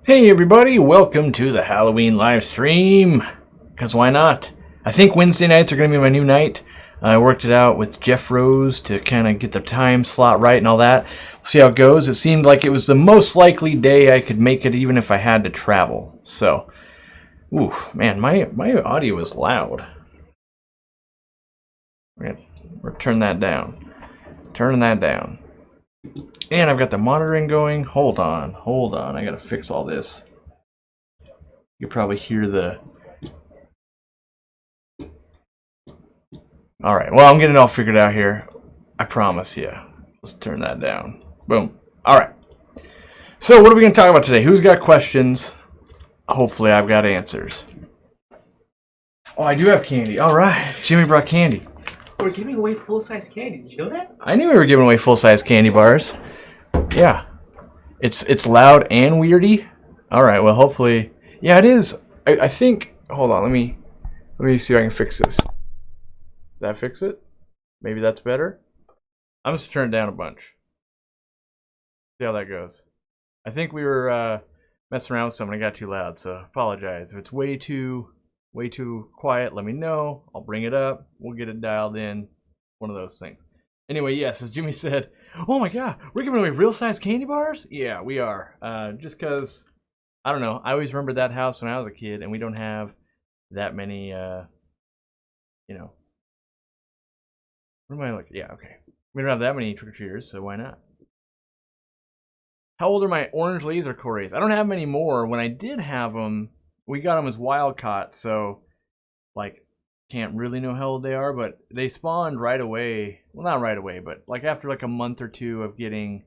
Hey everybody, welcome to the Halloween live stream. Because why not? I think Wednesday nights are going to be my new night. I worked it out with Jeff Rose to kind of get the time slot right and all that. We'll see how it goes. It seemed like it was the most likely day I could make it even if I had to travel. So, ooh, man, my audio is loud. We're going to turn that down. Turning that down. And I've got the monitoring going. Hold on. I gotta fix all this. You probably hear the... Alright, well, I'm getting it all figured out here. I promise you. Let's turn that down. Boom. Alright. So, what are we gonna talk about today? Who's got questions? Hopefully, I've got answers. Oh, I do have candy. Alright. Jimmy brought candy. We're giving away full-size candy. Did you know that? I knew we were giving away full-size candy bars. Yeah. It's loud and weirdy. Alright, well hopefully... Yeah, it is. I think... Hold on, let me see if I can fix this. Did that fix it? Maybe that's better? I'm just turn it down a bunch. See how that goes. I think we were messing around with something. I got too loud, so apologize. If it's way too quiet, let me know. I'll bring it up. We'll get it dialed in. One of those things. Anyway, yes, as Jimmy said, oh my god, we're giving away real-size candy bars? Yeah, we are. Just because, I don't know, I always remembered that house when I was a kid, and we don't have that many, you know. What am I looking? Yeah, okay. We don't have that many trick-or-treaters, so why not? How old are my orange laser corays? I don't have many more. When I did have them, we got them as wild caught, so, like, can't really know how old they are, but they spawned right away. Well, not right away, but like after like a month or two of getting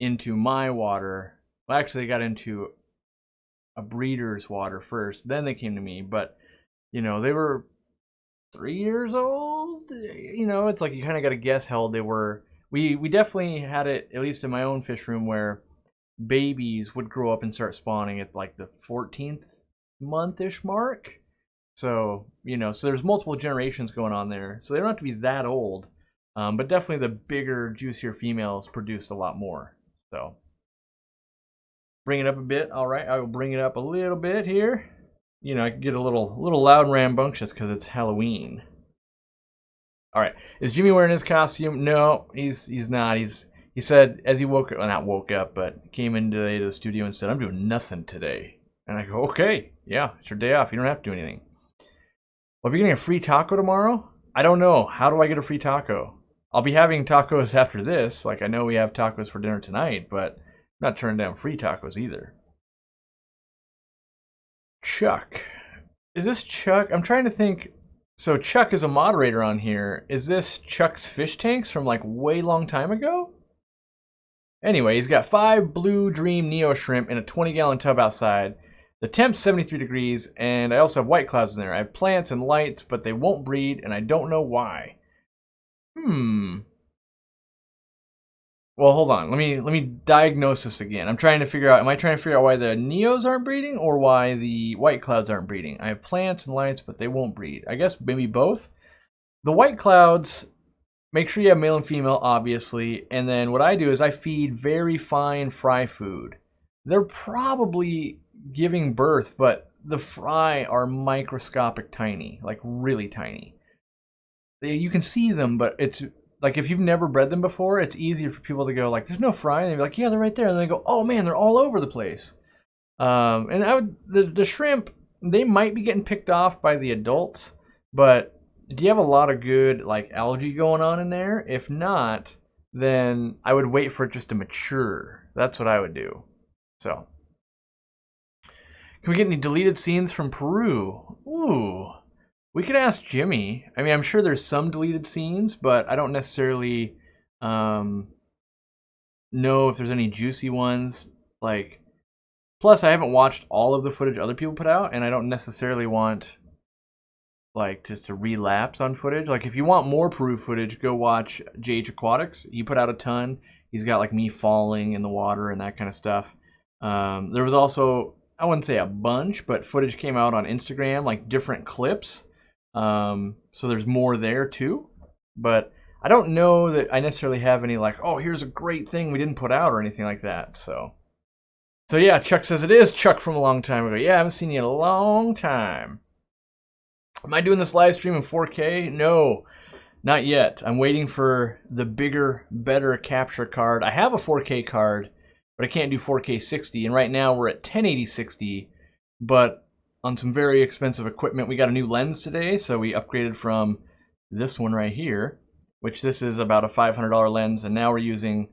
into my water. Well, actually, they got into a breeder's water first, then they came to me. But you know, they were 3 years old. You know, it's like you kind of got to guess how old they were. We definitely had it, at least in my own fish room, where babies would grow up and start spawning at like the 14th month-ish mark. So, you know, so there's multiple generations going on there. So they don't have to be that old. But definitely the bigger, juicier females produced a lot more. So, bring it up a bit. All right, I will bring it up a little bit here. You know, I can get a little loud and rambunctious because it's Halloween. All right, is Jimmy wearing his costume? No, he's not. He said as he woke up, well, not woke up, but came in today to the studio and said, "I'm doing nothing today." And I go, "Okay, yeah, it's your day off. You don't have to do anything." Well, if you're getting a free taco tomorrow, I don't know. How do I get a free taco? I'll be having tacos after this. Like, I know we have tacos for dinner tonight, but I'm not turning down free tacos either. Chuck. Is this Chuck? I'm trying to think. So Chuck is a moderator on here. Is this Chuck's fish tanks from like way long time ago? Anyway, he's got 5 Blue Dream Neo shrimp in a 20-gallon tub outside. The temp's 73 degrees, and I also have white clouds in there. I have plants and lights, but they won't breed, and I don't know why. Well, hold on. Let me diagnose this again. I'm trying to figure out, am I trying to figure out why the Neos aren't breeding, or why the white clouds aren't breeding? I have plants and lights, but they won't breed. I guess maybe both. The white clouds, make sure you have male and female, obviously, and then what I do is I feed very fine fry food. They're probably giving birth, but the fry are microscopic tiny, like really tiny. You can see them, but it's like if you've never bred them before, it's easier for people to go like, "There's no fry," and they're like, "Yeah, they're right there," and they go, "Oh man, they're all over the place." And the shrimp, they might be getting picked off by the adults, but do you have a lot of good like algae going on in there? If not, then I would wait for it just to mature. That's what I would do. So. Can we get any deleted scenes from Peru? Ooh. We could ask Jimmy. I mean, I'm sure there's some deleted scenes, but I don't necessarily know if there's any juicy ones. Like, plus, I haven't watched all of the footage other people put out, and I don't necessarily want, like, just to relapse on footage. Like, if you want more Peru footage, go watch JH Aquatics. He put out a ton. He's got, like, me falling in the water and that kind of stuff. There was also... I wouldn't say a bunch, but footage came out on Instagram, like different clips. So there's more there too. But I don't know that I necessarily have any like, oh, here's a great thing we didn't put out or anything like that. So So yeah, Chuck says it is Chuck from a long time ago. Yeah, I haven't seen you in a long time. Am I doing this live stream in 4K? No, not yet. I'm waiting for the bigger, better capture card. I have a 4K card, but I can't do 4K 60. And right now we're at 1080 60, but on some very expensive equipment. We got a new lens today, so we upgraded from this one right here, which this is about a $500 lens, and now we're using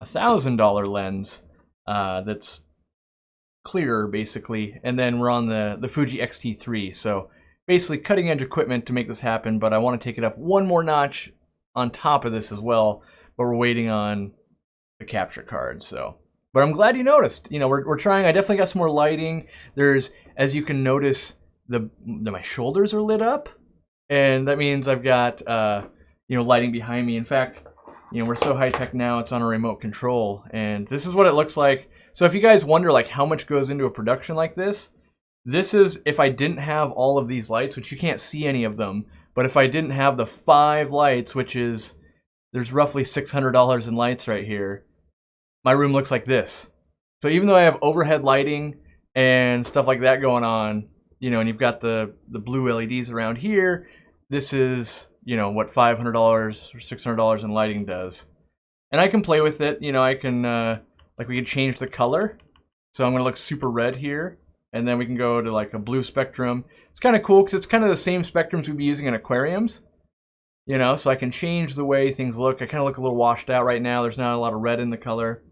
a $1,000 lens that's clearer basically, and then we're on the Fuji X-T3, so basically cutting edge equipment to make this happen, but I want to take it up one more notch on top of this as well, but we're waiting on the capture card. So, but I'm glad you noticed. You know, we're trying. I definitely got some more lighting. There's, as you can notice, my shoulders are lit up, and that means I've got you know, lighting behind me. In fact, you know, we're so high tech now, it's on a remote control, and this is what it looks like. So if you guys wonder like how much goes into a production like this is if I didn't have all of these lights, which you can't see any of them, but if I didn't have the 5 lights, which is, there's roughly $600 in lights right here, my room looks like this. So even though I have overhead lighting and stuff like that going on, you know, and you've got the blue LEDs around here, this is, you know, what $500 or $600 in lighting does. And I can play with it, you know, I can, like we can change the color. So I'm gonna look super red here, and then we can go to like a blue spectrum. It's kind of cool because it's kind of the same spectrums we'd be using in aquariums, you know, so I can change the way things look. I kind of look a little washed out right now. There's not a lot of red in the color.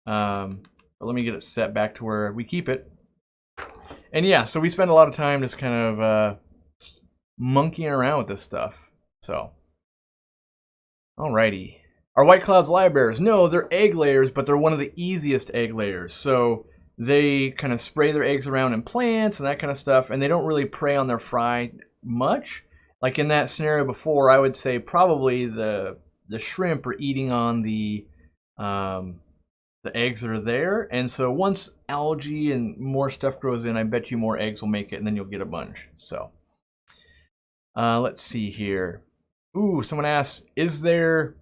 But let me get it set back to where we keep it. And yeah, so we spend a lot of time just kind of monkeying around with this stuff. So, alrighty. Are white clouds live bearers? No, they're egg layers, but they're one of the easiest egg layers. So they kind of spray their eggs around in plants and that kind of stuff, and they don't really prey on their fry much. Like in that scenario before, I would say probably the shrimp are eating on the eggs that are there. And so once algae and more stuff grows in, I bet you more eggs will make it, and then you'll get a bunch. So let's see here. Ooh, someone asks, is there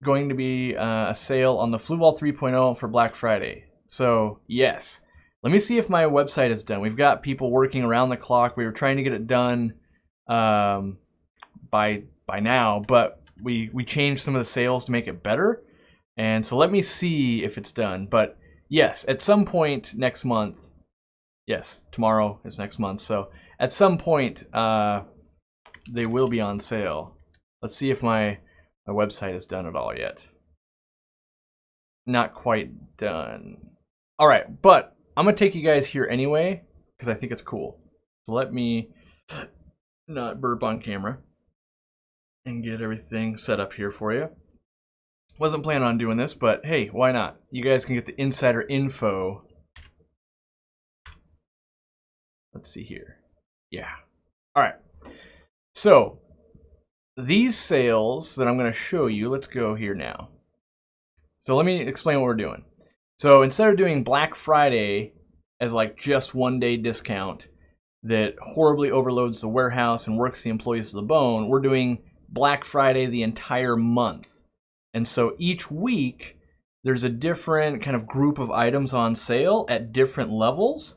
going to be a sale on the Fluval 3.0 for Black Friday? So yes. Let me see if my website is done. We've got people working around the clock. We were trying to get it done by now, but we changed some of the sales to make it better. And so let me see if it's done. But yes, at some point next month. Yes, tomorrow is next month. So at some point they will be on sale. Let's see if my website is done at all yet. Not quite done. All right, but I'm gonna take you guys here anyway because I think it's cool. So let me not burp on camera and get everything set up here for you. Wasn't planning on doing this, but hey, why not? You guys can get the insider info. Let's see here. Yeah. All right. So these sales that I'm going to show you, let's go here now. So let me explain what we're doing. So instead of doing Black Friday as like just 1 day discount that horribly overloads the warehouse and works the employees to the bone, we're doing Black Friday the entire month. And so each week there's a different kind of group of items on sale at different levels.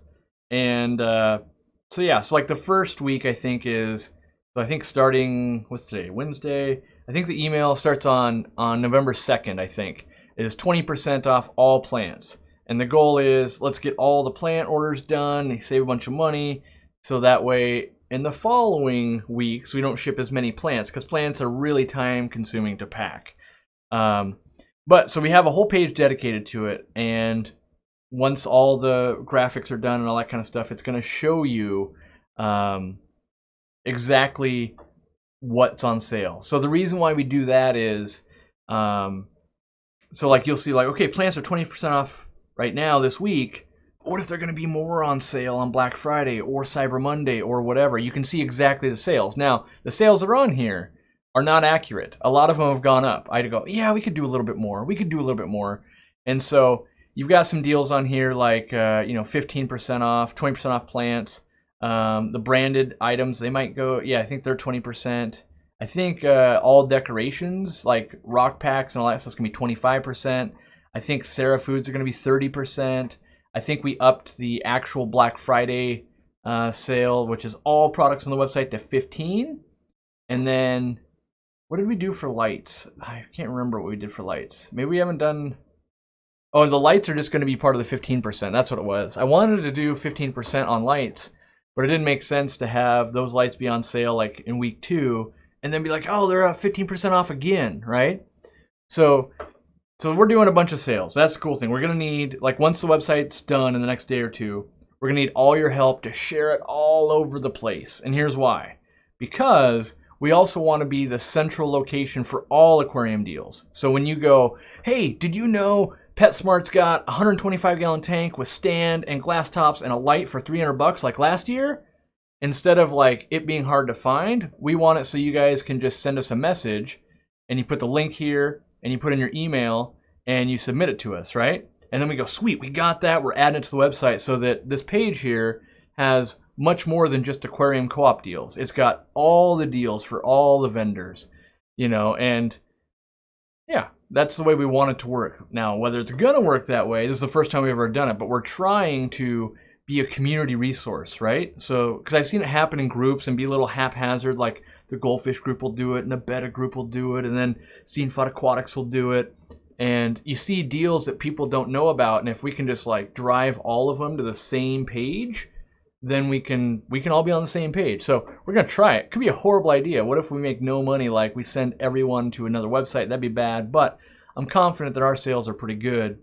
And so yeah, so like the first week I think is, so I think starting, what's today, Wednesday? I think the email starts on November 2nd, I think. It is 20% off all plants. And the goal is, let's get all the plant orders done, save a bunch of money, so that way in the following weeks we don't ship as many plants, because plants are really time consuming to pack. But so we have a whole page dedicated to it, and once all the graphics are done and all that kind of stuff, it's going to show you exactly what's on sale. So the reason why we do that is, so like you'll see like, okay, plants are 20% off right now this week. What if they're going to be more on sale on Black Friday or Cyber Monday or whatever? You can see exactly the sales. Now, the sales that are on here are not accurate. A lot of them have gone up. I'd go, yeah, we could do a little bit more. We could do a little bit more. And so you've got some deals on here like, 15% off, 20% off plants. The branded items, they might go, yeah, I think they're 20%. I think all decorations, like rock packs and all that stuff's going to be 25%. I think Sarah Foods are going to be 30%. I think we upped the actual Black Friday sale, which is all products on the website, to 15. And then what did we do for lights? I can't remember what we did for lights. Maybe we haven't done... Oh, and the lights are just going to be part of the 15%. That's what it was. I wanted to do 15% on lights, but it didn't make sense to have those lights be on sale like in week 2 and then be like, oh, they're 15% off again, right? So we're doing a bunch of sales. That's the cool thing. We're going to need, like, once the website's done in the next day or two, we're going to need all your help to share it all over the place. And here's why. Because we also want to be the central location for all aquarium deals. So when you go, hey, did you know PetSmart's got a 125-gallon tank with stand and glass tops and a light for $300 like last year? Instead of like it being hard to find, we want it so you guys can just send us a message and you put the link here and you put in your email and you submit it to us, right? And then we go, sweet, we got that. We're adding it to the website so that this page here has much more than just aquarium co-op deals. It's got all the deals for all the vendors, you know, and yeah, that's the way we want it to work. Now, whether it's going to work that way, this is the first time we've ever done it, but we're trying to be a community resource, right? So, because I've seen it happen in groups and be a little haphazard, like the Goldfish group will do it and the Betta group will do it, and then Steenfod Aquatics will do it. And you see deals that people don't know about, and if we can just like drive all of them to the same page, then we can all be on the same page. So we're gonna try it. Could be a horrible idea. What if we make no money, like we send everyone to another website? That'd be bad, but I'm confident that our sales are pretty good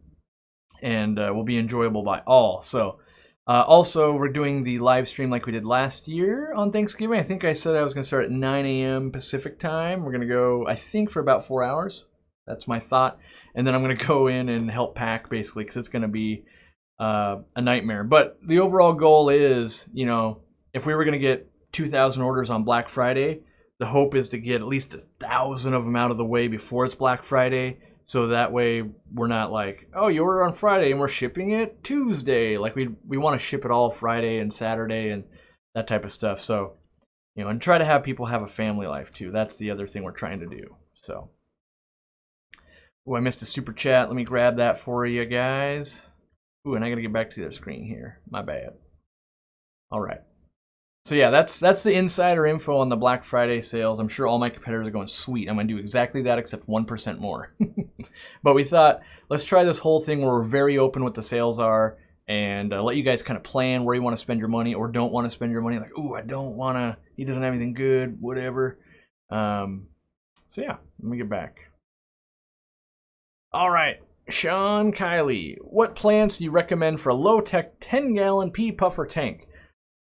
and will be enjoyable by all. So also, we're doing the live stream like we did last year on Thanksgiving. I think I said I was gonna start at 9 a.m. Pacific time. We're gonna go, I think, for about 4 hours. That's my thought. And then I'm gonna go in and help pack, basically, because it's gonna be a nightmare. But the overall goal is, you know, if we were going to get 2,000 orders on Black Friday, the hope is to get at least 1,000 of them out of the way before it's Black Friday, so that way we're not like, oh, you order on Friday and we're shipping it Tuesday. Like we want to ship it all Friday and Saturday and that type of stuff. So, you know, and try to have people have a family life too. That's the other thing we're trying to do. So, oh, I missed a super chat. Let me grab that for you guys. Ooh, and I gotta get back to the other screen here. My bad. All right. So yeah, that's the insider info on the Black Friday sales. I'm sure all my competitors are going, sweet, I'm gonna do exactly that except 1% more. But we thought, let's try this whole thing where we're very open what the sales are and let you guys kind of plan where you want to spend your money or don't want to spend your money. Like, ooh, I don't want to, he doesn't have anything good, whatever. So yeah, let me get back. All right. Sean Kiley, what plants do you recommend for a low-tech 10-gallon pea puffer tank?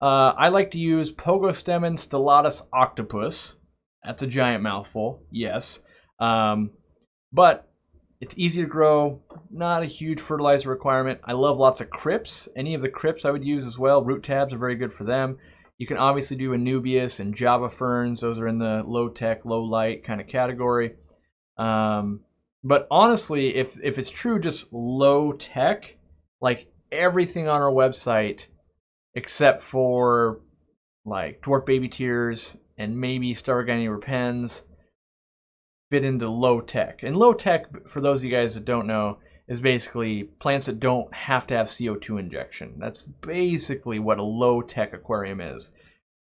I like to use Pogostemon stellatus octopus. That's a giant mouthful, yes. But it's easy to grow, not a huge fertilizer requirement. I love lots of crypts. Any of the crypts I would use as well. Root tabs are very good for them. You can obviously do Anubias and Java ferns. Those are in the low-tech, low-light kind of category. But honestly, if it's true just low tech, like everything on our website, except for like dwarf baby tears and maybe Stargarnia repens, fit into low tech. And low tech, for those of you guys that don't know, is basically plants that don't have to have CO2 injection. That's basically what a low tech aquarium is.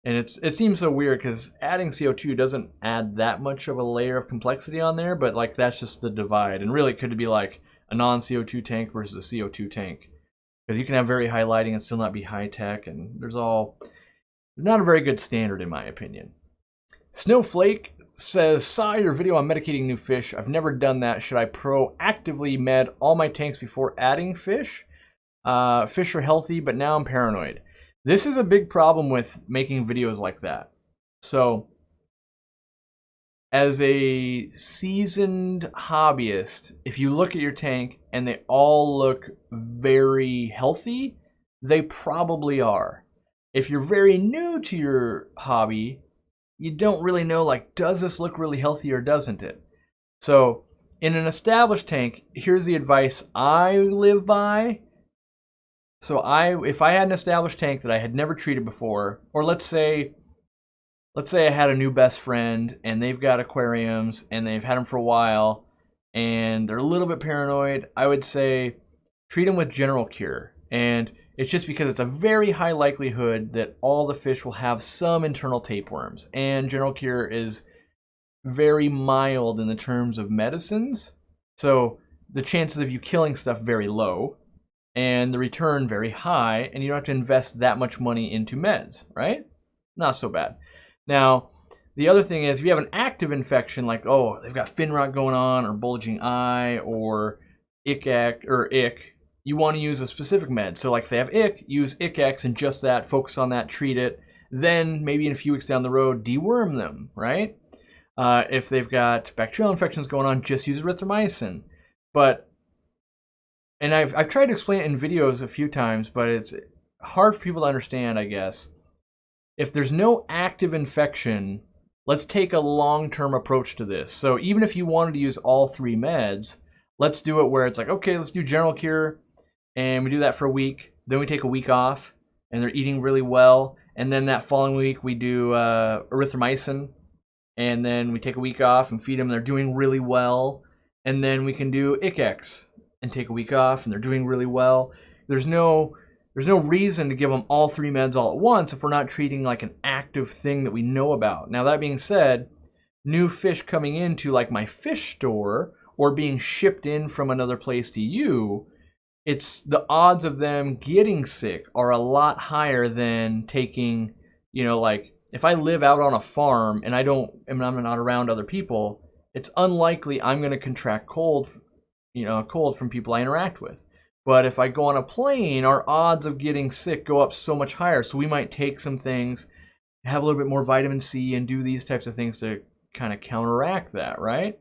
And it seems so weird because adding CO2 doesn't add that much of a layer of complexity on there, but like that's just the divide. And really it could be like a non-CO2 tank versus a CO2 tank. Because you can have very high lighting and still not be high tech, and there's not a very good standard in my opinion. Snowflake says, saw your video on medicating new fish. I've never done that. Should I proactively med all my tanks before adding fish? Fish are healthy, but now I'm paranoid. This is a big problem with making videos like that. So, as a seasoned hobbyist, if you look at your tank and they all look very healthy, they probably are. If you're very new to your hobby, you don't really know, like, does this look really healthy or doesn't it? So, in an established tank, here's the advice I live by. So if I had an established tank that I had never treated before, or let's say I had a new best friend and they've got aquariums and they've had them for a while and they're a little bit paranoid, I would say treat them with General Cure. And it's just because it's a very high likelihood that all the fish will have some internal tapeworms. And general cure is very mild in the terms of medicines. So the chances of you killing stuff very low, and the return very high, and you don't have to invest that much money into meds, right? Not so bad. Now, the other thing is, if you have an active infection, like, oh, they've got fin rot going on, or bulging eye, or ick, you want to use a specific med. So like if they have ick, use Ick-X and just that, focus on that, treat it. Then maybe in a few weeks down the road, deworm them, right? If they've got bacterial infections going on, just use erythromycin. And I've tried to explain it in videos a few times, but it's hard for people to understand, I guess. If there's no active infection, let's take a long-term approach to this. So even if you wanted to use all 3 meds, let's do it where it's like, okay, let's do general cure, and we do that for a week. Then we take a week off, and they're eating really well. And then that following week, we do erythromycin, and then we take a week off and feed them, and they're doing really well. And then we can do Ick-X and take a week off, and they're doing really well. There's no reason to give them all 3 meds all at once if we're not treating like an active thing that we know about. Now, that being said, new fish coming into like my fish store or being shipped in from another place to you, it's the odds of them getting sick are a lot higher than taking, like if I live out on a farm and I'm not around other people, it's unlikely I'm going to contract cold from people I interact with. But if I go on a plane, our odds of getting sick go up so much higher. So we might take some things, have a little bit more vitamin C, and do these types of things to kind of counteract that, right?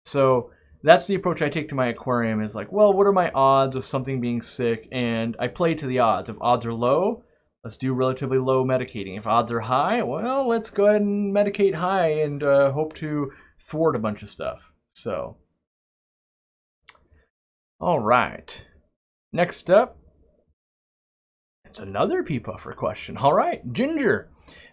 So that's the approach I take to my aquarium, is like, well, what are my odds of something being sick? And I play to the odds. If odds are low, let's do relatively low medicating. If odds are high, well, let's go ahead and medicate high and hope to thwart a bunch of stuff. So, all right. Next up, it's another pea puffer question. All right, Ginger.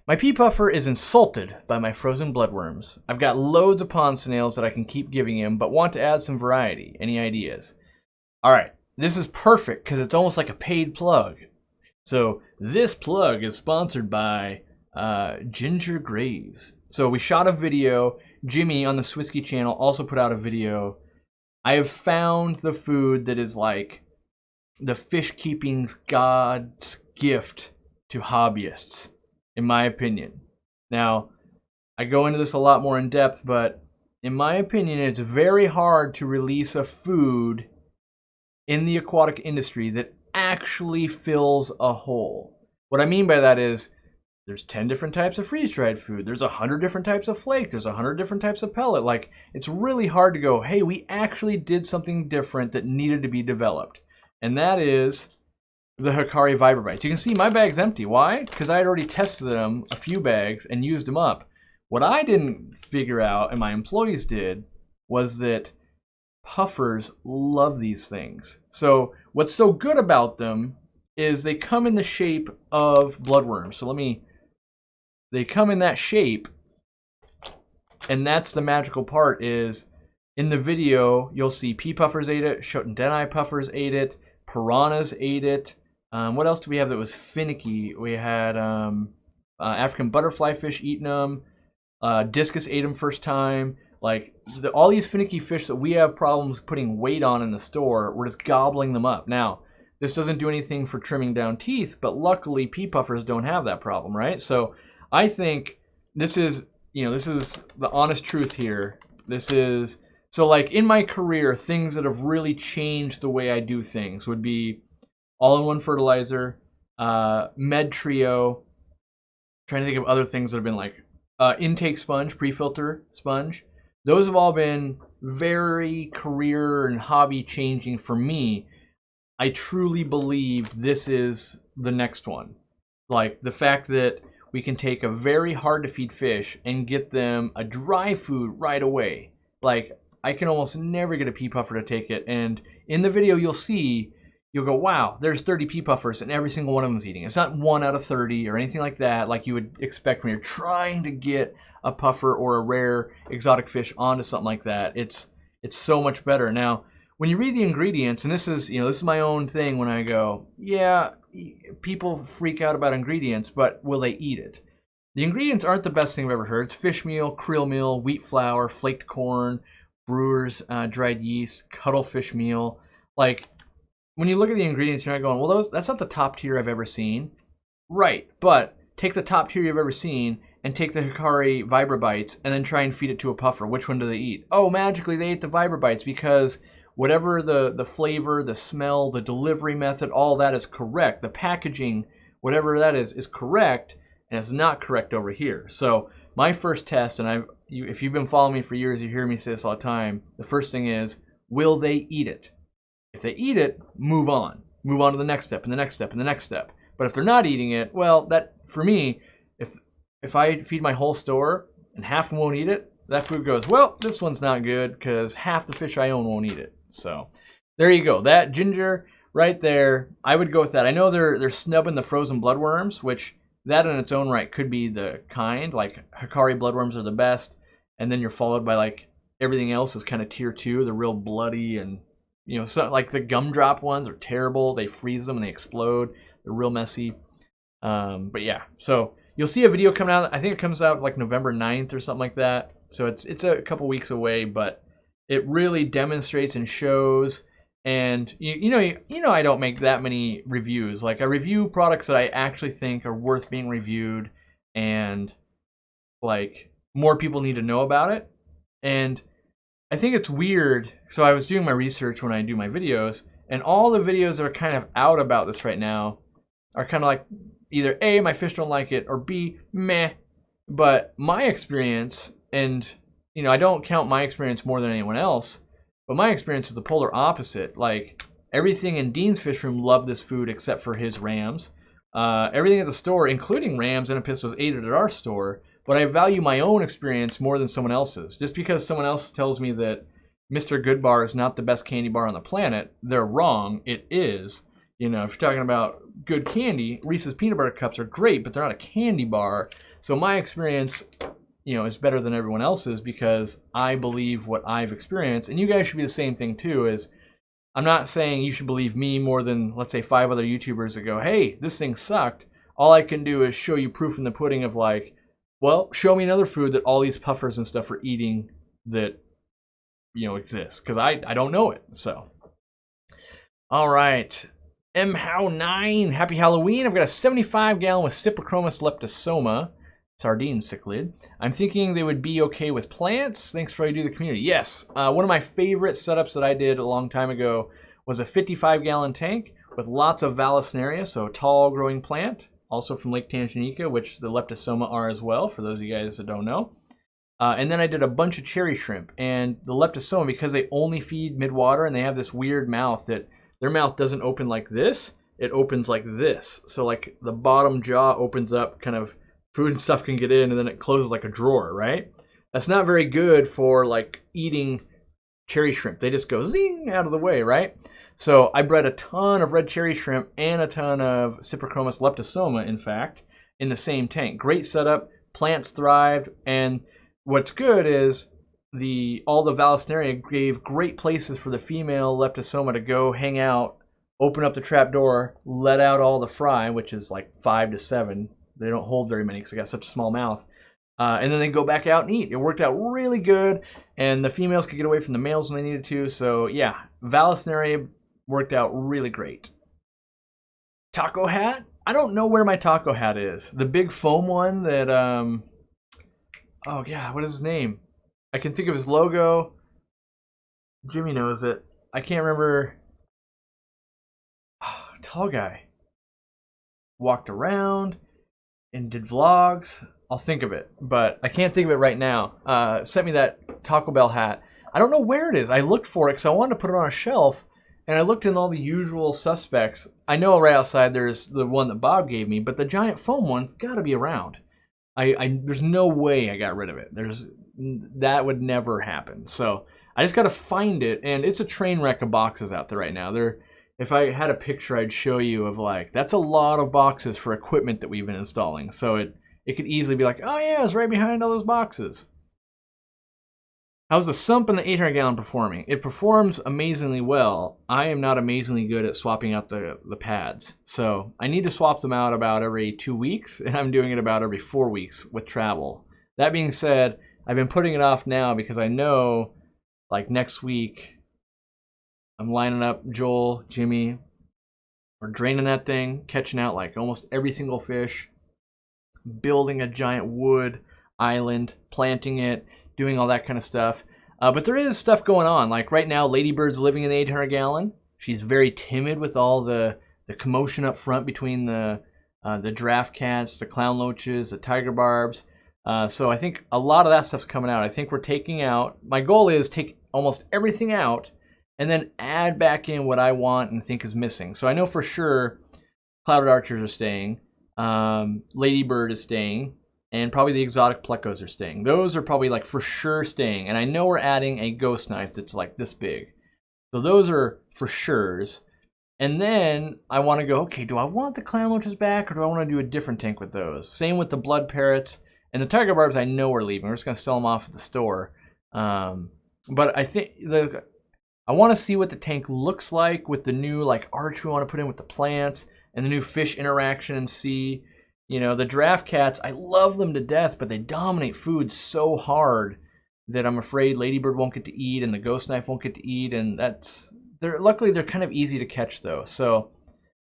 My pea puffer is insulted by my frozen bloodworms. I've got loads of pond snails that I can keep giving him, but want to add some variety. Any ideas? All right, this is perfect because it's almost like a paid plug. So this plug is sponsored by Ginger Graves. So we shot a video. Jimmy on the Swisky channel also put out a video. I have found the food that is like the fish keeping's God's gift to hobbyists, in my opinion. Now, I go into this a lot more in depth, but in my opinion, it's very hard to release a food in the aquatic industry that actually fills a hole. What I mean by that is, there's 10 different types of freeze-dried food. There's 100 different types of flake. There's 100 different types of pellet. Like, it's really hard to go, hey, we actually did something different that needed to be developed. And that is the Hikari Vibrobites. You can see my bag's empty. Why? Because I had already tested them, a few bags, and used them up. What I didn't figure out, and my employees did, was that puffers love these things. So what's so good about them is they come in the shape of bloodworms. So they come in that shape, and that's the magical part is, in the video, you'll see pea puffers ate it, Shotendeni puffers ate it, piranhas ate it. What else do we have that was finicky? We had African butterfly fish eating them. Discus ate them first time. Like, all these finicky fish that we have problems putting weight on in the store, we're just gobbling them up. Now, this doesn't do anything for trimming down teeth, but luckily pea puffers don't have that problem, right? So I think this is the honest truth here. So like in my career, things that have really changed the way I do things would be all-in-one fertilizer, med trio, trying to think of other things that have been like intake sponge, pre-filter sponge. Those have all been very career and hobby changing for me. I truly believe this is the next one. Like the fact that we can take a very hard to feed fish and get them a dry food right away. Like, I can almost never get a pea puffer to take it, and in the video you'll go, wow, there's 30 pea puffers and every single one of them is eating. It's not 1 out of 30 or anything like that, like you would expect when you're trying to get a puffer or a rare exotic fish onto something like that. It's so much better. Now, when you read the ingredients, and this is my own thing when I go, yeah, people freak out about ingredients, but will they eat it? The ingredients aren't the best thing I've ever heard. It's fish meal, krill meal, wheat flour, flaked corn, brewer's dried yeast, cuttlefish meal. Like, when you look at the ingredients, you're not going, well, that's not the top tier I've ever seen. Right, but take the top tier you've ever seen and take the Hikari Vibrobites and then try and feed it to a puffer. Which one do they eat? Oh, magically they ate the Vibrobites because whatever the flavor, the smell, the delivery method, all that is correct. The packaging, whatever that is correct, and it's not correct over here. So my first test, and if you've been following me for years, you hear me say this all the time, the first thing is, will they eat it? If they eat it, move on. Move on to the next step, and the next step, and the next step. But if they're not eating it, well, that, for me, if I feed my whole store and half them won't eat it, that food goes, well, this one's not good because half the fish I own won't eat it. So there you go. That ginger right there, I would go with that. I know they're snubbing the frozen bloodworms, which that in its own right could be the kind. Like Hikari bloodworms are the best, and then you're followed by like everything else is kind of tier 2, the real bloody, and so like the gumdrop ones are terrible. They freeze them and they explode. They're real messy. But yeah, so you'll see a video coming out. I think it comes out like November 9th or something like that. So it's a couple weeks away, but it really demonstrates and shows. And you know I don't make that many reviews. Like I review products that I actually think are worth being reviewed, and like more people need to know about it. And I think it's weird. So I was doing my research when I do my videos, and all the videos that are kind of out about this right now are kind of like either A, my fish don't like it, or B, meh. But my experience, and I don't count my experience more than anyone else, but my experience is the polar opposite. Like everything in Dean's Fish Room loved this food except for his rams. Everything at the store, including rams and pistos, ate it at our store. But I value my own experience more than someone else's. Just because someone else tells me that Mr. Good Bar is not the best candy bar on the planet, they're wrong. It is. If you're talking about good candy, Reese's Peanut Butter Cups are great, but they're not a candy bar. So my experience, is better than everyone else's because I believe what I've experienced. And you guys should be the same thing too. Is I'm not saying you should believe me more than, let's say, 5 other YouTubers that go, hey, this thing sucked. All I can do is show you proof in the pudding of like, well, show me another food that all these puffers and stuff are eating that, exists. Because I don't know it. So, all right. MHow9, happy Halloween. I've got a 75-gallon with Cyprichromis leptosoma sardine cichlid. I'm thinking they would be okay with plants. Thanks for all you do the community. Yes, one of my favorite setups that I did a long time ago was a 55-gallon tank with lots of Vallisneria, so tall growing plant, also from Lake Tanganyika, which the leptosoma are as well, for those of you guys that don't know. And then I did a bunch of cherry shrimp, and the leptosoma, because they only feed midwater and they have this weird mouth that their mouth doesn't open like this, it opens like this. So like the bottom jaw opens up, kind of food and stuff can get in, and then it closes like a drawer, right? That's not very good for like eating cherry shrimp. They just go zing out of the way, right? So I bred a ton of red cherry shrimp and a ton of Cyprichromis leptosoma, in fact, in the same tank. Great setup, plants thrived, and what's good is all the Vallisneria gave great places for the female leptosoma to go hang out, open up the trap door, let out all the fry, which is like 5 to 7. They don't hold very many because they got such a small mouth. And then they go back out and eat. It worked out really good, and the females could get away from the males when they needed to. So yeah, Vallisneria worked out really great. Taco hat? I don't know where my taco hat is. The big foam one that, oh yeah, what is his name? I can think of his logo. Jimmy knows it. I can't remember. Oh, tall guy. Walked around and did vlogs. I'll think of it, but I can't think of it right now. Sent me that Taco Bell hat. I don't know where it is. I looked for it because I wanted to put it on a shelf, and I looked in all the usual suspects. I know right outside there's the one that Bob gave me, but the giant foam one's got to be around. There's no way I got rid of it. That would never happen. So I just got to find it, and it's a train wreck of boxes out there right now. If I had a picture, I'd show you of like, that's a lot of boxes for equipment that we've been installing. So it could easily be like, oh yeah, it's right behind all those boxes. How's the sump and the 800 gallon performing? It performs amazingly well. I am not amazingly good at swapping out the pads. So I need to swap them out about every 2 weeks, and I'm doing it about every 4 weeks with travel. That being said, I've been putting it off now because I know, like next week, I'm lining up Joel, Jimmy, we're draining that thing, catching out like almost every single fish, building a giant wood island, planting it, doing all that kind of stuff. But there is stuff going on. Like right now, Ladybird's living in the 800 gallon. She's very timid with all the commotion up front between the draft cats, the clown loaches, the tiger barbs. So I think a lot of that stuff's coming out. I think we're taking out, my goal is take almost everything out and then add back in what I want and think is missing. So I know for sure Clouded Archers are staying, Ladybird is staying, and probably the exotic plecos are staying. Those are probably like for sure staying. And I know we're adding a ghost knife that's like this big. So those are for sures. And then I want to go, okay, do I want the clown loaches back or do I want to do a different tank with those? Same with the blood parrots. And the tiger barbs I know we're leaving. We're just going to sell them off at the store. But I think I want to see what the tank looks like with the new like arch we want to put in with the plants and the new fish interaction and see. You know, the draft cats, I love them to death, but they dominate food so hard that I'm afraid Ladybird won't get to eat and the ghost knife won't get to eat. And luckily they're kind of easy to catch though. So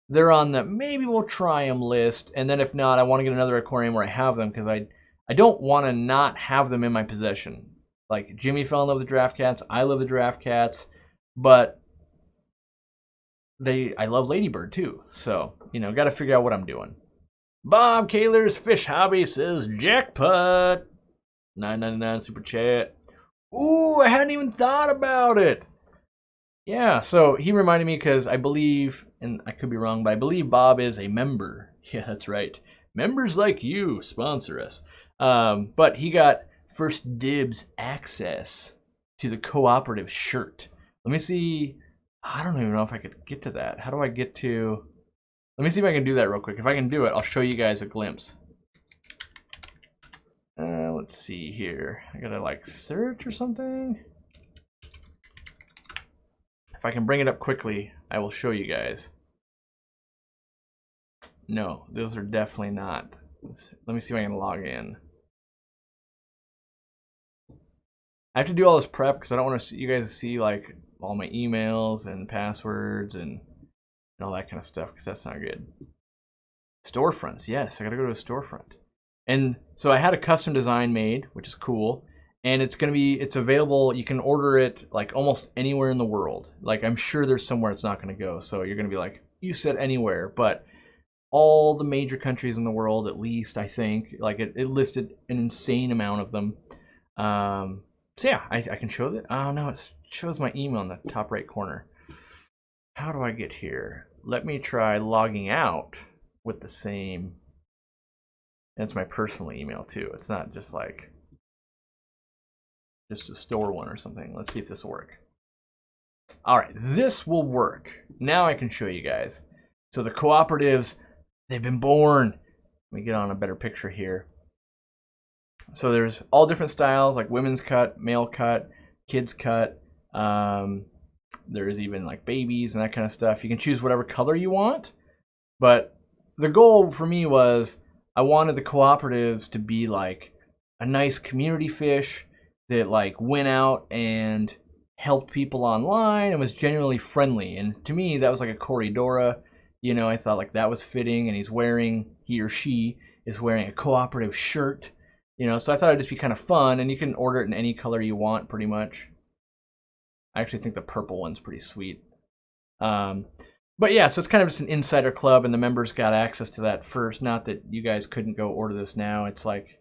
they're on the maybe we'll try them list. And then if not, I want to get another aquarium where I have them because I don't want to not have them in my possession. Like Jimmy fell in love with the draft cats. I love the draft cats, but I love Ladybird too. So, you know, got to figure out what I'm doing. Bob Kaler's Fish Hobby says jackpot. $9.99 super chat. Ooh, I hadn't even thought about it. Yeah, so he reminded me because I believe, and I could be wrong, but I believe Bob is a member. Yeah, that's right. Members like you sponsor us. But he got first dibs access to the Co-Operative shirt. Let me see. I don't even know if I could get to that. How do I get to... Let me see if I can do that real quick. If I can do it, I'll show you guys a glimpse. Let's see here. I gotta like search or something. If I can bring it up quickly, I will show you guys. No, those are definitely not. Let me see if I can log in. I have to do all this prep because I don't want to see you guys see like all my emails and passwords and all that kind of stuff because that's not good. Storefronts, yes, I gotta go to a storefront. And so I had a custom design made, which is cool, and it's available. You can order it like almost anywhere in the world. Like I'm sure there's somewhere it's not gonna go. So you're gonna be like, you said anywhere, but all the major countries in the world, at least I think, like it listed an insane amount of them. So yeah, I can show that. Oh no, it shows my email in the top right corner. How do I get here? Let me try logging out with the same. And it's my personal email too. It's not just like just a store one or something. Let's see if this will work. All right, this will work. Now I can show you guys. So the cooperatives, they've been born. Let me get on a better picture here. So there's all different styles like women's cut, male cut, kids cut. There's even like babies and that kind of stuff. You can choose whatever color you want. But the goal for me was I wanted the cooperatives to be like a nice community fish that like went out and helped people online and was genuinely friendly. And to me, that was like a Corridora. You know, I thought like that was fitting, and he or she is wearing a cooperative shirt. You know, so I thought it'd just be kind of fun, and you can order it in any color you want pretty much. I actually think the purple one's pretty sweet. But yeah, so it's kind of just an insider club, and the members got access to that first. Not that you guys couldn't go order this now. It's like,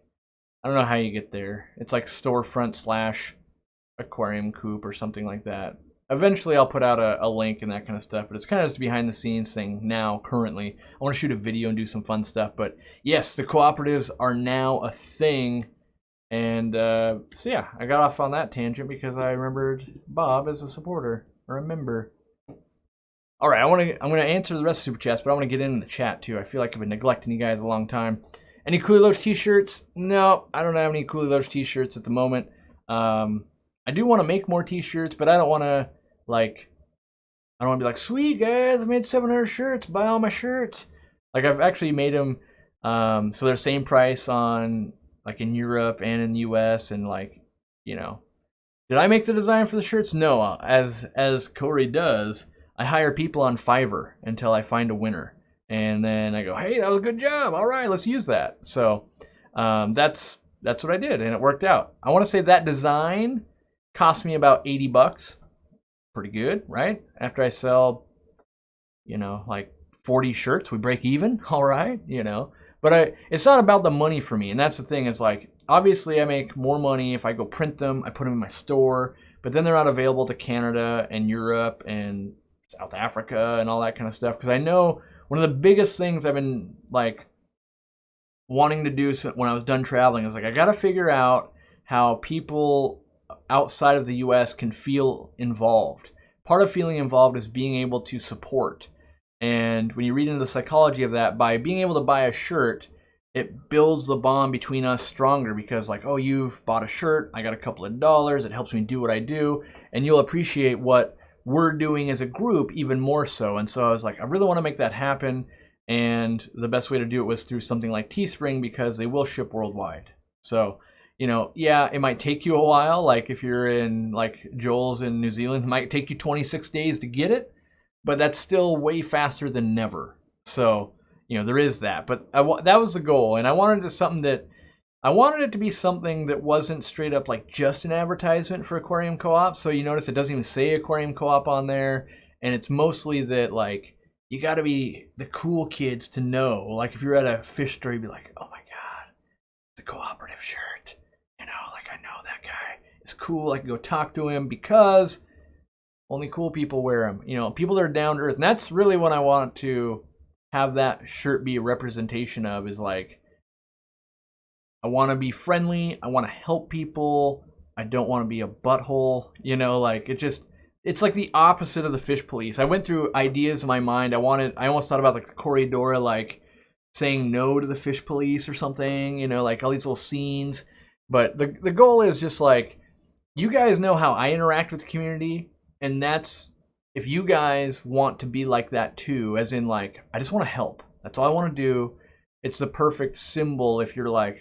I don't know how you get there. It's like storefront / aquarium coop or something like that. Eventually I'll put out a link and that kind of stuff, but it's kind of just a behind the scenes thing now, currently. I want to shoot a video and do some fun stuff, but yes, the cooperatives are now a thing. And so yeah, I got off on that tangent because I remembered Bob as a supporter or a member. All right, I'm gonna answer the rest of Super Chats, but I want to get in the chat too. I feel like I've been neglecting you guys a long time. Any Cooley Loach t-shirts? No, I don't have any Cooley Loach t-shirts at the moment. I do want to make more t-shirts, but I don't want to like, I don't want to be like, sweet guys, I made 700 shirts, buy all my shirts. Like I've actually made them, so they're same price on like in Europe and in the US, and like, you know, did I make the design for the shirts? No, as Corey does, I hire people on Fiverr until I find a winner. And then I go, hey, that was a good job. All right, let's use that. So that's what I did, and it worked out. I want to say that design cost me about $80. Pretty good, right? After I sell, you know, like 40 shirts, we break even. All right, you know. But it's not about the money for me, and that's the thing. Is like, obviously, I make more money if I go print them. I put them in my store, but then they're not available to Canada and Europe and South Africa and all that kind of stuff. Because I know one of the biggest things I've been like wanting to do when I was done traveling is like, I got to figure out how people outside of the US can feel involved. Part of feeling involved is being able to support. And when you read into the psychology of that, by being able to buy a shirt, it builds the bond between us stronger, because like, oh, you've bought a shirt, I got a couple of dollars, it helps me do what I do, and you'll appreciate what we're doing as a group even more so. And so I was like, I really want to make that happen, and the best way to do it was through something like Teespring, because they will ship worldwide. So, you know, yeah, it might take you a while. Like if you're in like Joel's in New Zealand, it might take you 26 days to get it, but that's still way faster than never. So, you know, there is that. But that was the goal, and I wanted it to be something that wasn't straight up like just an advertisement for Aquarium Co-op. So you notice it doesn't even say Aquarium Co-op on there, and it's mostly that like you got to be the cool kids to know. Like if you're at a fish store, you'd be like, oh my god, it's a Co-Operative shirt. You know, like I know that guy is cool. I can go talk to him because only cool people wear them. You know, people that are down to earth. And that's really what I want to have that shirt be a representation of, is like, I want to be friendly. I want to help people. I don't want to be a butthole. You know, like it's like the opposite of the fish police. I went through ideas in my mind. I almost thought about like the Corridora, like saying no to the fish police or something, you know, like all these little scenes. But the goal is just like, you guys know how I interact with the community, and that's, if you guys want to be like that too, as in like, I just want to help. That's all I want to do. It's the perfect symbol if you're like,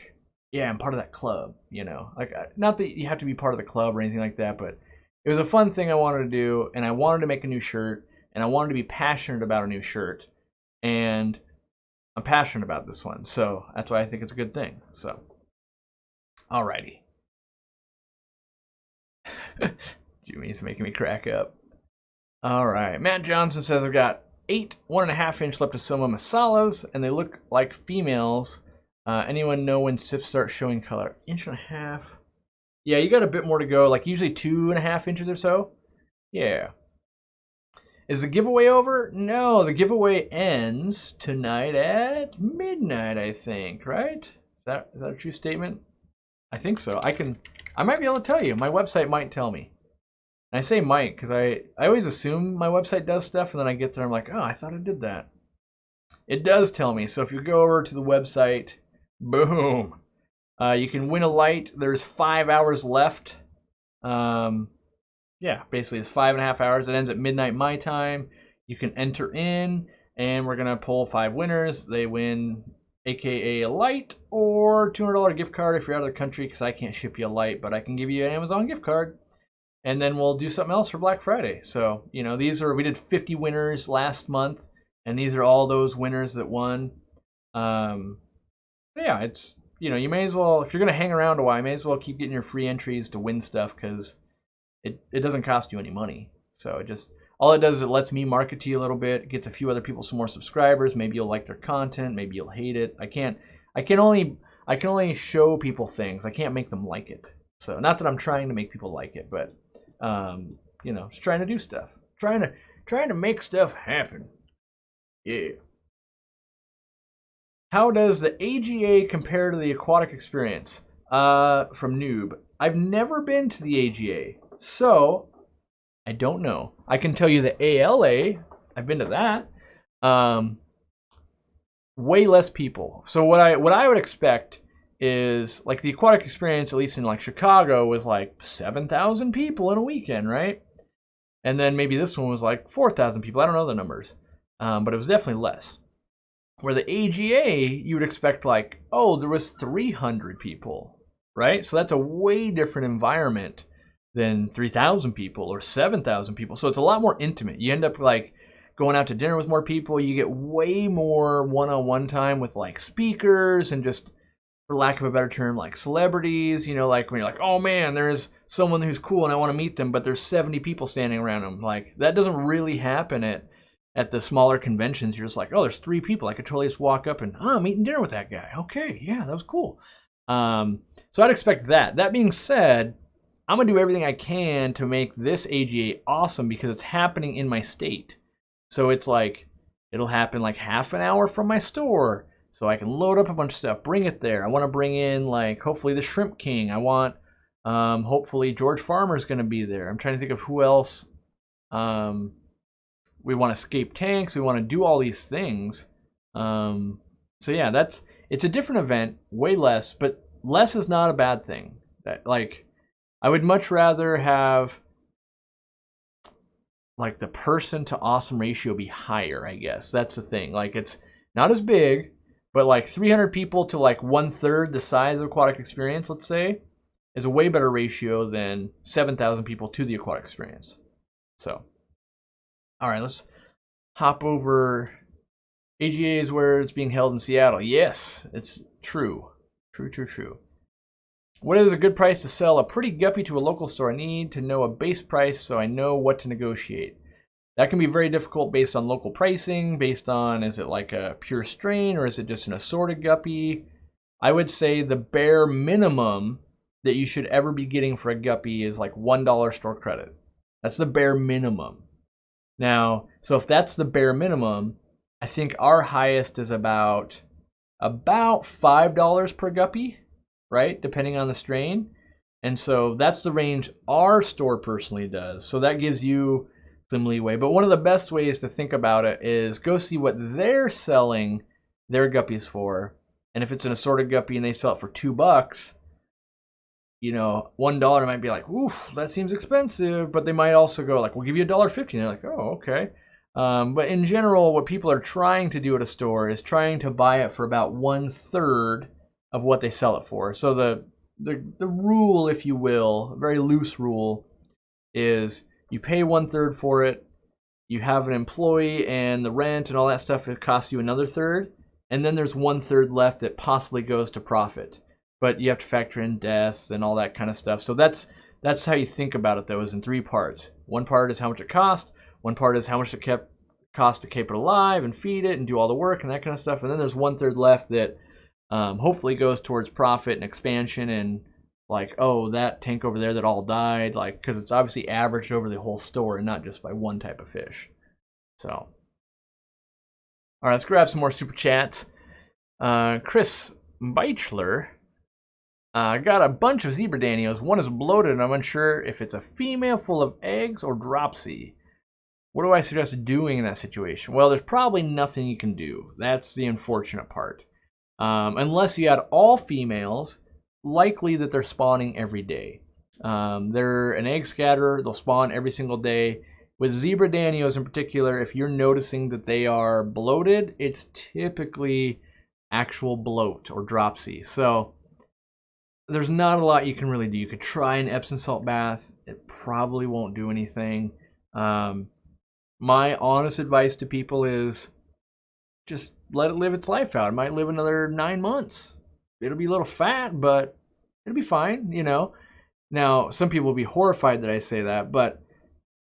yeah, I'm part of that club, you know. Like, not that you have to be part of the club or anything like that, but it was a fun thing I wanted to do, and I wanted to make a new shirt, and I wanted to be passionate about a new shirt, and I'm passionate about this one, so that's why I think it's a good thing. So, alrighty. Jimmy's making me crack up. All right, Matt Johnson says, I've got 8 1.5-inch Leptosoma masalas, and they look like females. Anyone know when sips start showing color? 1.5 inches. Yeah, you got a bit more to go, like usually 2.5 inches or so. Yeah. Is the giveaway over? No, the giveaway ends tonight at midnight, I think, right? Is that a true statement? I think so. I might be able to tell you. My website might tell me. And I say might because I always assume my website does stuff, and then I get there, I'm like, oh, I thought it did that. It does tell me. So if you go over to the website, boom, you can win a light. There's 5 hours left. Yeah, basically it's 5.5 hours. It ends at midnight my time. You can enter in, and we're gonna pull 5 winners. They win, aka a light or $200 gift card if you're out of the country, because I can't ship you a light, but I can give you an Amazon gift card. And then we'll do something else for Black Friday. So, you know, we did 50 winners last month, and these are all those winners that won. Yeah, it's, you know, you may as well, if you're going to hang around a while, you may as well keep getting your free entries to win stuff, because it doesn't cost you any money. So all it does is it lets me market to you a little bit. It gets a few other people some more subscribers. Maybe you'll like their content. Maybe you'll hate it. I can only show people things. I can't make them like it. So not that I'm trying to make people like it, but you know, just trying to do stuff, trying to make stuff happen. Yeah. How does the AGA compare to the aquatic experience? From Noob. I've never been to the AGA, so I don't know. I can tell you the ALA. I've been to that. Way less people. So what I would expect is like the aquatic experience, at least in like Chicago, was like 7,000 people in a weekend, right? And then maybe this one was like 4,000 people. I don't know the numbers, but it was definitely less. Where the AGA, you would expect like, oh, there was 300 people, right? So that's a way different environment than 3,000 people or 7,000 people. So it's a lot more intimate. You end up like going out to dinner with more people. You get way more one-on-one time with like speakers and just, for lack of a better term, like celebrities. You know, like when you're like, oh man, there's someone who's cool and I want to meet them, but there's 70 people standing around them. Like that doesn't really happen at the smaller conventions. You're just like, oh, there's 3 people. I could totally just walk up and, I'm eating dinner with that guy. Okay, yeah, that was cool. So I'd expect that. That being said, I'm going to do everything I can to make this AGA awesome because it's happening in my state. So it's like, it'll happen like half an hour from my store. So I can load up a bunch of stuff, bring it there. I want to bring in like, hopefully the Shrimp King. I want, hopefully George Farmer's going to be there. I'm trying to think of who else. We want to escape tanks. We want to do all these things. So yeah, it's a different event, way less, but less is not a bad thing. That like, I would much rather have like the person to awesome ratio be higher, I guess. That's the thing. Like it's not as big, but like 300 people to like 1/3 the size of aquatic experience, let's say, is a way better ratio than 7,000 people to the aquatic experience. So, all right, let's hop over. AGA is where it's being held in Seattle. Yes, it's true. True. What is a good price to sell a pretty guppy to a local store? I need to know a base price so I know what to negotiate. That can be very difficult based on local pricing, based on, is it like a pure strain or is it just an assorted guppy? I would say the bare minimum that you should ever be getting for a guppy is like $1 store credit. That's the bare minimum. Now, so if that's the bare minimum, I think our highest is about $5 per guppy, right? Depending on the strain. And so that's the range our store personally does. So that gives you some leeway. But one of the best ways to think about it is go see what they're selling their guppies for. And if it's an assorted guppy and they sell it for $2, you know, $1 might be like, ooh, that seems expensive. But they might also go like, we'll give you $1.50. And they're like, oh, okay. But in general, what people are trying to do at a store is trying to buy it for about 1/3 of what they sell it for. So the rule, if you will, a very loose rule, is you pay 1/3 for it, you have an employee and the rent and all that stuff, it costs you another third, and then there's 1/3 left that possibly goes to profit. But you have to factor in deaths and all that kind of stuff. So that's how you think about it, though, is in 3 parts. One part is how much it cost, one part is how much it cost to keep it alive and feed it and do all the work and that kind of stuff, and then there's 1/3 left that hopefully goes towards profit and expansion and like, oh, that tank over there that all died, like, because it's obviously averaged over the whole store and not just by one type of fish. So, all right, let's grab some more super chats. Chris Beichler got a bunch of zebra danios. One is bloated and I'm unsure if it's a female full of eggs or dropsy. What do I suggest doing in that situation? Well, there's probably nothing you can do. That's the unfortunate part. Unless you had all females, likely that they're spawning every day. They're an egg scatterer. They'll spawn every single day. With zebra danios in particular, if you're noticing that they are bloated, it's typically actual bloat or dropsy. So there's not a lot you can really do. You could try an Epsom salt bath. It probably won't do anything. My honest advice to people is just let it live its life out. It might live another 9 months. It'll be a little fat, but it'll be fine, you know. Now, some people will be horrified that I say that, but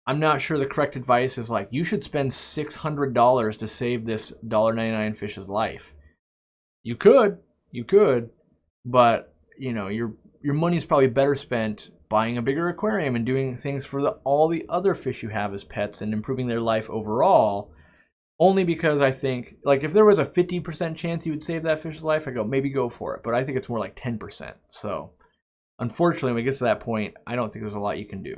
I'm not sure the correct advice is like, you should spend $600 to save this $1.99 fish's life. You could, but you know, your money's probably better spent buying a bigger aquarium and doing things for all the other fish you have as pets and improving their life overall. Only because I think, like, if there was a 50% chance you would save that fish's life, I go, maybe go for it. But I think it's more like 10%. So, unfortunately, when it gets to that point, I don't think there's a lot you can do.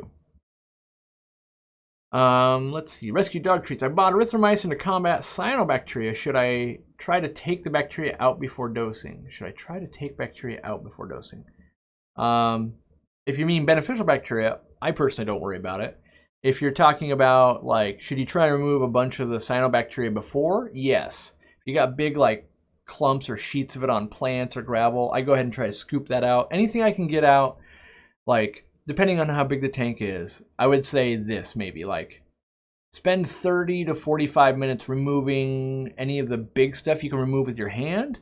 Let's see. Rescue dog treats. I bought erythromycin to combat cyanobacteria. Should I try to take the bacteria out before dosing? Should I try to take bacteria out before dosing? If you mean beneficial bacteria, I personally don't worry about it. If you're talking about, like, should you try to remove a bunch of the cyanobacteria before? Yes. If you got big, like, clumps or sheets of it on plants or gravel, I go ahead and try to scoop that out. Anything I can get out, like, depending on how big the tank is, I would say this maybe, like, spend 30 to 45 minutes removing any of the big stuff you can remove with your hand,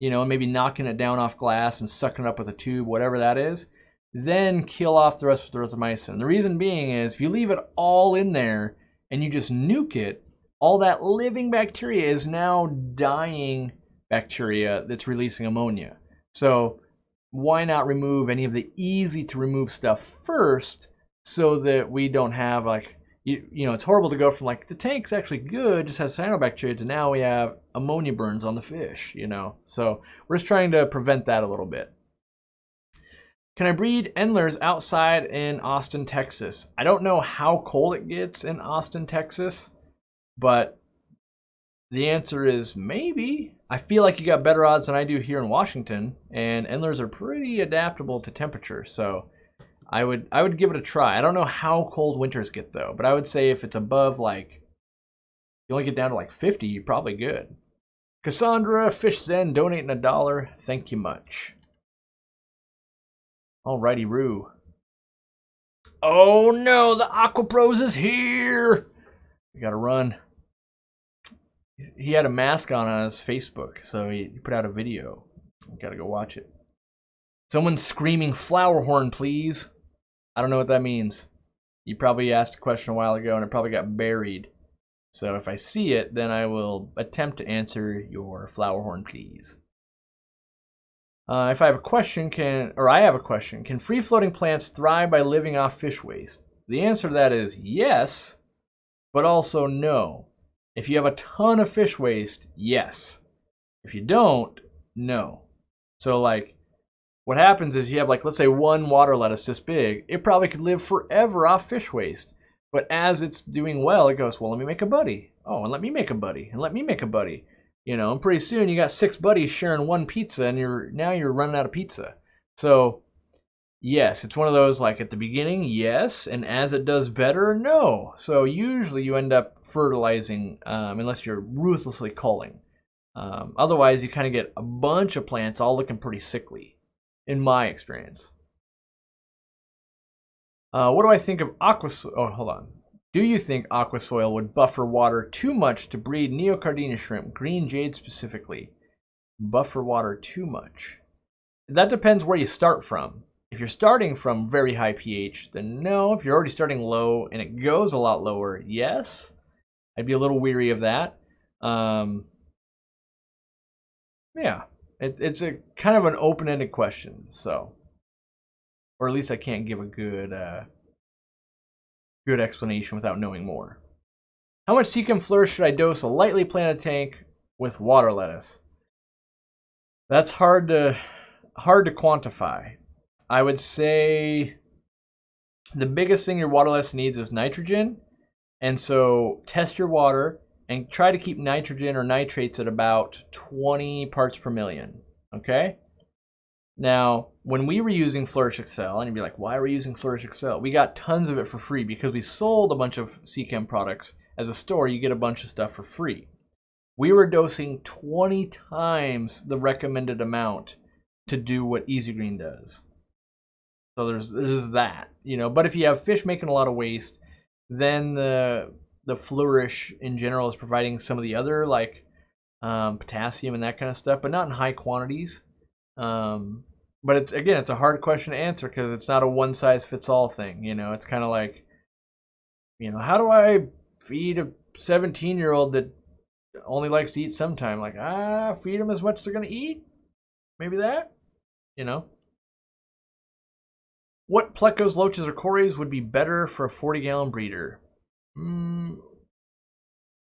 you know, maybe knocking it down off glass and sucking it up with a tube, whatever that is. Then kill off the rest with erythromycin. The reason being is if you leave it all in there and you just nuke it, all that living bacteria is now dying bacteria that's releasing ammonia. So why not remove any of the easy to remove stuff first so that we don't have, like, you know, it's horrible to go from, like, the tank's actually good, just has cyanobacteria, to now we have ammonia burns on the fish, you know. So we're just trying to prevent that a little bit. Can I breed endlers outside in Austin, Texas? I don't know how cold it gets in Austin, Texas, but the answer is maybe. I feel like you got better odds than I do here in Washington, and endlers are pretty adaptable to temperature, so I would give it a try. I don't know how cold winters get though, but I would say if it's above, like, you only get down to like 50, you're probably good. Cassandra Fish Zen donating $1. Thank you much. Alrighty, Roo. Oh no, the Aqua Pros is here. We gotta run. He had a mask on his Facebook, so he put out a video. We gotta go watch it. Someone's screaming Flowerhorn, please. I don't know what that means. You probably asked a question a while ago and it probably got buried. So if I see it, then I will attempt to answer your Flowerhorn, please. If I have a question, can free-floating plants thrive by living off fish waste? The answer to that is yes, but also no. If you have a ton of fish waste, yes. If you don't, no. So, like, what happens is you have, like, let's say one water lettuce this big, it probably could live forever off fish waste. But as it's doing well, it goes, well, let me make a buddy. Oh, and let me make a buddy, and let me make a buddy. You know, and pretty soon you got 6 buddies sharing one pizza, and now you're running out of pizza. So, yes, it's one of those, like, at the beginning, yes, and as it does better, no. So usually you end up fertilizing, unless you're ruthlessly culling. Otherwise, you kind of get a bunch of plants all looking pretty sickly, in my experience. What do I think of aqua? Oh, hold on. Do you think aqua soil would buffer water too much to breed neocardina shrimp, green jade specifically? Buffer water too much. That depends where you start from. If you're starting from very high pH, then no. If you're already starting low and it goes a lot lower, yes. I'd be a little weary of that. Yeah, it's a kind of an open-ended question, so, or at least I can't give a good explanation without knowing more. How much Seachem Flourish should I dose a lightly planted tank with water lettuce? That's hard to quantify. I would say the biggest thing your water lettuce needs is nitrogen, and so test your water and try to keep nitrogen or nitrates at about 20 parts per million, okay? Now, when we were using Flourish Excel, and you'd be like, why are we using Flourish Excel? We got tons of it for free because we sold a bunch of Seachem products. As a store, you get a bunch of stuff for free. We were dosing 20 times the recommended amount to do what Easy Green does. So there's that, you know. But if you have fish making a lot of waste, then the Flourish in general is providing some of the other, like potassium and that kind of stuff, but not in high quantities. But it's a hard question to answer because it's not a one-size-fits-all thing. You know, it's kind of like, you know, how do I feed a 17-year-old that only likes to eat sometime? Like, feed them as much as they're gonna eat. Maybe that, you know. What plecos, loaches, or cories would be better for a 40-gallon breeder?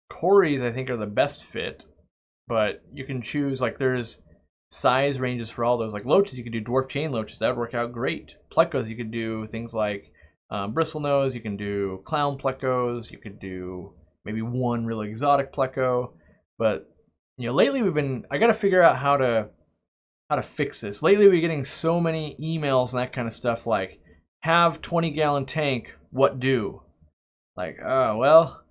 Cories, I think, are the best fit, but you can choose, like, there's size ranges for all those. Like loaches, you could do dwarf chain loaches. That would work out great. Plecos, you could do things like bristlenose. You can do clown plecos. You could do maybe one really exotic pleco. But lately I got to figure out how to fix this. Lately we're getting so many emails and that kind of stuff like, have 20-gallon tank, what do? Like, oh, well,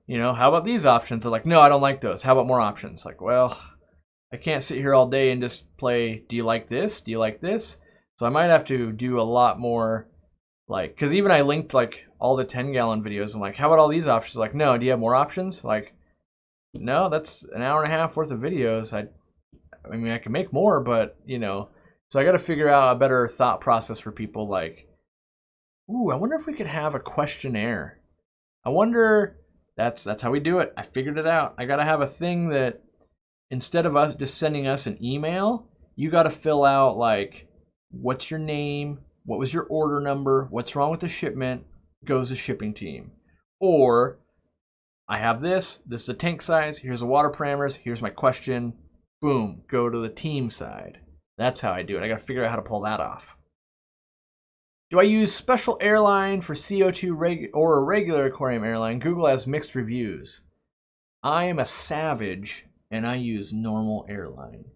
how about these options? They're like, no, I don't like those. How about more options? Like, well, I can't sit here all day and just play, do you like this? Do you like this? So I might have to do a lot more, like, because even I linked, like, all the 10-gallon videos. I'm like, how about all these options? Like, no, do you have more options? Like, no, that's an hour and a half worth of videos. I mean, I can make more, but, so I got to figure out a better thought process for people. Like, ooh, I wonder if we could have a questionnaire. I wonder, that's how we do it. I figured it out. I got to have a thing that instead of us just sending us an email, you got to fill out, like, what's your name? What was your order number? What's wrong with the shipment? Goes the shipping team. Or, I have this is the tank size, here's the water parameters, here's my question, boom, go to the team side. That's how I do it. I got to figure out how to pull that off. Do I use special airline for CO2 or a regular aquarium airline? Google has mixed reviews. I am a savage and I use normal airline.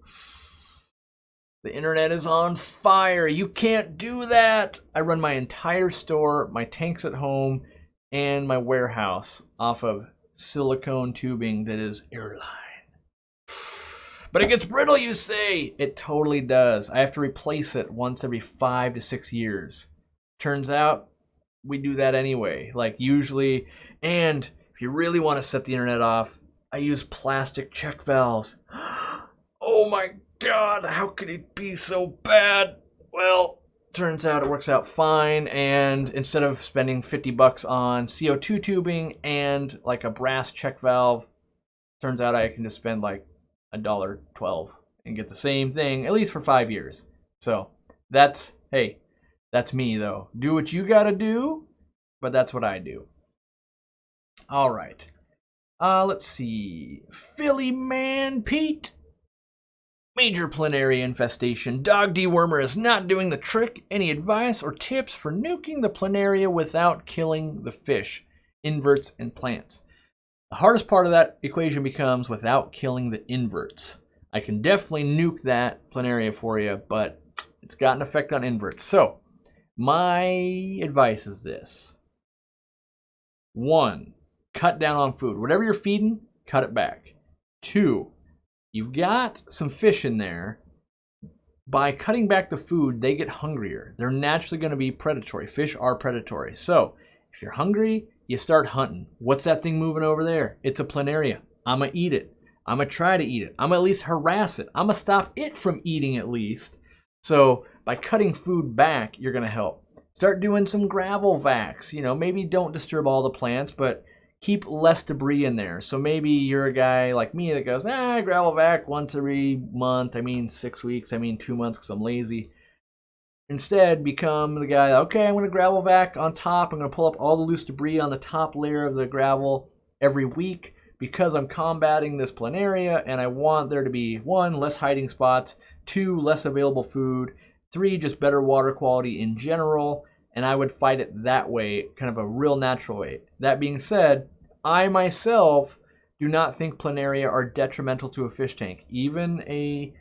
The internet is on fire. You can't do that. I run my entire store, my tanks at home, and my warehouse off of silicone tubing that is airline. But it gets brittle, you say? It totally does. I have to replace it once every 5 to 6 years. Turns out, we do that anyway. Like, usually, and if you really want to set the internet off, I use plastic check valves. Oh my God, how could it be so bad? Well, turns out it works out fine, and instead of spending $50 on CO2 tubing and like a brass check valve, turns out I can just spend like $1.12 and get the same thing, at least for 5 years. So that's me though. Do what you gotta do, but that's what I do. All right. Let's see. Philly Man Pete. Major planaria infestation. Dog dewormer is not doing the trick. Any advice or tips for nuking the planaria without killing the fish, inverts, and plants? The hardest part of that equation becomes without killing the inverts. I can definitely nuke that planaria for you, but it's got an effect on inverts. So, my advice is this. 1, cut down on food. Whatever you're feeding, cut it back. 2, you've got some fish in there. By cutting back the food, they get hungrier. They're naturally going to be predatory. Fish are predatory. So, if you're hungry, you start hunting. What's that thing moving over there? It's a planaria. I'm going to eat it. I'm going to try to eat it. I'm going to at least harass it. I'm going to stop it from eating at least. So, by cutting food back, you're going to help. Start doing some gravel vacs. Maybe don't disturb all the plants, but keep less debris in there. So maybe you're a guy like me that goes, gravel vac once every month. 6 weeks. 2 months because I'm lazy. Instead, become the guy, okay, I'm going to gravel vac on top. I'm going to pull up all the loose debris on the top layer of the gravel every week because I'm combating this planaria and I want there to be 1, less hiding spots, 2, less available food, 3, just better water quality in general. And I would fight it that way, kind of a real natural way. That being said, I myself do not think planaria are detrimental to a fish tank, even a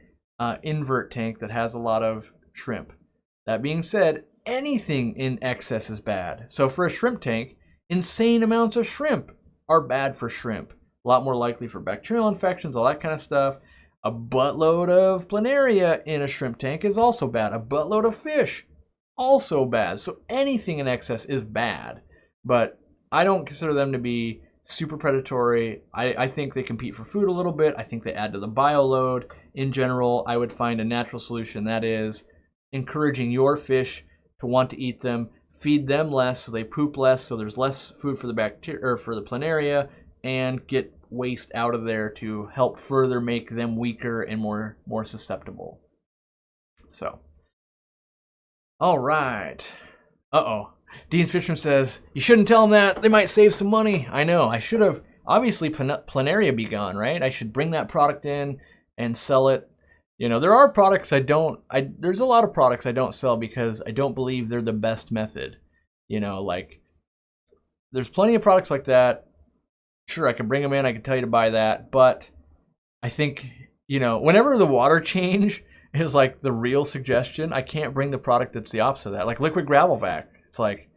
invert tank that has a lot of shrimp. That being said, anything in excess is bad. So for a shrimp tank, insane amounts of shrimp are bad for shrimp. A lot more likely for bacterial infections, all that kind of stuff. A buttload of planaria in a shrimp tank is also bad. A buttload of fish, also bad. So anything in excess is bad. But I don't consider them to be super predatory. I think they compete for food a little bit. I think they add to the bio load. In general, I would find a natural solution. That is encouraging your fish to want to eat them, feed them less so they poop less, so there's less food for the bacteria or for the planaria, and get waste out of there to help further make them weaker and more susceptible. So, all right. Dean's Fisherman says, you shouldn't tell them that. They might save some money. I know. I should have. Obviously, planaria be gone, right? I should bring that product in and sell it. There are products there's a lot of products I don't sell because I don't believe they're the best method. There's plenty of products like that. Sure, I can bring them in. I can tell you to buy that. But I think, whenever the water change is like the real suggestion, I can't bring the product that's the opposite of that. Like liquid gravel vac. It's like,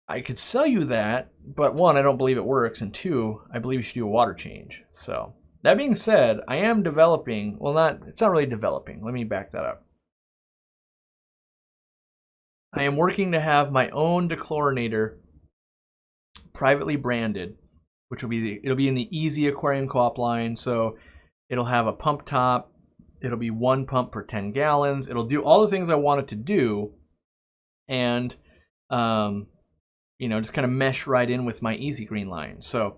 I could sell you that, but one, I don't believe it works, and two, I believe you should do a water change. So, that being said, I am developing, it's not really developing. Let me back that up. I am working to have my own dechlorinator privately branded, which it'll be in the Easy Aquarium Co-op line. So it'll have a pump top. It'll be one pump per 10 gallons. It'll do all the things I want it to do, and just kind of mesh right in with my Easy Green line. So,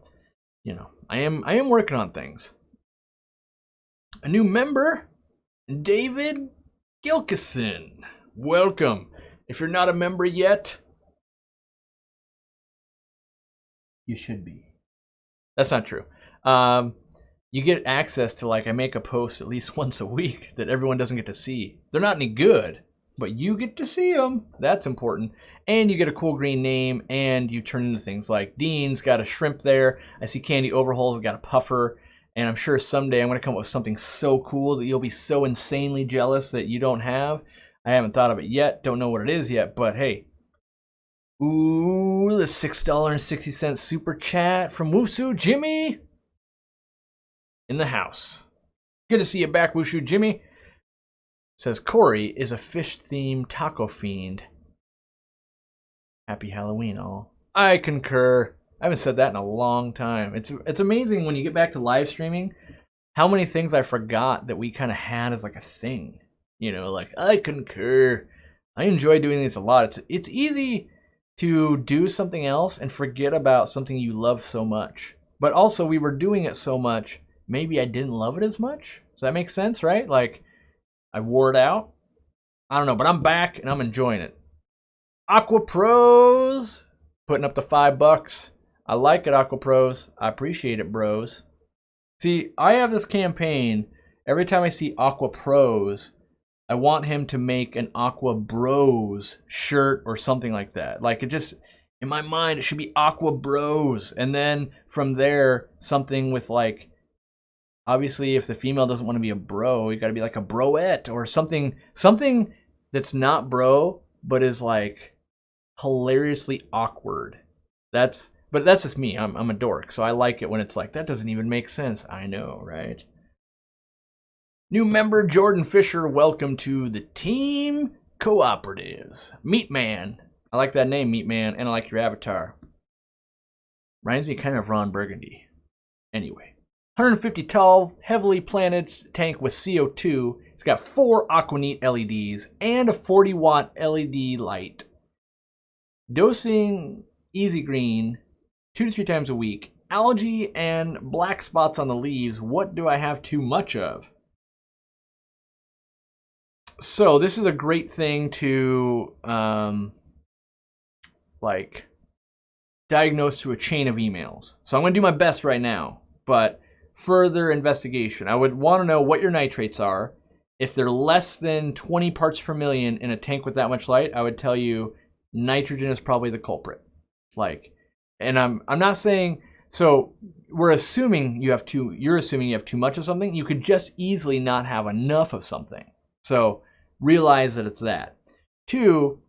I am working on things. A new member, David Gilkison. Welcome. If you're not a member yet, you should be. That's not true. You get access to, I make a post at least once a week that everyone doesn't get to see. They're not any good, but you get to see them. That's important. And you get a cool green name, and you turn into things like Dean's got a shrimp there. I see Candy Overhaul's got a puffer. And I'm sure someday I'm going to come up with something so cool that you'll be so insanely jealous that you don't have. I haven't thought of it yet. Don't know what it is yet, but hey. Ooh, the $6.60 super chat from Wushu Jimmy in the house. Good to see you back, Wushu Jimmy. Says Corey is a fish-themed taco fiend. Happy Halloween, all. I concur. I haven't said that in a long time. It's amazing when you get back to live streaming how many things I forgot that we kind of had as like a thing. I concur. I enjoy doing this a lot. It's easy to do something else and forget about something you love so much. But also, we were doing it so much, maybe I didn't love it as much. Does that make sense, right? I wore it out. I don't know, but I'm back and I'm enjoying it. Aqua Pros putting up the $5. I like it, Aqua Pros. I appreciate it, bros. See, I have this campaign. Every time I see Aqua Pros, I want him to make an Aqua Bros shirt or something like that. In my mind, it should be Aqua Bros. And then from there, something with obviously if the female doesn't want to be a bro, you got to be like a broette or something that's not bro, but is hilariously awkward. But that's just me. I'm a dork, so I like it when it's that doesn't even make sense. I know, right? New member Jordan Fisher, welcome to the team Co-Operatives. Meat Man. I like that name, Meat Man, and I like your avatar. Reminds me kind of Ron Burgundy. Anyway, 150 tall, heavily planted tank with CO2. It's got 4 Aquaneat LEDs and a 40-watt LED light. Dosing Easy Green 2 to 3 times a week. Algae and black spots on the leaves. What do I have too much of? So this is a great thing to diagnose through a chain of emails. So I'm going to do my best right now, but further investigation. I would want to know what your nitrates are. If they're less than 20 parts per million in a tank with that much light, I would tell you nitrogen is probably the culprit. And I'm not saying, so you're assuming you have too much of something. You could just easily not have enough of something. So realize that it's that. 2,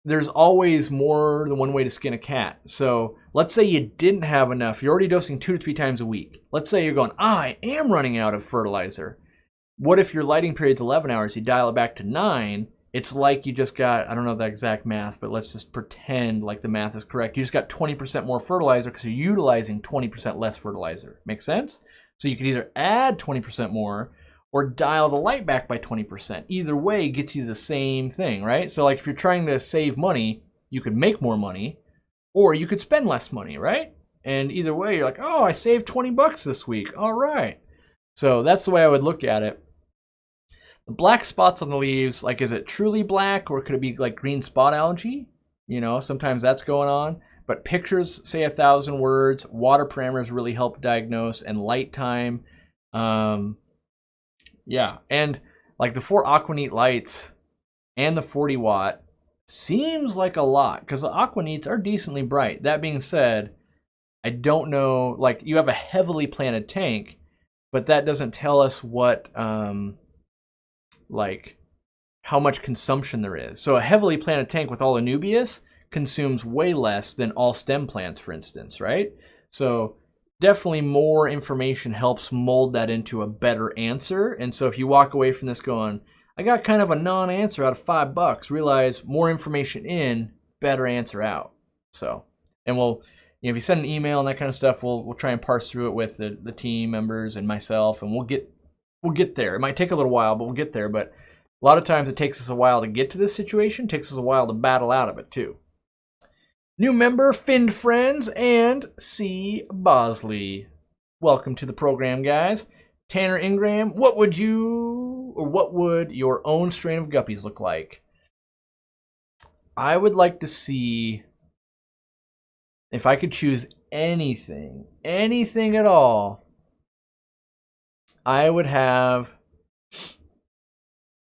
there's always more than one way to skin a cat. So let's say you didn't have enough. You're already dosing 2 to 3 times a week. Let's say you're going, I am running out of fertilizer. What if your lighting period's 11 hours? You dial it back to 9. It's like you just got, I don't know the exact math, but let's just pretend like the math is correct. You just got 20% more fertilizer because you're utilizing 20% less fertilizer. Make sense? So you could either add 20% more or dial the light back by 20%. Either way gets you the same thing, right? So if you're trying to save money, you could make more money, or you could spend less money, right? And either way, you're oh, I saved $20 this week. All right. So that's the way I would look at it. The black spots on the leaves, is it truly black, or could it be green spot algae? Sometimes that's going on. But pictures say 1,000 words. Water parameters really help diagnose, and light time. Yeah, and the 4 Aquaneat lights and the 40 watt seems like a lot because the Aquaneats are decently bright. That being said, I don't know, you have a heavily planted tank, but that doesn't tell us what like how much consumption there is. So a heavily planted tank with all Anubias consumes way less than all stem plants, for instance, right? So definitely more information helps mold that into a better answer. And so if you walk away from this going, I got kind of a non-answer out of $5, realize more information in, better answer out. So, and we'll, if you send an email and that kind of stuff, we'll try and parse through it with the team members and myself, and we'll get there. It might take a little while, but we'll get there. But a lot of times it takes us a while to get to this situation, it takes us a while to battle out of it too. New member, Finned Friends, and C. Bosley. Welcome to the program, guys. Tanner Ingram, what would your own strain of guppies look like? I would like to see, if I could choose anything at all, I would have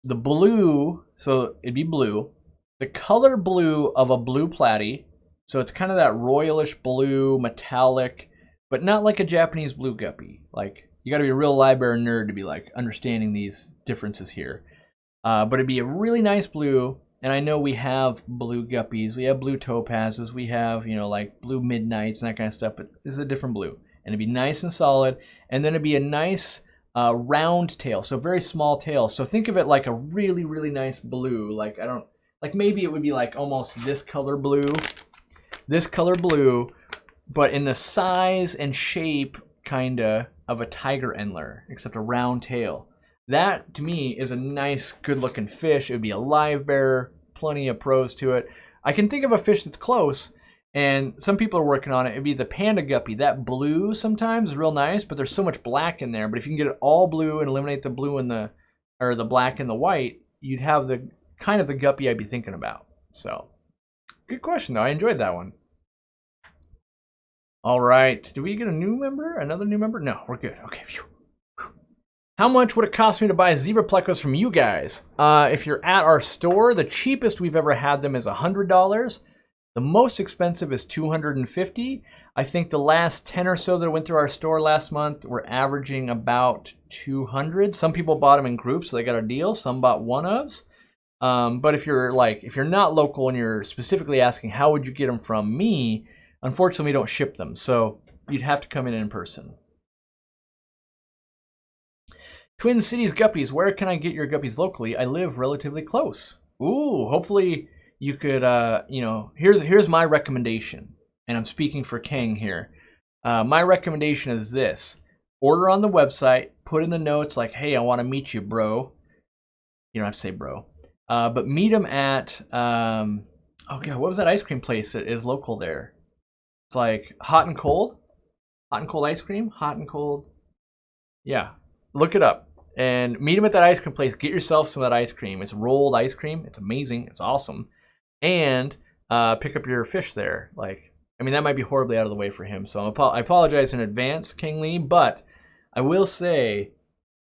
the blue, so it'd be blue, the color blue of a blue platy. So it's kind of that royalish blue, metallic, but not like a Japanese blue guppy. Like, you got to be a real library nerd to be like understanding these differences here. But it'd be a really nice blue, and I know we have blue guppies, we have blue topazes, we have, like blue midnights and that kind of stuff, but this is a different blue. And it'd be nice and solid, and then it'd be a nice round tail, so very small tail. So think of it like a really, really nice blue. Like, maybe it would be like almost this color blue, but in the size and shape kinda of a tiger antler, except a round tail. That to me is a nice, good looking fish. It would be a live bearer, plenty of pros to it. I can think of a fish that's close, and some people are working on it. It'd be the panda guppy. That blue sometimes is real nice, but there's so much black in there. But if you can get it all blue and eliminate the blue and the black and the white, you'd have the kind of the guppy I'd be thinking about. So, good question though. I enjoyed that one. All right. Did we get a new member? Another new member? No, we're good. Okay. How much would it cost me to buy zebra plecos from you guys? If you're at our store, the cheapest we've ever had them is $100. The most expensive is $250. I think the last 10 or so that went through our store last month were averaging about $200. Some people bought them in groups, so they got a deal. Some bought one-ofs. But if you're not local and you're specifically asking how would you get them from me, unfortunately, we don't ship them, so you'd have to come in person. Twin Cities Guppies, where can I get your guppies locally? I live relatively close. Ooh, hopefully you could, here's my recommendation, and I'm speaking for Kang here. My recommendation is this. Order on the website, put in the notes like, hey, I want to meet you, bro. You don't have to say bro. But meet them at, what was that ice cream place that is local there? It's like hot and cold ice cream, hot and cold. Yeah, look it up and meet them at that ice cream place. Get yourself some of that ice cream. It's rolled ice cream. It's amazing. It's awesome. And pick up your fish there. That might be horribly out of the way for him. So I apologize in advance, King Lee. But I will say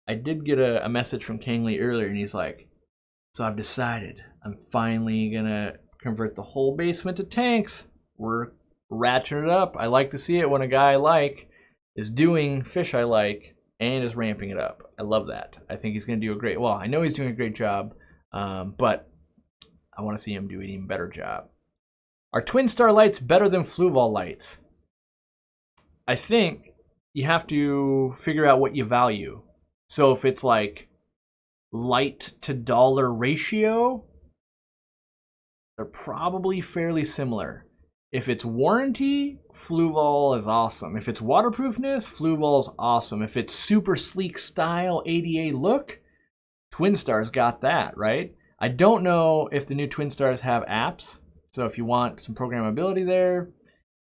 I did get a message from King Lee earlier, and he's like, so I've decided I'm finally going to convert the whole basement to tanks. We're ratcheting it up. I like to see it when a guy I like is doing fish I like and is ramping it up. I love that. I think he's going to do I know he's doing a great job, but I want to see him do an even better job. Are Twin Star lights better than Fluval lights? I think you have to figure out what you value. So if it's like light to dollar ratio, they're probably fairly similar. If it's warranty, Fluval is awesome. If it's waterproofness, Fluval's awesome. If it's super sleek style ADA look, Twin Star's got that, right? I don't know if the new Twin Stars have apps. So if you want some programmability there,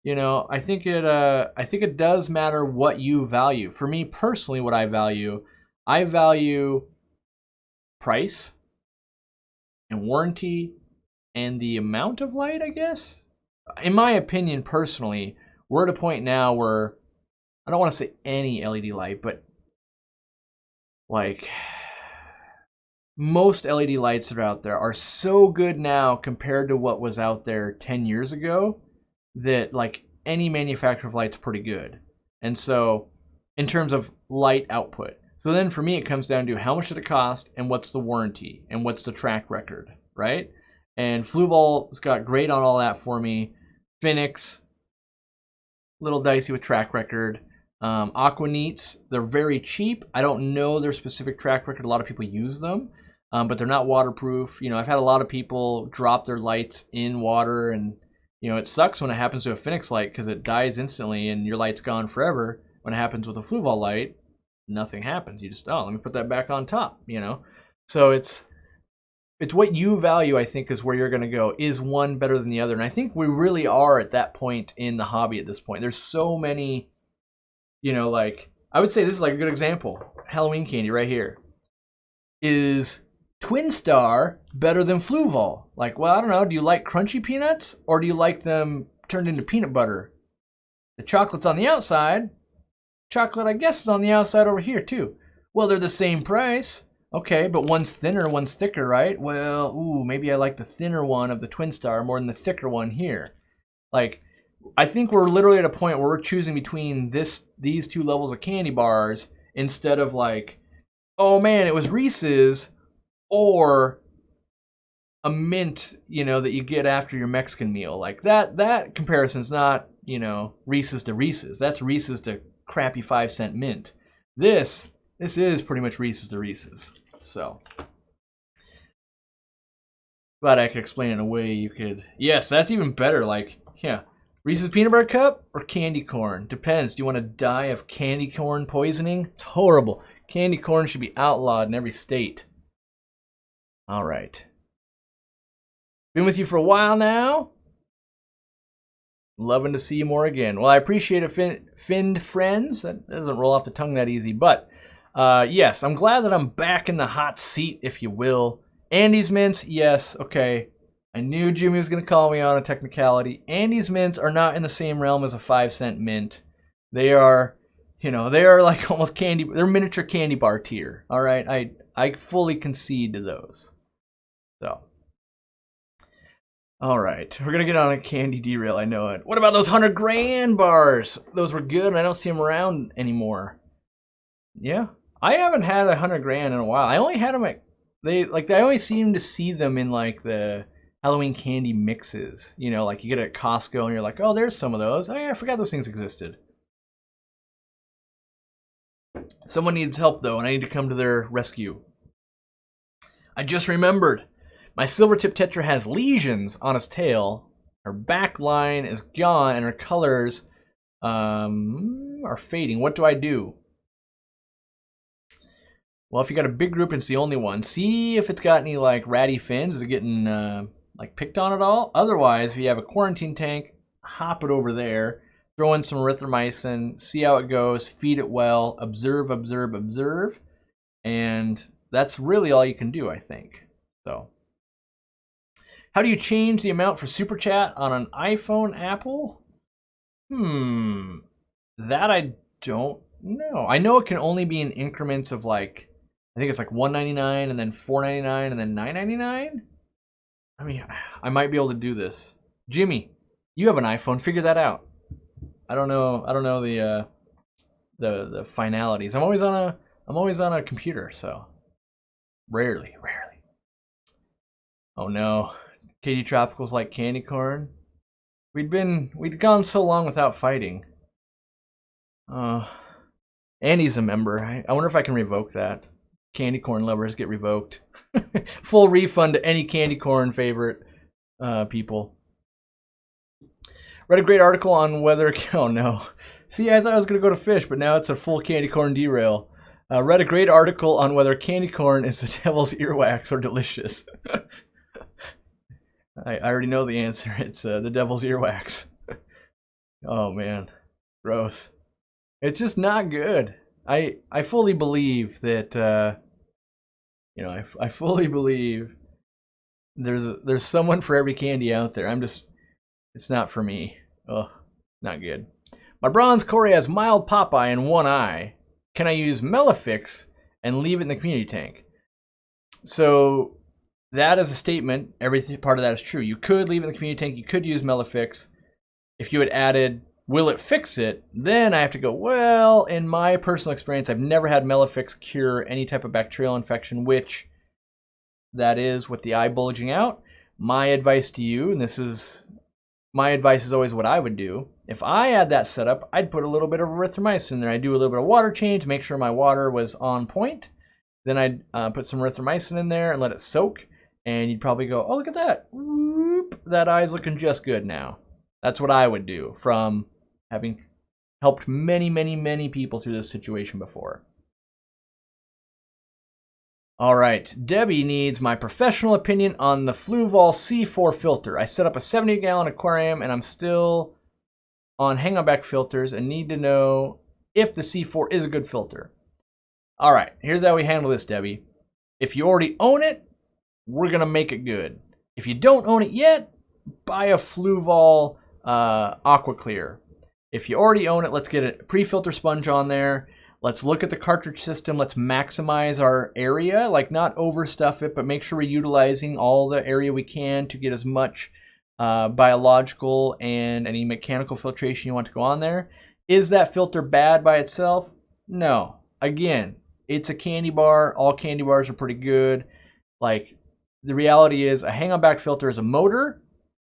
I think it does matter what you value. For me personally, what I value price and warranty and the amount of light, I guess. In my opinion, personally, we're at a point now where I don't want to say any LED light, but most LED lights that are out there are so good now compared to what was out there 10 years ago that any manufacturer of light's pretty good. And so in terms of light output. So then for me, it comes down to how much did it cost and what's the warranty and what's the track record, right? And Fluval has got great on all that for me. Phoenix, little dicey with track record. Aquaneats, they're very cheap. I don't know their specific track record. A lot of people use them, but they're not waterproof. You know, I've had a lot of people drop their lights in water, and you know, it sucks when it happens to a Phoenix light because it dies instantly and your light's gone forever. When it happens with a Fluval light, nothing happens. You just, oh, let me put that back on top, you know? So it's what you value, I think, is where you're going to go. Is one better than the other? And I think we really are at that point in the hobby at this point. There's so many, you know, like, I would say this is like a good example. Halloween candy right here. Is Twin Star better than Fluval? Like, well, I don't know. Do you like crunchy peanuts or do you like them turned into peanut butter? The chocolate's on the outside. Chocolate, I guess, is on the outside over here, too. Well, they're the same price. Okay, but one's thinner, one's thicker, right? Well, ooh, maybe I like the thinner one of the Twin Star more than the thicker one here. Like, I think we're literally at a point where we're choosing between these two levels of candy bars instead of like, oh man, it was Reese's or a mint, you know, that you get after your Mexican meal. Like that comparison's not, you know, Reese's to Reese's. That's Reese's to crappy 5-cent mint. This is pretty much Reese's to Reese's. So glad I could explain it in a way you could. Yes, that's even better. Like, yeah, Reese's peanut butter cup or candy corn? Depends. Do you want to die of candy corn poisoning? It's horrible. Candy corn should be outlawed in every state. All right. Been with you for a while now. Loving to see you more again. Well, I appreciate it, Finned friends. That doesn't roll off the tongue that easy. But, yes, I'm glad that I'm back in the hot seat, if you will. Andy's mints, yes, okay. I knew Jimmy was going to call me on a technicality. Andy's mints are not in the same realm as a 5-cent mint. They are, you know, they are like almost candy. They're miniature candy bar tier. All right, I fully concede to those. So, all right, we're gonna get on a candy derail. I know it. What about those 100 grand bars? Those were good, and I don't see them around anymore. Yeah, I haven't had 100 grand in a while. I only had them at I always seem to see them in like the Halloween candy mixes. You know, like you get it at Costco, and you're like, oh, there's some of those. Oh yeah, I forgot those things existed. Someone needs help though, and I need to come to their rescue. I just remembered. My Silvertip Tetra has lesions on its tail. Her back line is gone, and her colors are fading. What do I do? Well, if you got a big group and it's the only one, see if it's got any like ratty fins. Is it getting like picked on at all? Otherwise, if you have a quarantine tank, hop it over there. Throw in some erythromycin. See how it goes. Feed it well. Observe, observe, observe. And that's really all you can do, I think. So. How do you change the amount for Super Chat on an iPhone, Apple? That I don't know. I know it can only be in increments of like, I think it's like $1.99 and then $4.99 and then $9.99. I mean, I might be able to do this. Jimmy, you have an iPhone. Figure that out. I don't know the finalities. I'm always on a computer, so rarely. Oh no. Katie Tropical's like candy corn. We'd gone so long without fighting. Andy's a member. I wonder if I can revoke that. Candy corn lovers get revoked. Full refund to any candy corn favorite people. Read a great article on whether. Oh no. See, I thought I was gonna go to fish, but now it's a full candy corn derail. Read a great article on whether candy corn is the devil's earwax or delicious. I already know the answer. It's the devil's earwax. Oh man, gross. It's just not good. I fully believe that I fully believe there's someone for every candy out there. It's not for me. Ugh, not good. My bronze Corey has mild Popeye in one eye. Can I use Melafix and leave it in the community tank? So that is a statement. Every part of that is true. You could leave it in the community tank. You could use Melafix if you had added Will it fix it? Then I have to go, well, in my personal experience, I've never had Melifix cure any type of bacterial infection, which that is with the eye bulging out. My advice to you, and my advice is always what I would do. If I had that set up, I'd put a little bit of erythromycin in there. I'd do a little bit of water change, make sure my water was on point. Then I'd put some erythromycin in there and let it soak. And you'd probably go, oh, look at that. Whoop, that eye's looking just good now. That's what I would do from having helped many, many, many people through this situation before. All right, Debbie needs my professional opinion on the Fluval C4 filter. I set up a 70-gallon aquarium and I'm still on hang-on-back filters and need to know if the C4 is a good filter. All right, here's how we handle this, Debbie. If you already own it, we're gonna make it good. If you don't own it yet, buy a Fluval Aqua Clear. If you already own it, let's get a pre-filter sponge on there. Let's look at the cartridge system. Let's maximize our area, like not overstuff it, but make sure we're utilizing all the area we can to get as much biological and any mechanical filtration you want to go on there. Is that filter bad by itself? No. Again, it's a candy bar. All candy bars are pretty good. Like, the reality is a hang-on-back filter is a motor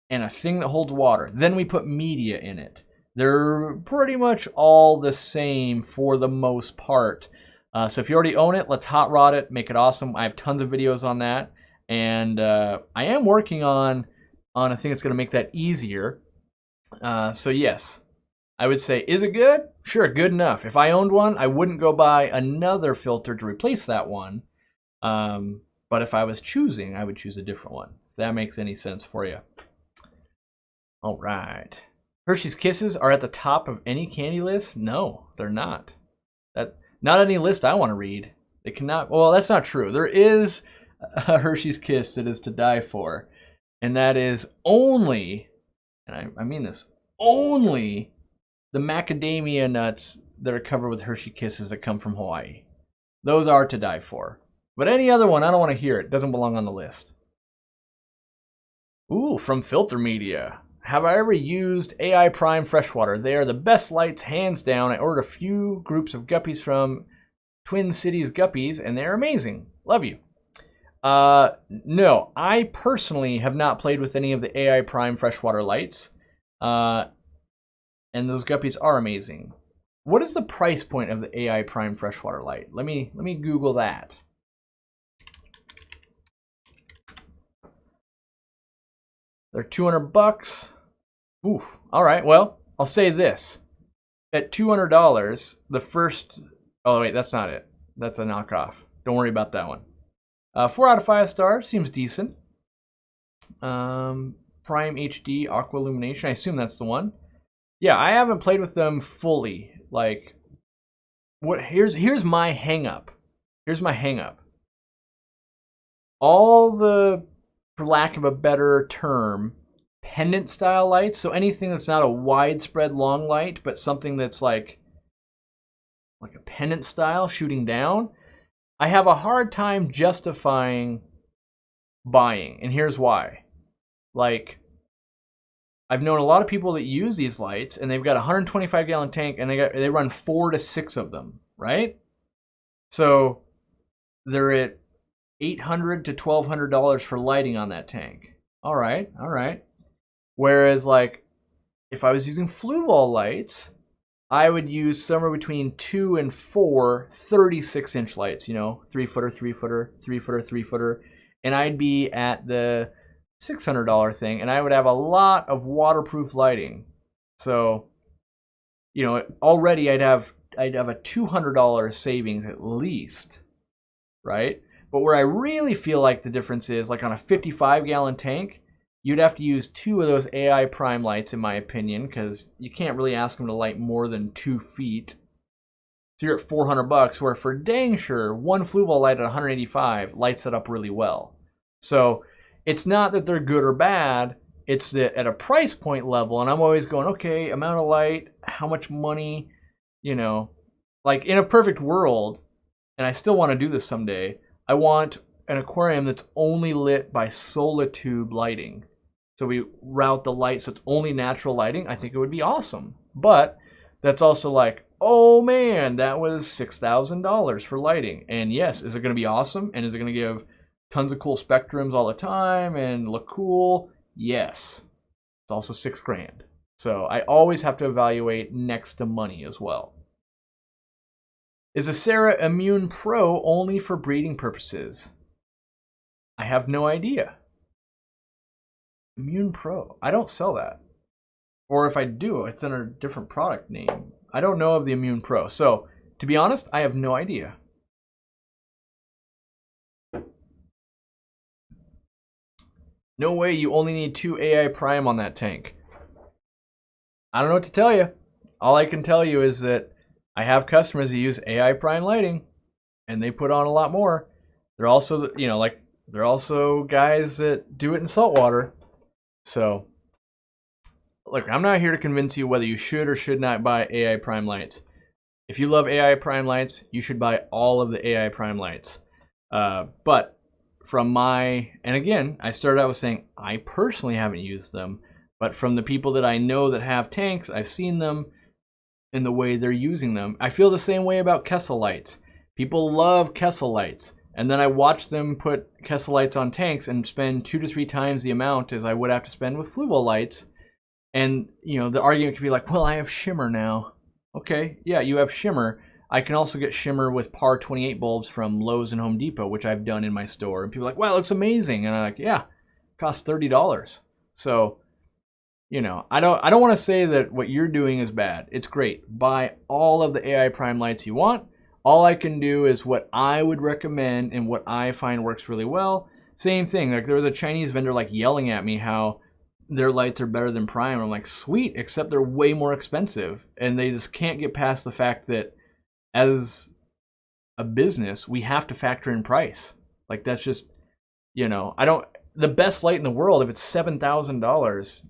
and a thing that holds water. Then we put media in it. They're pretty much all the same for the most part. So if you already own it, let's hot rod it, make it awesome. I have tons of videos on that. And I am working on a thing that's going to make that easier. So yes, I would say, is it good? Sure, good enough. If I owned one, I wouldn't go buy another filter to replace that one. But if I was choosing, I would choose a different one. If that makes any sense for you. All right. Hershey's Kisses are at the top of any candy list? No, they're not. Not any list I want to read. They cannot. Well, that's not true. There is a Hershey's Kiss that is to die for, and that is only, and I mean this, only the macadamia nuts that are covered with Hershey Kisses that come from Hawaii. Those are to die for. But any other one, I don't want to hear it. It doesn't belong on the list. Ooh, from Filter Media. Have I ever used AI Prime Freshwater? They are the best lights, hands down. I ordered a few groups of guppies from Twin Cities Guppies, and they're amazing. Love you. No, I personally have not played with any of the AI Prime Freshwater lights. And those guppies are amazing. What is the price point of the AI Prime Freshwater light? Let me Google that. They're $200. Oof. All right. Well, I'll say this: at $200, the first. Oh wait, that's not it. That's a knockoff. Don't worry about that one. 4 out of 5 stars. Seems decent. Prime HD Aqua Illumination. I assume that's the one. Yeah, I haven't played with them fully. Like, what? Here's my hang up. Here's my hang up. All the, for lack of a better term, pendant style lights, so anything that's not a widespread long light, but something that's like a pendant style shooting down, I have a hard time justifying buying, and here's why. Like, I've known a lot of people that use these lights, and they've got a 125-gallon tank, and they run 4 to 6 of them, right? So they're at $800 to $1,200 for lighting on that tank. All right. Whereas, like, if I was using Fluval lights, I would use somewhere between 2 and 4 36-inch lights, 3-footer, 3-footer, 3-footer, 3-footer, and I'd be at the $600 thing, and I would have a lot of waterproof lighting. So, already I'd have a $200 savings at least, right? But where I really feel like the difference is, like on a 55-gallon tank, you'd have to use 2 of those AI Prime lights, in my opinion, because you can't really ask them to light more than 2 feet. So you're at $400, where for dang sure, one Fluval light at $185 lights it up really well. So it's not that they're good or bad, it's that at a price point level, and I'm always going, okay, amount of light, how much money, like in a perfect world, and I still want to do this someday, I want an aquarium that's only lit by solitube lighting. So we route the light so it's only natural lighting. I think it would be awesome. But that's also like, oh man, that was $6,000 for lighting. And yes, is it going to be awesome? And is it going to give tons of cool spectrums all the time and look cool? Yes. It's also $6,000. So I always have to evaluate next to money as well. Is the Sarah Immune Pro only for breeding purposes? I have no idea. Immune Pro. I don't sell that. Or if I do, it's under a different product name. I don't know of the Immune Pro. So, to be honest, I have no idea. No way, you only need 2 AI Prime on that tank. I don't know what to tell you. All I can tell you is that I have customers who use AI Prime lighting, and they put on a lot more. They're also, you know, like, they're also guys that do it in saltwater. So, look, I'm not here to convince you whether you should or should not buy AI Prime lights. If you love AI Prime lights, you should buy all of the AI Prime lights. But from my, and again, I started out with saying I personally haven't used them, but from the people that I know that have tanks, I've seen them in the way they're using them. I feel the same way about Kessel lights. People love Kessel lights. And then I watch them put Kessel lights on tanks and spend 2 to 3 times the amount as I would have to spend with Fluval lights. And, you know, the argument could be like, well, I have shimmer now. Okay, yeah, you have shimmer. I can also get shimmer with PAR 28 bulbs from Lowe's and Home Depot, which I've done in my store. And people are like, wow, it looks amazing. And I'm like, yeah, it costs $30. So, you know, I don't want to say that what you're doing is bad. It's great. Buy all of the AI Prime lights you want. All I can do is what I would recommend and what I find works really well. Same thing, like there was a Chinese vendor like yelling at me how their lights are better than Prime. I'm like, sweet, except they're way more expensive. And they just can't get past the fact that as a business, we have to factor in price. Like that's just, you know, the best light in the world, if it's $7,000,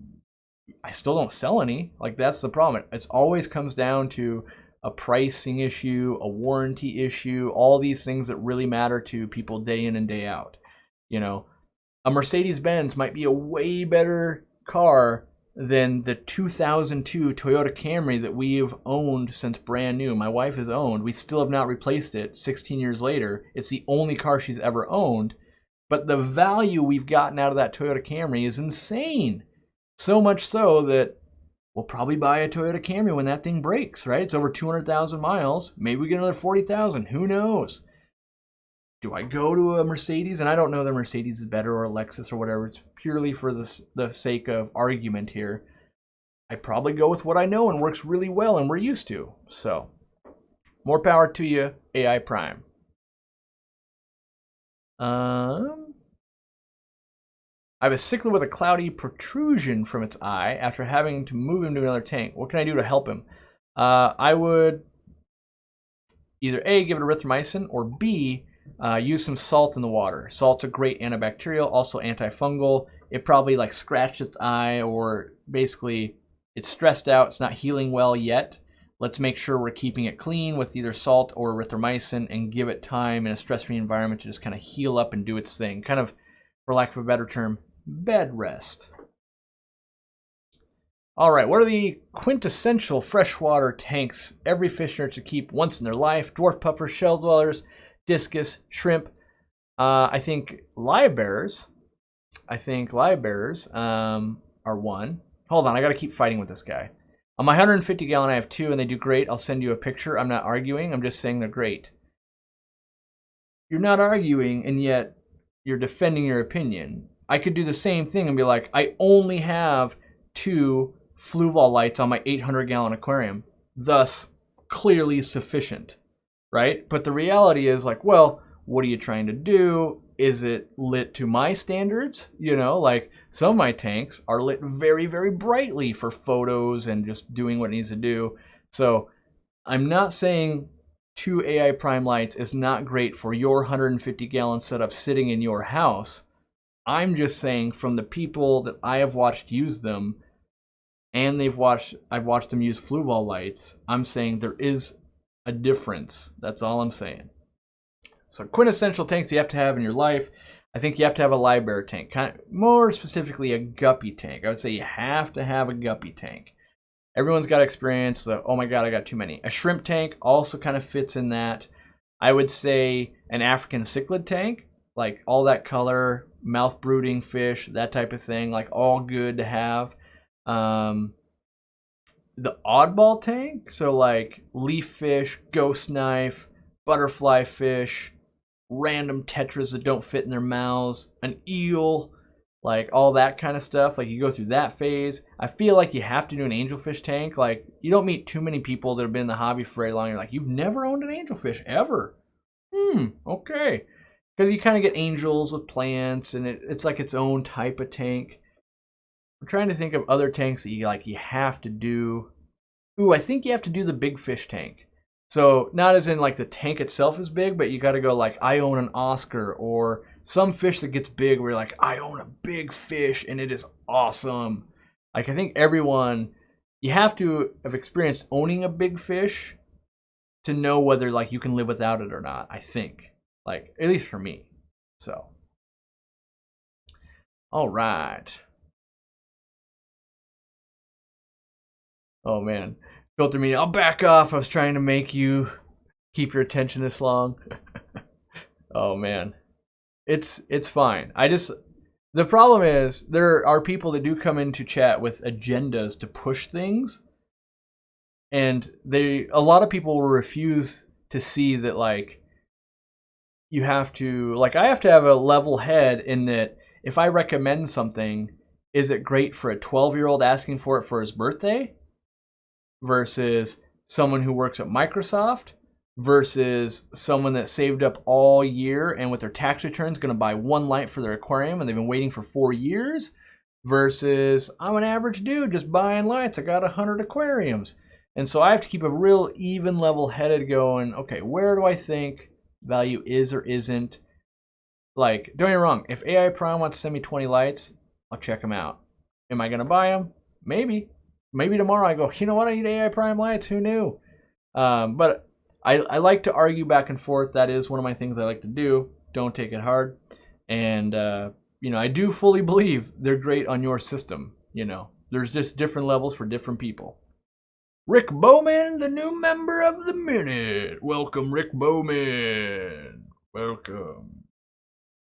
I still don't sell any. Like that's the problem. It always comes down to a pricing issue, a warranty issue, all these things that really matter to people day in and day out. You know, a Mercedes-Benz might be a way better car than the 2002 Toyota Camry that we've owned since brand new. My wife has owned. We still have not replaced it 16 years later. It's the only car she's ever owned. But the value we've gotten out of that Toyota Camry is insane. So much so that we'll probably buy a Toyota Camry when that thing breaks, right? It's over 200,000 miles. Maybe we get another 40,000. Who knows? Do I go to a Mercedes? And I don't know that Mercedes is better or a Lexus or whatever. It's purely for the sake of argument here. I probably go with what I know and works really well and we're used to. So, more power to you, AI Prime. I have a cichlid with a cloudy protrusion from its eye after having to move him to another tank. What can I do to help him? I would either A, give it erythromycin, or B, use some salt in the water. Salt's a great antibacterial, also antifungal. It probably like scratched its eye, or basically it's stressed out, it's not healing well yet. Let's make sure we're keeping it clean with either salt or erythromycin and give it time in a stress-free environment to just kind of heal up and do its thing. Kind of, for lack of a better term, bed rest. All right, what are the quintessential freshwater tanks every fisher should keep once in their life? Dwarf puffers, shell dwellers, discus, shrimp. I think live bearers. Are one. Hold on, I got to keep fighting with this guy. On my 150 gallon, I have 2, and they do great. I'll send you a picture. I'm not arguing. I'm just saying they're great. You're not arguing, and yet you're defending your opinion. I could do the same thing and be like, I only have 2 Fluval lights on my 800 gallon aquarium, thus clearly sufficient, right? But the reality is like, well, what are you trying to do? Is it lit to my standards? You know, like some of my tanks are lit very, very brightly for photos and just doing what it needs to do. So I'm not saying 2 AI Prime lights is not great for your 150 gallon setup sitting in your house. I'm just saying from the people that I have watched use them, and I've watched them use Fluval lights, I'm saying there is a difference. That's all I'm saying. So quintessential tanks you have to have in your life. I think you have to have a live bear tank. More specifically, a guppy tank. I would say you have to have a guppy tank. Everyone's got experience. The, oh my God, I got too many. A shrimp tank also kind of fits in that. I would say an African cichlid tank, like all that color, mouth brooding fish, that type of thing, like all good to have. The oddball tank, so like leaf fish, ghost knife, butterfly fish, random tetras that don't fit in their mouths, an eel, like all that kind of stuff. Like you go through that phase. I feel like you have to do an angelfish tank. Like you don't meet too many people that have been in the hobby for very long. You're like, you've never owned an angelfish ever. Okay. Because you kind of get angels with plants, and it's like its own type of tank. I'm trying to think of other tanks that you have to do. Ooh, I think you have to do the big fish tank. So not as in like the tank itself is big, but you got to go like, I own an Oscar, or some fish that gets big where you're like, I own a big fish and it is awesome. Like I think everyone, you have to have experienced owning a big fish to know whether like you can live without it or not. I think, like at least for me. So, all right. Oh man, filter me. I'll back off. I was trying to make you keep your attention this long. Oh man, it's fine. The problem is there are people that do come into chat with agendas to push things, and a lot of people will refuse to see that like you have to, like I have to have a level head in that if I recommend something, is it great for a 12-year-old asking for it for his birthday versus someone who works at Microsoft versus someone that saved up all year and with their tax returns going to buy one light for their aquarium and they've been waiting for 4 years versus I'm an average dude just buying lights. I got 100 aquariums. And so I have to keep a real even level headed going, okay, where do I think value is or isn't? Like, don't get me wrong, if AI Prime wants to send me 20 lights, I'll check them out. Am I going to buy them? Maybe. Maybe tomorrow I go, you know what, I need AI Prime lights, who knew? But I like to argue back and forth. That is one of my things I like to do. Don't take it hard. And, I do fully believe they're great on your system. There's just different levels for different people. Rick Bowman, the new member of the minute. Welcome, Rick Bowman. Welcome.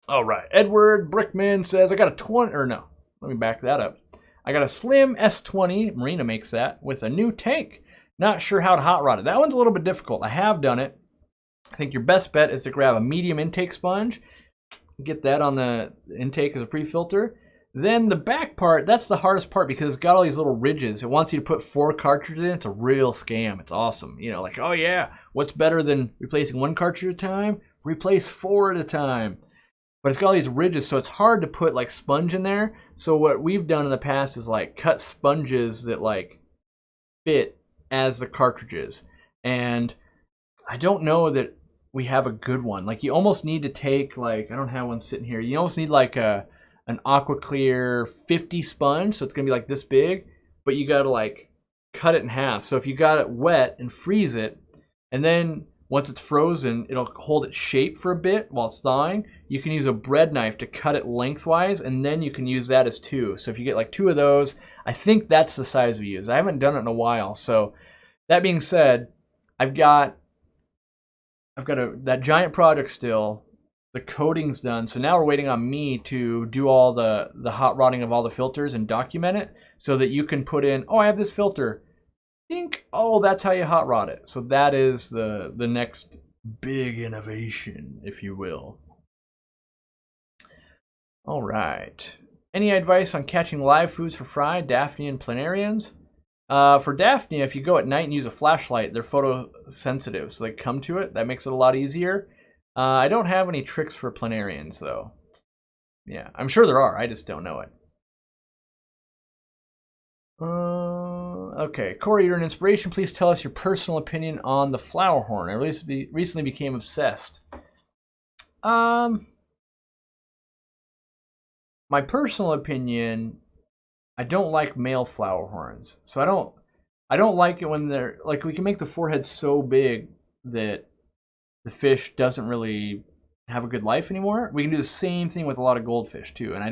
All right. Edward Brickman says, I got a 20, or no, let me back that up. I got a slim S20, Marina makes that, with a new tank. Not sure how to hot rod it. That one's a little bit difficult. I have done it. I think your best bet is to grab a medium intake sponge, get that on the intake as a pre-filter. Then the back part, that's the hardest part because it's got all these little ridges. It wants you to put 4 cartridges in. It's a real scam. It's awesome. Like, oh yeah, what's better than replacing 1 cartridge at a time? Replace 4 at a time. But it's got all these ridges, so it's hard to put like sponge in there. So what we've done in the past is like cut sponges that like fit as the cartridges. And I don't know that we have a good one. Like you almost need to take like, I don't have one sitting here. You almost need like an Aqua Clear 50 sponge. So it's going to be like this big, but you got to like cut it in half. So if you got it wet and freeze it, and then once it's frozen, it'll hold its shape for a bit while it's thawing. You can use a bread knife to cut it lengthwise, and then you can use that as 2. So if you get like 2 of those, I think that's the size we use. I haven't done it in a while. So that being said, I've got that giant project still. The coating's done. So now we're waiting on me to do all the hot rodding of all the filters and document it so that you can put in, oh, I have this filter. Think, oh, that's how you hot rod it. So that is the next big innovation, if you will. All right. Any advice on catching live foods for fry, Daphne and planarians? For Daphne, if you go at night and use a flashlight, they're photosensitive, so they come to it. That makes it a lot easier. I don't have any tricks for planarians, though. Yeah, I'm sure there are. I just don't know it. Okay, Corey, you're an inspiration. Please tell us your personal opinion on the Flowerhorn. I recently became obsessed. My personal opinion, I don't like male Flowerhorns. So I don't like it when they're like, we can make the forehead so big that the fish doesn't really have a good life anymore. We can do the same thing with a lot of goldfish too. And I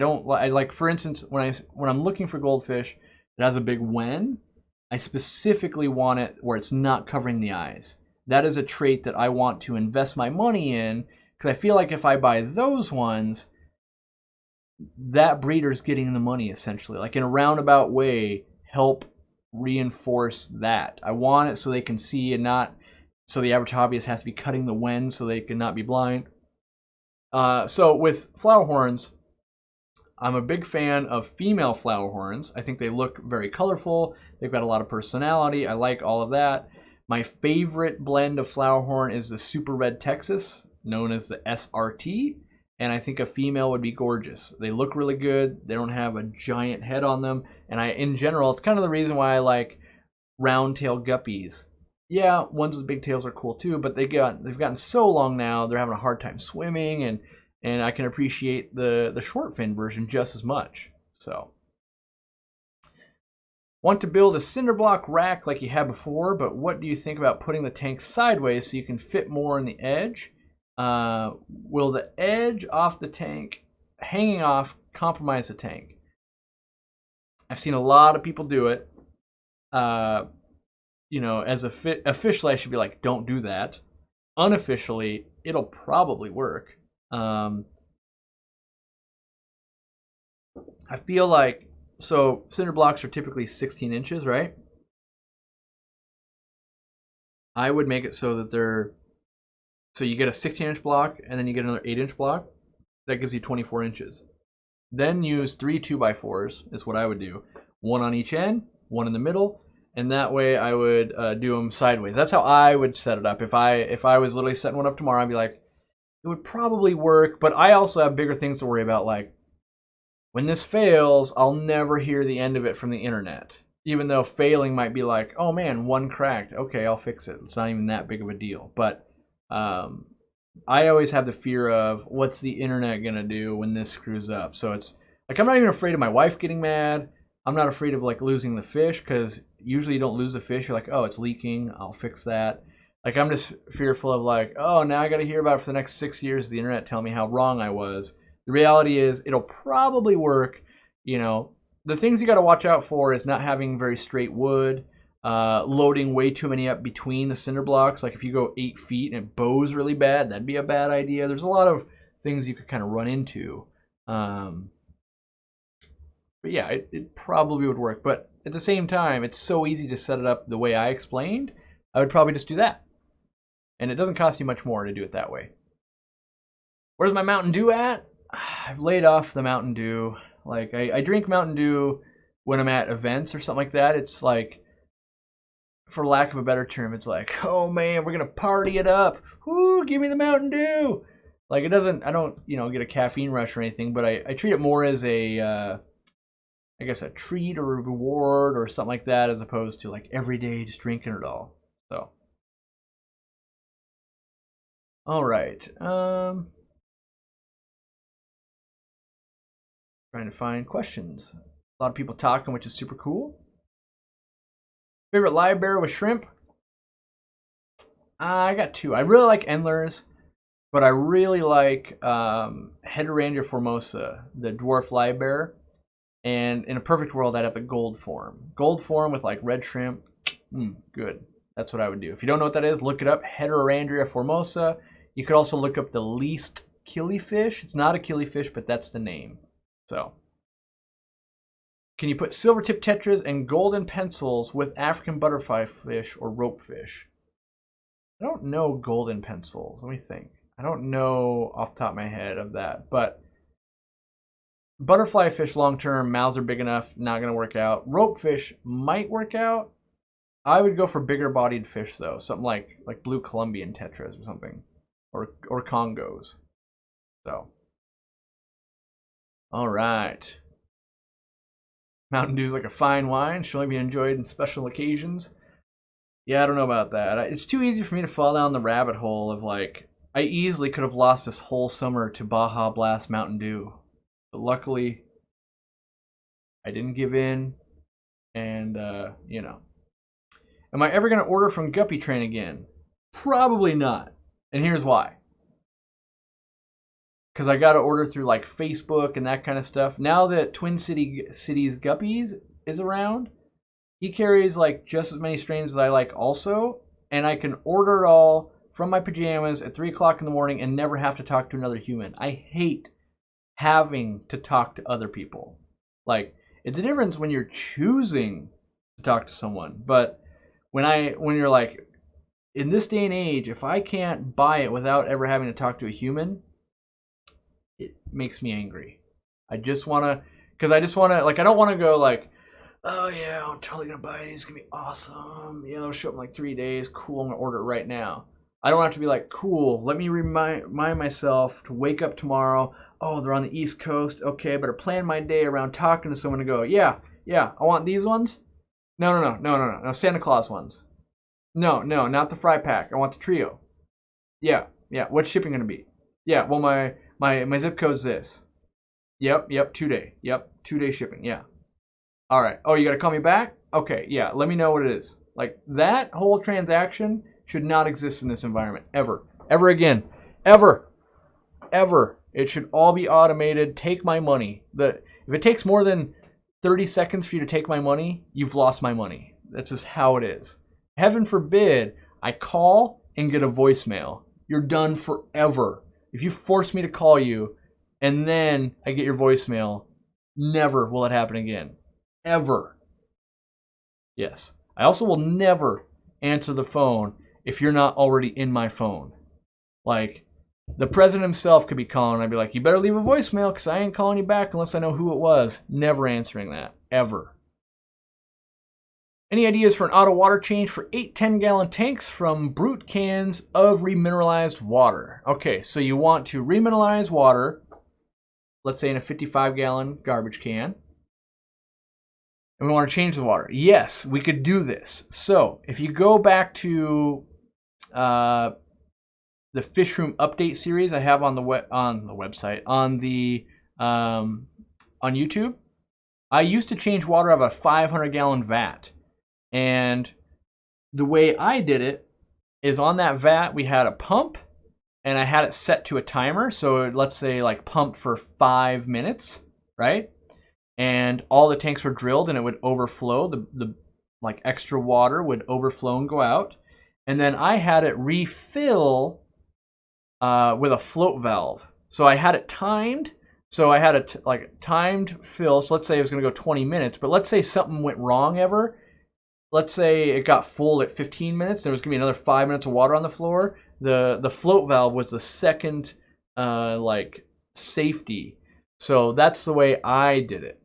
like, for instance, when I'm looking for goldfish that has a big wen, I specifically want it where it's not covering the eyes. That is a trait that I want to invest my money in, because I feel like if I buy those ones, that breeder's getting the money essentially. Like in a roundabout way, help reinforce that. I want it so they can see and not, so the average hobbyist has to be cutting the wen so they can not be blind. So with Flowerhorns, I'm a big fan of female Flowerhorns. I think they look very colorful. They've got a lot of personality. I like all of that. My favorite blend of Flowerhorn is the Super Red Texas, known as the SRT. And I think a female would be gorgeous. They look really good. They don't have a giant head on them. And in general, it's kind of the reason why I like round-tail guppies. Yeah, ones with big tails are cool too, but they've gotten so long now, they're having a hard time swimming, and I can appreciate the short fin version just as much. So, want to build a cinder block rack like you had before, but what do you think about putting the tank sideways so you can fit more on the edge? Will the edge off the tank hanging off compromise the tank? I've seen a lot of people do it. You know, as officially, I should be like, don't do that. Unofficially, it'll probably work. I feel like, so cinder blocks are typically 16 inches, right? I would make it so that so you get a 16-inch block, and then you get another 8-inch block. That gives you 24 inches. Then use 3 2x4s is what I would do. One on each end, one in the middle, and that way I would do them sideways. That's how I would set it up. If I was literally setting one up tomorrow, I'd be like, it would probably work, but I also have bigger things to worry about, like, when this fails, I'll never hear the end of it from the internet. Even though failing might be like, oh man, one cracked. Okay, I'll fix it. It's not even that big of a deal. But I always have the fear of what's the internet gonna do when this screws up. So it's like I'm not even afraid of my wife getting mad. I'm not afraid of like losing the fish, because usually you don't lose the fish. You're like, oh, it's leaking. I'll fix that. Like I'm just fearful of like, oh, now I got to hear about it for the next 6 years. The internet telling me how wrong I was. The reality is it'll probably work. You know, the things you got to watch out for is not having very straight wood. Loading way too many up between the cinder blocks. Like if you go 8 feet and it bows really bad, that'd be a bad idea. There's a lot of things you could kind of run into. But yeah, it probably would work. But at the same time, it's so easy to set it up the way I explained. I would probably just do that. And it doesn't cost you much more to do it that way. Where's my Mountain Dew at? I've laid off the Mountain Dew. Like I drink Mountain Dew when I'm at events or something like that. It's like, for lack of a better term, it's like, oh man, we're gonna party it up. Woo, give me the Mountain Dew. Like I don't, get a caffeine rush or anything, but I treat it more as I guess a treat or a reward or something like that, as opposed to like every day just drinking it all. So, all right. Trying to find questions. A lot of people talking, which is super cool. Favorite live bear with shrimp? I got 2. I really like Endlers, but I really like Heterandria formosa, the dwarf live bear. And in a perfect world, I'd have the gold form. Gold form with like red shrimp. Good. That's what I would do. If you don't know what that is, look it up. Heterandria formosa. You could also look up the least killifish. It's not a killifish, but that's the name. So, can you put silver tip tetras and golden pencils with African butterfly fish or rope fish? I don't know golden pencils. Let me think. I don't know off the top of my head of that, but butterfly fish long term, mouths are big enough, not going to work out. Rope fish might work out. I would go for bigger bodied fish though, something like blue Columbian tetras or something, or Congos. So, all right. Mountain Dew is like a fine wine, should only be enjoyed in special occasions. Yeah, I don't know about that. It's too easy for me to fall down the rabbit hole of like, I easily could have lost this whole summer to Baja Blast Mountain Dew. But luckily, I didn't give in, and, Am I ever going to order from Guppy Train again? Probably not. And here's why. Because I got to order through like Facebook and that kind of stuff. Now that Twin Cities Guppies is around, He carries like just as many strains as I like also, and I can order it all from my pajamas at 3 o'clock in the morning and never have to talk to another human. I hate having to talk to other people. Like, it's a difference when you're choosing to talk to someone, but when you're like, in this day and age, if I can't buy it without ever having to talk to a human, it makes me angry. I just want to, because I just want to, like, I don't want to go like, oh yeah, I'm totally going to buy these. It's going to be awesome. Yeah, they'll show up in like 3 days. Cool, I'm going to order it right now. I don't have to be like, cool, let me remind myself to wake up tomorrow. Oh, they're on the East Coast. Okay, I better plan my day around talking to someone to go, yeah, I want these ones. No, Santa Claus ones. No, not the fry pack. I want the trio. Yeah, what's shipping going to be? Yeah, well, my zip code's this. Yep, 2 day. Yep, 2 day shipping, yeah. All right. Oh, you got to call me back? Okay, yeah, let me know what it is. Like, that whole transaction should not exist in this environment, ever. Ever again. Ever. It should all be automated. Take my money. If it takes more than 30 seconds for you to take my money, you've lost my money. That's just how it is. Heaven forbid I call and get a voicemail. You're done forever. If you force me to call you and then I get your voicemail, never will it happen again. Ever. Yes. I also will never answer the phone if you're not already in my phone. Like, the president himself could be calling and I'd be like, you better leave a voicemail because I ain't calling you back unless I know who it was. Never answering that. Ever. Any ideas for an auto water change for 8 10-gallon tanks from Brute cans of remineralized water? Okay, so you want to remineralize water, let's say in a 55-gallon garbage can, and we want to change the water. Yes, we could do this. So if you go back to the Fish Room Update series I have on the website, on YouTube, I used to change water out of a 500-gallon vat. And the way I did it is on that vat, we had a pump and I had it set to a timer. So let's say like pump for 5 minutes, right? And all the tanks were drilled and it would overflow. The like extra water would overflow and go out. And then I had it refill with a float valve. So I had it timed. So I had a timed fill. So let's say it was going to go 20 minutes. But let's say something went wrong ever. Let's say it got full at 15 minutes. There was going to be another 5 minutes of water on the floor. The float valve was the second safety. So that's the way I did it.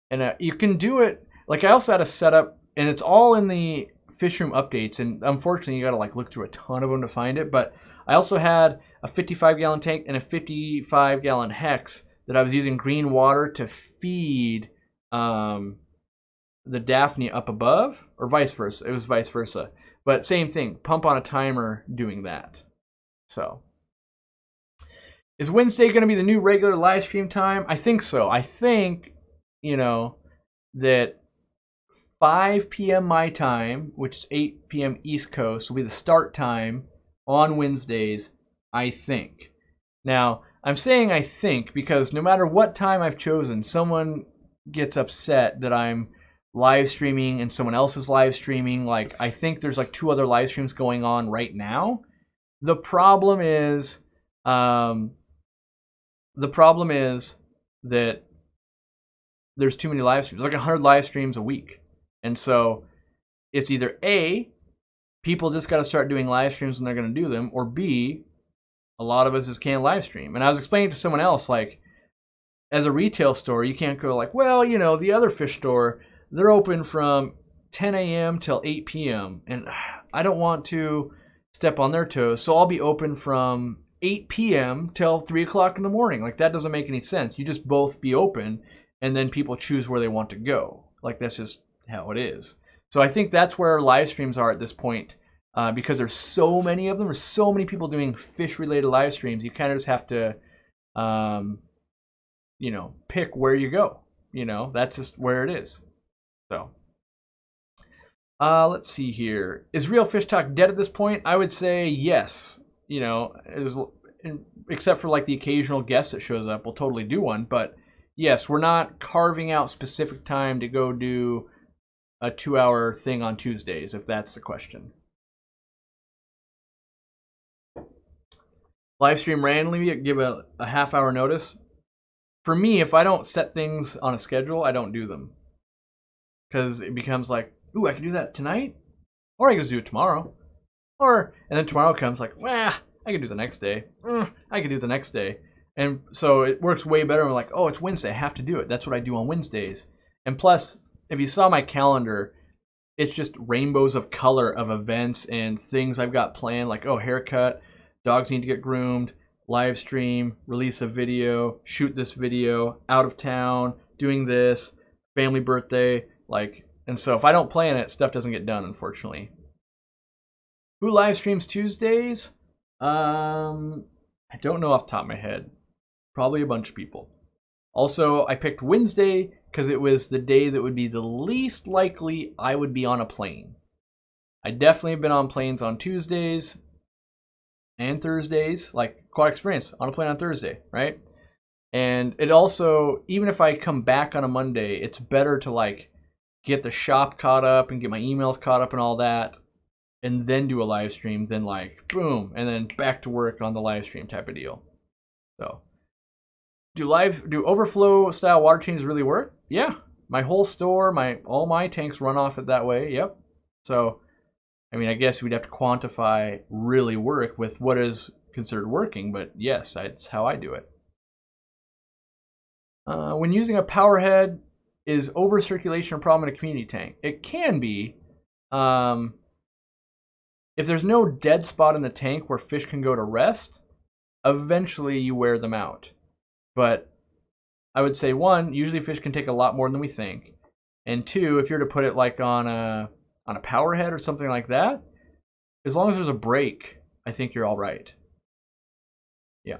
And you can do it. Like, I also had a setup, and it's all in the Fish Room updates. And unfortunately, you got to like look through a ton of them to find it. But I also had a 55-gallon tank and a 55-gallon hex that I was using green water to feed the Daphne up above, or vice versa. It was vice versa. But same thing, pump on a timer doing that. So, is Wednesday going to be the new regular live stream time? I think so. I think, that 5 p.m. my time, which is 8 p.m. East Coast, will be the start time on Wednesdays, I think. Now, I'm saying I think because no matter what time I've chosen, someone gets upset that I'm live streaming and someone else is live streaming. Like, I think there's like 2 other live streams going on right now. The problem is that there's too many live streams. Like 100 live streams a week. And so it's either A, people just got to start doing live streams when they're going to do them, or B, a lot of us just can't live stream. And I was explaining to someone else, like, as a retail store, you can't go like, well, the other fish store, they're open from 10 a.m. till 8 p.m. And I don't want to step on their toes, so I'll be open from 8 p.m. till 3 o'clock in the morning. Like, that doesn't make any sense. You just both be open, and then people choose where they want to go. Like, that's just how it is. So I think that's where live streams are at this point, because there's so many of them. There's so many people doing fish-related live streams. You kind of just have to, pick where you go. That's just where it is. So, let's see here. Is Real Fish Talk dead at this point? I would say yes. Except for like the occasional guest that shows up, we'll totally do one. But yes, we're not carving out specific time to go do a 2-hour thing on Tuesdays, if that's the question. Live stream randomly, give a half-hour notice. For me, if I don't set things on a schedule, I don't do them. Because it becomes like, ooh, I can do that tonight? Or I can do it tomorrow. And then tomorrow comes like, I can do the next day. I can do the next day. And so it works way better. I'm like, oh, it's Wednesday. I have to do it. That's what I do on Wednesdays. And plus, if you saw my calendar, it's just rainbows of color of events and things I've got planned. Like, oh, haircut, dogs need to get groomed, live stream, release a video, shoot this video, out of town, doing this, family birthday. And so if I don't plan it, stuff doesn't get done, unfortunately. Who live streams Tuesdays? I don't know off the top of my head. Probably a bunch of people. Also, I picked Wednesday because it was the day that would be the least likely I would be on a plane. I definitely have been on planes on Tuesdays and Thursdays, like Quad Experience, on a plane on Thursday, right? And it also, even if I come back on a Monday, it's better to get the shop caught up and get my emails caught up and all that, and then do a live stream than boom, and then back to work on the live stream type of deal. So, do overflow style water changes really work? Yeah, my whole store, all my tanks run off it that way. Yep. So, I mean, I guess we'd have to quantify really work with what is considered working, but yes, that's how I do it. When using a power head, is over circulation a problem in a community tank? It can be. If there's no dead spot in the tank where fish can go to rest, eventually you wear them out. But I would say, one, usually fish can take a lot more than we think. And two, if you're to put it on a power head or something like that, as long as there's a break, I think you're all right. Yeah.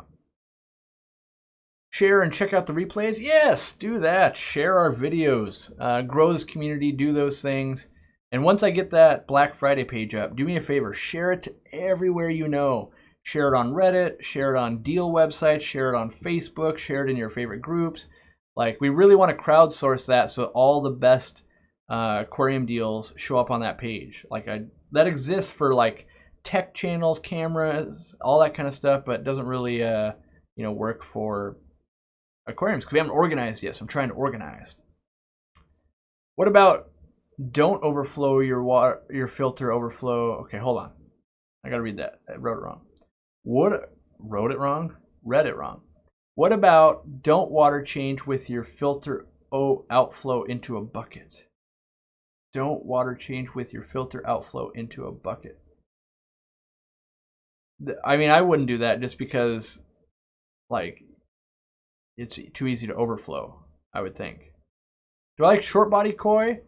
Share and check out the replays? Yes, do that. Share our videos. Grow this community, do those things. And once I get that Black Friday page up, do me a favor, share it to everywhere you know. Share it on Reddit, share it on deal websites, share it on Facebook, share it in your favorite groups. We really want to crowdsource that so all the best aquarium deals show up on that page. That exists for tech channels, cameras, all that kind of stuff, but doesn't really work for aquariums because we haven't organized yet, so I'm trying to organize. What about don't overflow your water, your filter overflow? Okay, hold on. I gotta read that. I wrote it wrong. Read it wrong. What about don't water change with your filter outflow into a bucket? Don't water change with your filter outflow into a bucket. I mean, I wouldn't do that just because, it's too easy to overflow, I would think. Do I like short body koi?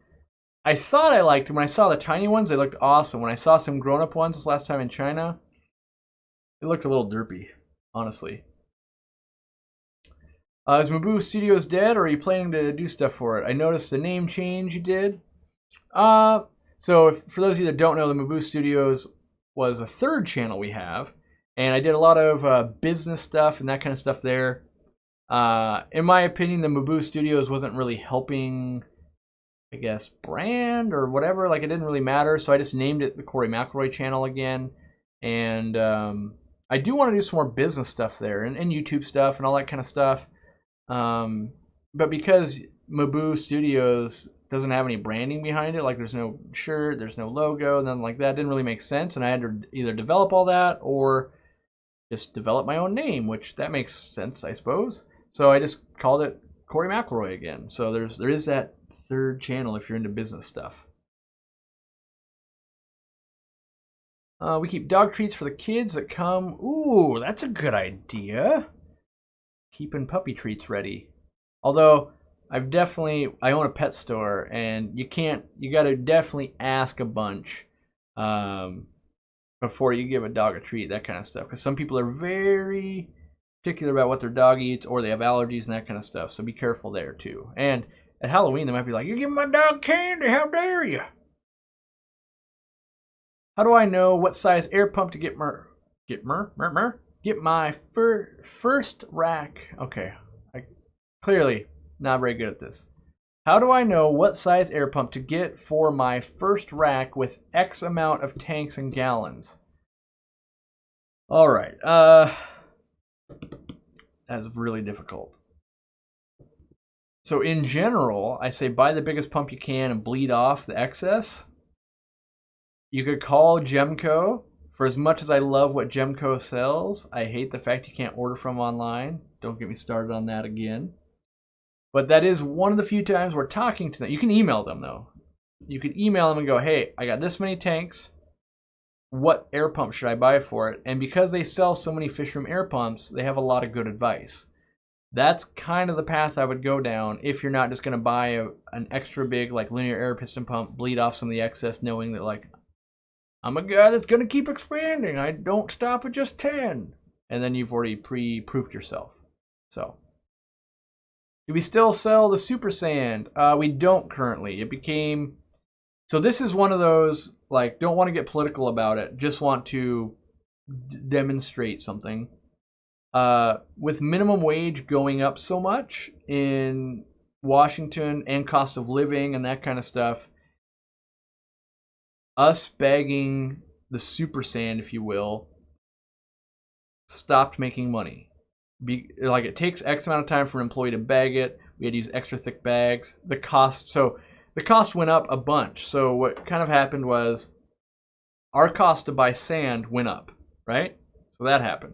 I thought I liked them. When I saw the tiny ones, they looked awesome. When I saw some grown-up ones this last time in China, it looked a little derpy, honestly. Is Maboo Studios dead, or are you planning to do stuff for it? I noticed the name change you did. For those of you that don't know, the Maboo Studios was a third channel we have, and I did a lot of business stuff and that kind of stuff there. In my opinion, the Maboo Studios wasn't really helping, I guess, brand or whatever. It didn't really matter, so I just named it the Corey McElroy channel again. And I do want to do some more business stuff there and YouTube stuff and all that kind of stuff. But because Maboo Studios doesn't have any branding behind it, there's no shirt, there's no logo, nothing like that, it didn't really make sense. And I had to either develop all that or just develop my own name, which that makes sense, I suppose. So I just called it Corey McElroy again. So there is that third channel if you're into business stuff. We keep dog treats for the kids that come. Ooh, that's a good idea. Keeping puppy treats ready. Although I own a pet store, and you got to definitely ask a bunch before you give a dog a treat, that kind of stuff. Because some people are very particular about what their dog eats, or they have allergies and that kind of stuff. So be careful there too. And at Halloween, they might be like, "You're giving my dog candy? How dare you?" How do I know what size air pump to get my first rack? Okay, I clearly not very good at this. How do I know what size air pump to get for my first rack with X amount of tanks and gallons? All right. That's really difficult. So in general, I say buy the biggest pump you can and bleed off the excess. You could call Gemco. For as much as I love what Gemco sells, I hate the fact you can't order from online. Don't get me started on that again. But that is one of the few times we're talking to them. You can email them, though. You can email them and go, hey, I got this many tanks. What air pump should I buy for it? And because they sell so many fish room air pumps, they have a lot of good advice. That's kind of the path I would go down if you're not just going to buy an extra big like linear air piston pump, bleed off some of the excess, knowing that like, I'm a guy that's going to keep expanding. I don't stop at just 10. And then you've already pre-proofed yourself. So, do we still sell the Super Sand? We don't currently. It became... So this is one of those, like, don't want to get political about it. Just want to demonstrate something. With minimum wage going up so much in Washington and cost of living and that kind of stuff, us bagging the Super Sand, if you will, stopped making money. Like it takes X amount of time for an employee to bag it. We had to use extra thick bags. The cost went up a bunch. So what kind of happened was our cost to buy sand went up, right? So that happened.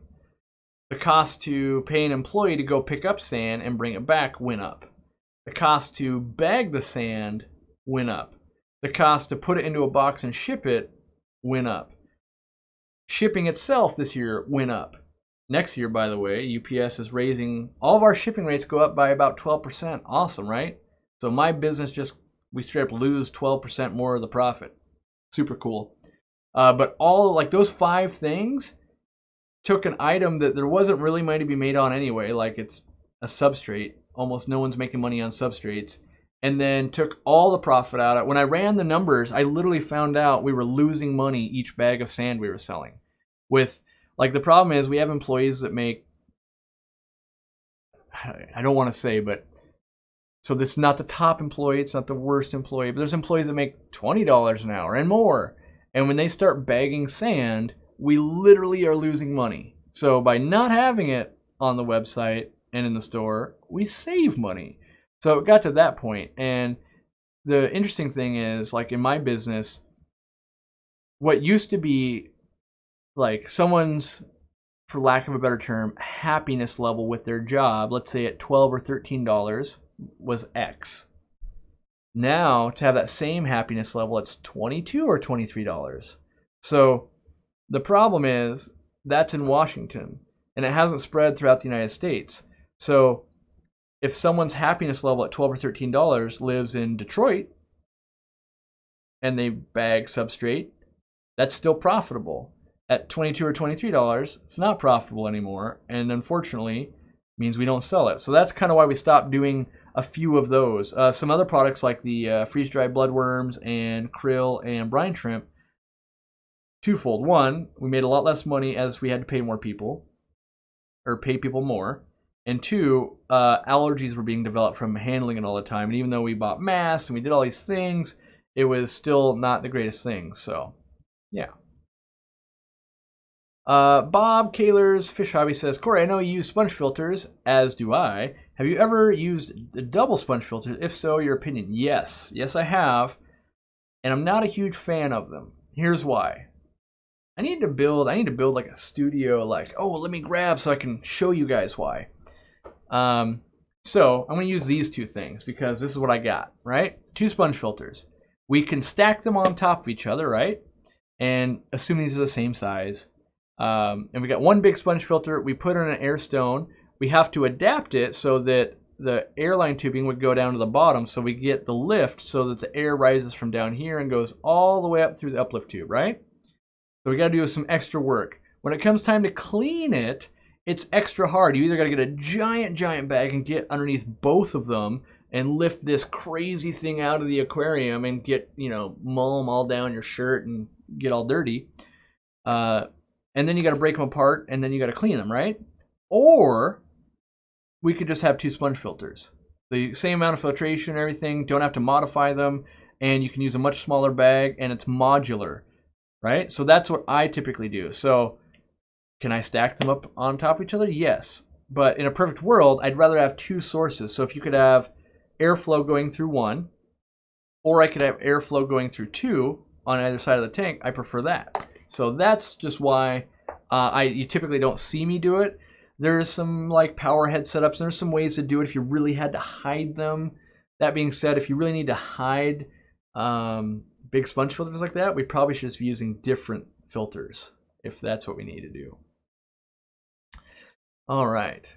The cost to pay an employee to go pick up sand and bring it back went up. The cost to bag the sand went up. The cost to put it into a box and ship it went up. Shipping itself this year went up. Next year, by the way, UPS is raising, all of our shipping rates go up by about 12%. Awesome, right? So my business we straight up lose 12% more of the profit. Super cool. But all like those 5 things took an item that there wasn't really money to be made on anyway, like it's a substrate. Almost no one's making money on substrates. And then took all the profit out of it. When I ran the numbers, I literally found out we were losing money each bag of sand we were selling. With, like, the problem is we have employees that make, I don't want to say, but, so this is not the top employee, it's not the worst employee, but there's employees that make $20 an hour and more. And when they start bagging sand, we literally are losing money. So by not having it on the website and in the store, we save money. So it got to that point, and the interesting thing is, like in my business, what used to be like someone's, for lack of a better term, happiness level with their job, let's say at $12 or $13, was X. Now, to have that same happiness level, it's $22 or $23. So the problem is, that's in Washington, and it hasn't spread throughout the United States. So if someone's happiness level at $12 or $13 lives in Detroit and they bag substrate, that's still profitable. At $22 or $23, it's not profitable anymore, and unfortunately means we don't sell it. So that's kind of why we stopped doing a few of those. Some other products like the freeze-dried bloodworms and krill and brine shrimp, twofold. One, we made a lot less money as we had to pay more people, or pay people more. And 2, allergies were being developed from handling it all the time. And even though we bought masks and we did all these things, it was still not the greatest thing. So, yeah. Bob Kaler's Fish Hobby says, Corey, I know you use sponge filters, as do I. Have you ever used the double sponge filters? If so, your opinion. Yes. Yes, I have. And I'm not a huge fan of them. Here's why. I need to build like a studio, like, oh, let me grab so I can show you guys why. So I'm going to use these 2 things because this is what I got, right? 2 sponge filters. We can stack them on top of each other, right? And assuming these are the same size. And we got one big sponge filter. We put in an air stone. We have to adapt it so that the airline tubing would go down to the bottom so we get the lift so that the air rises from down here and goes all the way up through the uplift tube, right? So we got to do some extra work. When it comes time to clean it, it's extra hard. You either got to get a giant bag and get underneath both of them and lift this crazy thing out of the aquarium and get, mull them all down your shirt and get all dirty. And then you got to break them apart and then you got to clean them, right? Or we could just have 2 sponge filters. The same amount of filtration and everything, don't have to modify them, and you can use a much smaller bag, and it's modular, right? So that's what I typically do. So can I stack them up on top of each other? Yes. But in a perfect world, I'd rather have two sources. So if you could have airflow going through one, or I could have airflow going through two on either side of the tank, I prefer that. So that's just why you typically don't see me do it. There's some like power head setups, and there's some ways to do it if you really had to hide them. That being said, if you really need to hide big sponge filters like that, we probably should just be using different filters if that's what we need to do. All right.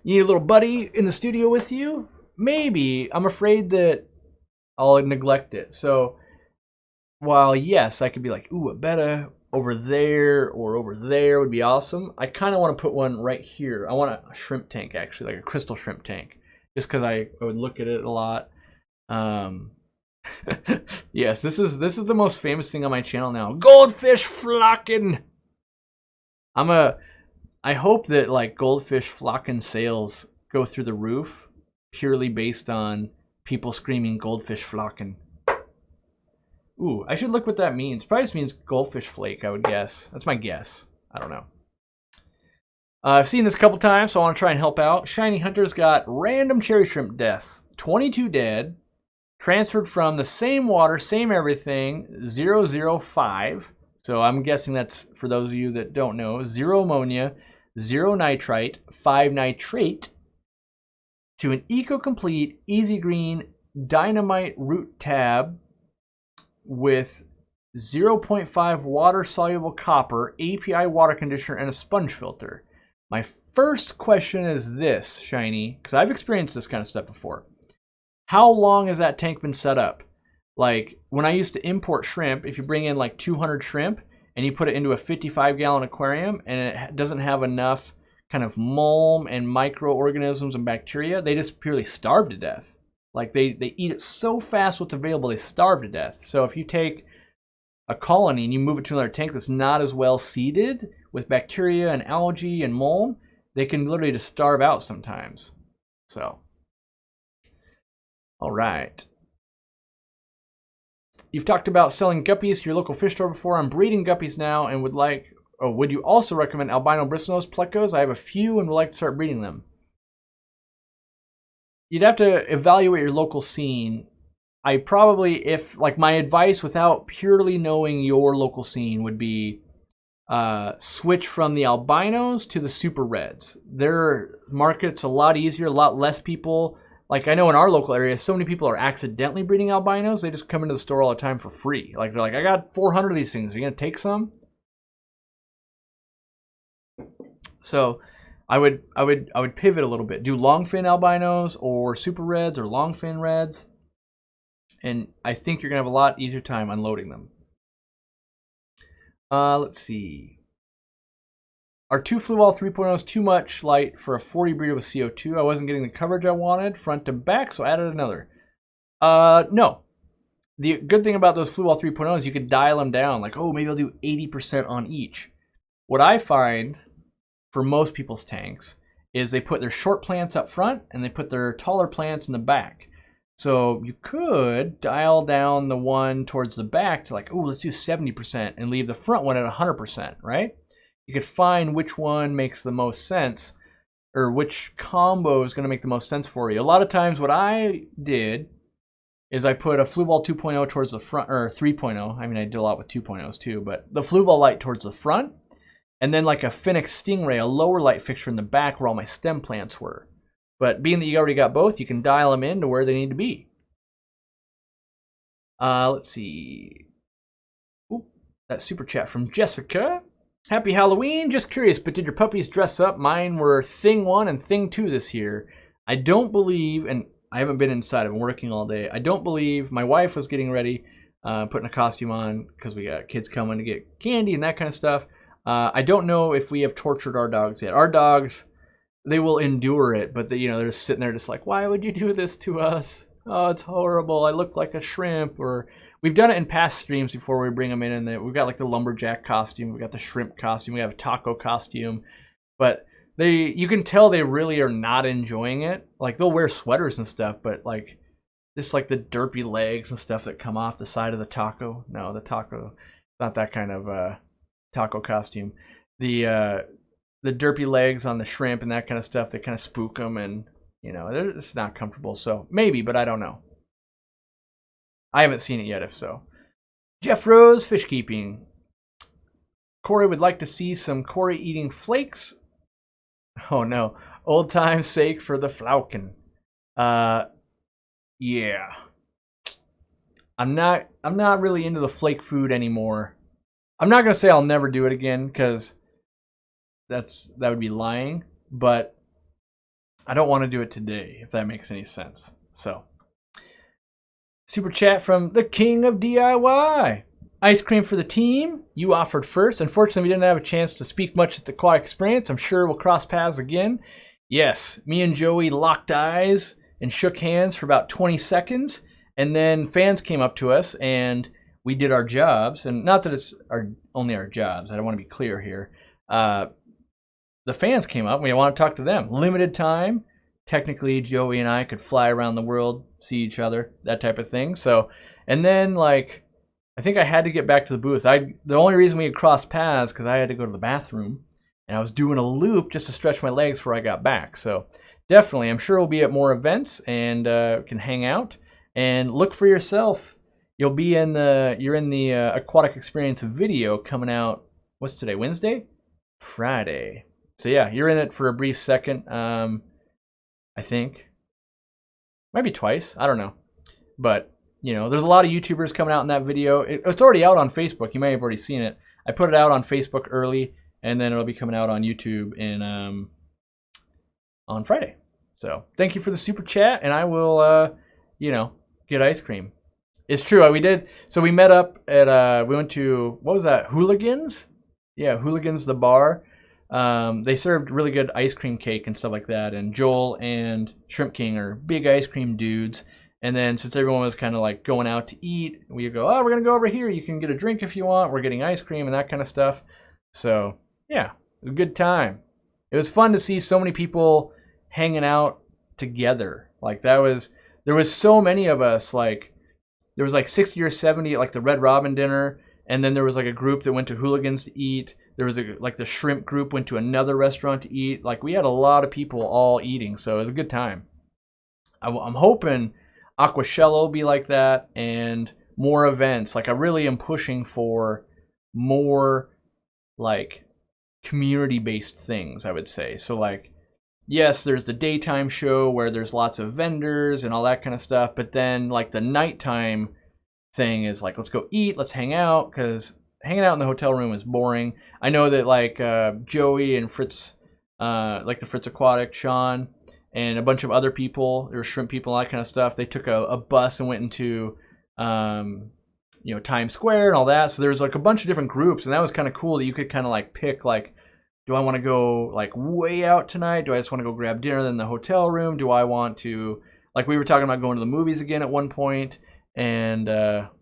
You need a little buddy in the studio with you? Maybe. I'm afraid that I'll neglect it. So while yes, I could be like, ooh, a betta over there or over there would be awesome, I kind of want to put one right here. I want a shrimp tank, actually, like a crystal shrimp tank, just because I would look at it a lot. Yes, this is the most famous thing on my channel now. Goldfish flocking. I hope that like goldfish flocking sales go through the roof purely based on people screaming goldfish flocking. Ooh, I should look what that means. Probably just means goldfish flake, I would guess. That's my guess. I don't know. I've seen this a couple times, so I want to try and help out. Shiny Hunter's got random cherry shrimp deaths. 22 dead. Transferred from the same water, same everything, 005. So I'm guessing that's, for those of you that don't know, 0 ammonia, 0 nitrite, 5 nitrate, to an eco-complete, easy green, dynamite root tab with 0.5 water-soluble copper, API water conditioner, and a sponge filter. My first question is this, Shiny, because I've experienced this kind of stuff before. How long has that tank been set up? Like, when I used to import shrimp, if you bring in like 200 shrimp and you put it into a 55-gallon aquarium and it doesn't have enough kind of mulm and microorganisms and bacteria, they just purely starve to death. Like, they eat it so fast what's available, they starve to death. So if you take a colony and you move it to another tank that's not as well seeded with bacteria and algae and mulm, they can literally just starve out sometimes. So, all right. You've talked about selling guppies to your local fish store before. I'm breeding guppies now and would you also recommend albino bristlenose plecos? I have a few and would like to start breeding them. You'd have to evaluate your local scene. I probably, if like my advice without purely knowing your local scene would be switch from the albinos to the super reds. Their market's a lot easier, a lot less people. Like I know in our local area, so many people are accidentally breeding albinos. They just come into the store all the time for free. Like they're like, I got 400 of these things. Are you gonna take some? So I would pivot a little bit. Do longfin albinos or super reds or longfin reds. And I think you're gonna have a lot easier time unloading them. Let's see. Are 2 Fluval 3.0s too much light for a 40 breeder with CO2? I wasn't getting the coverage I wanted, front to back, so I added another. No. The good thing about those Fluval 3.0s, you could dial them down. Like, oh, maybe I'll do 80% on each. What I find for most people's tanks is they put their short plants up front and they put their taller plants in the back. So you could dial down the one towards the back to like, oh, let's do 70% and leave the front one at 100%, right? You could find which one makes the most sense or which combo is going to make the most sense for you. A lot of times what I did is I put a Fluval 2.0 towards the front, or 3.0. I mean, I did a lot with 2.0s too, but the Fluval light towards the front, and then like a Phoenix Stingray, a lower light fixture in the back where all my stem plants were. But being that you already got both, you can dial them in to where they need to be. Let's see. Ooh, that super chat from Jessica. Happy Halloween. Just curious, but did your puppies dress up? Mine were Thing 1 and Thing 2 this year. I don't believe, and I haven't been inside. I've been working all day. I don't believe my wife was getting ready, putting a costume on because we got kids coming to get candy and that kind of stuff. I don't know if we have tortured our dogs yet. Our dogs, they will endure it, but they're just sitting there just like, why would you do this to us? Oh, it's horrible. I look like a shrimp. Or we've done it in past streams before we bring them in, and we've got like the lumberjack costume, we got the shrimp costume, we have a taco costume. But you can tell they really are not enjoying it. Like they'll wear sweaters and stuff, but like just like the derpy legs and stuff that come off the side of the taco. No, the taco, not that kind of taco costume. The derpy legs on the shrimp and that kind of stuff, they kind of spook them, and they're just not comfortable. So maybe, but I don't know. I haven't seen it yet. If so, Jeff Rose, fish keeping. Corey would like to see some Corey eating flakes. Oh no, old time's sake for the Flauken. Yeah. I'm not really into the flake food anymore. I'm not gonna say I'll never do it again, because that would be lying, but I don't want to do it today, if that makes any sense. So, super chat from the King of DIY. Ice cream for the team. You offered first. Unfortunately, we didn't have a chance to speak much at the Aquatic Experience. I'm sure we'll cross paths again. Yes, me and Joey locked eyes and shook hands for about 20 seconds, and then fans came up to us and we did our jobs. And not that it's only our jobs. I don't want to be clear here. The fans came up and we want to talk to them. Limited time. Technically, Joey and I could fly around the world, see each other, that type of thing. So, and then like, I think I had to get back to the booth. The only reason we had crossed paths because I had to go to the bathroom, and I was doing a loop just to stretch my legs before I got back. So definitely, I'm sure we'll be at more events and can hang out and look for yourself. You're in the Aquatic Experience video coming out. What's today? Wednesday? Friday. So yeah, you're in it for a brief second. I think might be twice. I don't know, but. There's a lot of YouTubers coming out in that video. It's already out on Facebook. You may have already seen it. I put it out on Facebook early, and then it'll be coming out on YouTube on Friday. So thank you for the super chat, and I will, get ice cream. It's true. We did. So we met up at, we went to, what was that? Hooligans? Yeah, Hooligans, the bar. They served really good ice cream cake and stuff like that. And Joel and Shrimp King are big ice cream dudes. And then since everyone was kind of like going out to eat, we go, oh, we're going to go over here. You can get a drink if you want. We're getting ice cream and that kind of stuff. So, yeah, it was a good time. It was fun to see so many people hanging out together. Like there was so many of us, like there was like 60 or 70 at like the Red Robin dinner. And then there was like a group that went to Hooligans to eat. There was like the shrimp group went to another restaurant to eat. Like we had a lot of people all eating. So it was a good time. I'm hoping Aquashella will be like that, and more events. Like I really am pushing for more like community-based things, I would say. So like, yes, there's the daytime show where there's lots of vendors and all that kind of stuff, but then like the nighttime thing is like, let's go eat, let's hang out, because hanging out in the hotel room is boring. I know that like Joey and Fritz, like the Fritz Aquatic, Sean, and a bunch of other people, or shrimp people, all that kind of stuff, they took a bus and went into Times Square and all that. So there was like a bunch of different groups, and that was kind of cool that you could kind of like pick like, do I want to go like way out tonight? Do I just want to go grab dinner in the hotel room? Do I want to, like we were talking about going to the movies again at one point, and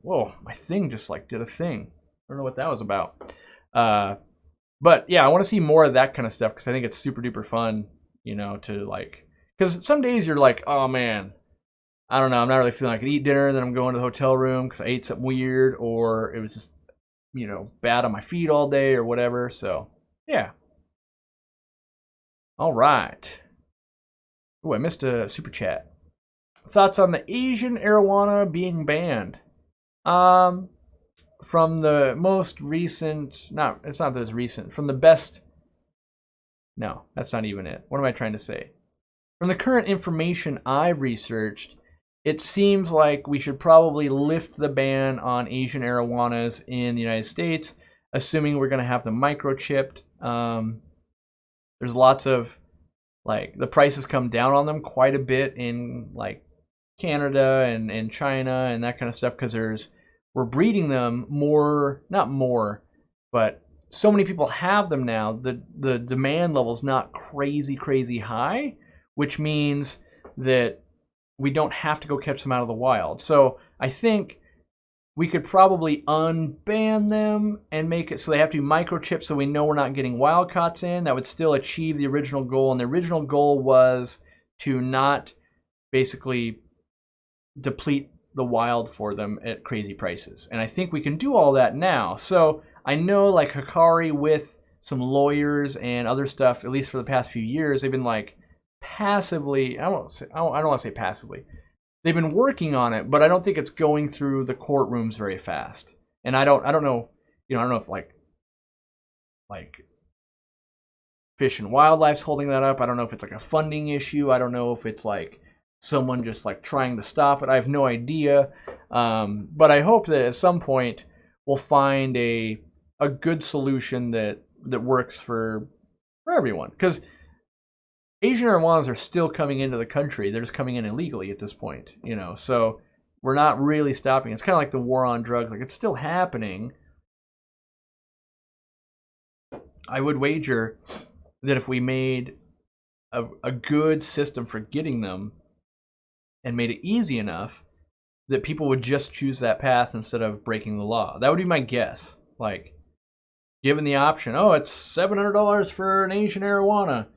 whoa, my thing just like did a thing. I don't know what that was about. But yeah, I want to see more of that kind of stuff because I think it's super duper fun, to like. Because some days you're like, oh man, I don't know, I'm not really feeling like I can eat dinner, then I'm going to the hotel room because I ate something weird, or it was just, bad on my feet all day or whatever. So, yeah. All right. Oh, I missed a super chat. Thoughts on the Asian arowana being banned? From the most recent, it's not that it's recent, from the best, no, that's not even it. What am I trying to say? From the current information I've researched, it seems like we should probably lift the ban on Asian arowanas in the United States, assuming we're going to have them microchipped. There's lots of, like, the prices come down on them quite a bit in, like, Canada and China and that kind of stuff, because we're breeding them more, not more, but so many people have them now, the demand level's not crazy high, which means that we don't have to go catch them out of the wild. So I think we could probably unban them and make it so they have to be microchipped so we know we're not getting wildcaughts in. That would still achieve the original goal. And the original goal was to not basically deplete the wild for them at crazy prices. And I think we can do all that now. So I know like Hikari with some lawyers and other stuff, at least for the past few years, they've been like passively, I don't want to say passively. They've been working on it, but I don't think it's going through the courtrooms very fast. And I don't know, I don't know if like Fish and Wildlife's holding that up. I don't know if it's like a funding issue. I don't know if it's like someone just like trying to stop it. I have no idea. But I hope that at some point we'll find a good solution that works for everyone. Because Asian arowanas are still coming into the country. They're just coming in illegally at this point, So we're not really stopping. It's kind of like the war on drugs. Like, it's still happening. I would wager that if we made a good system for getting them and made it easy enough, that people would just choose that path instead of breaking the law. That would be my guess. Like, given the option, it's $700 for an Asian arowana.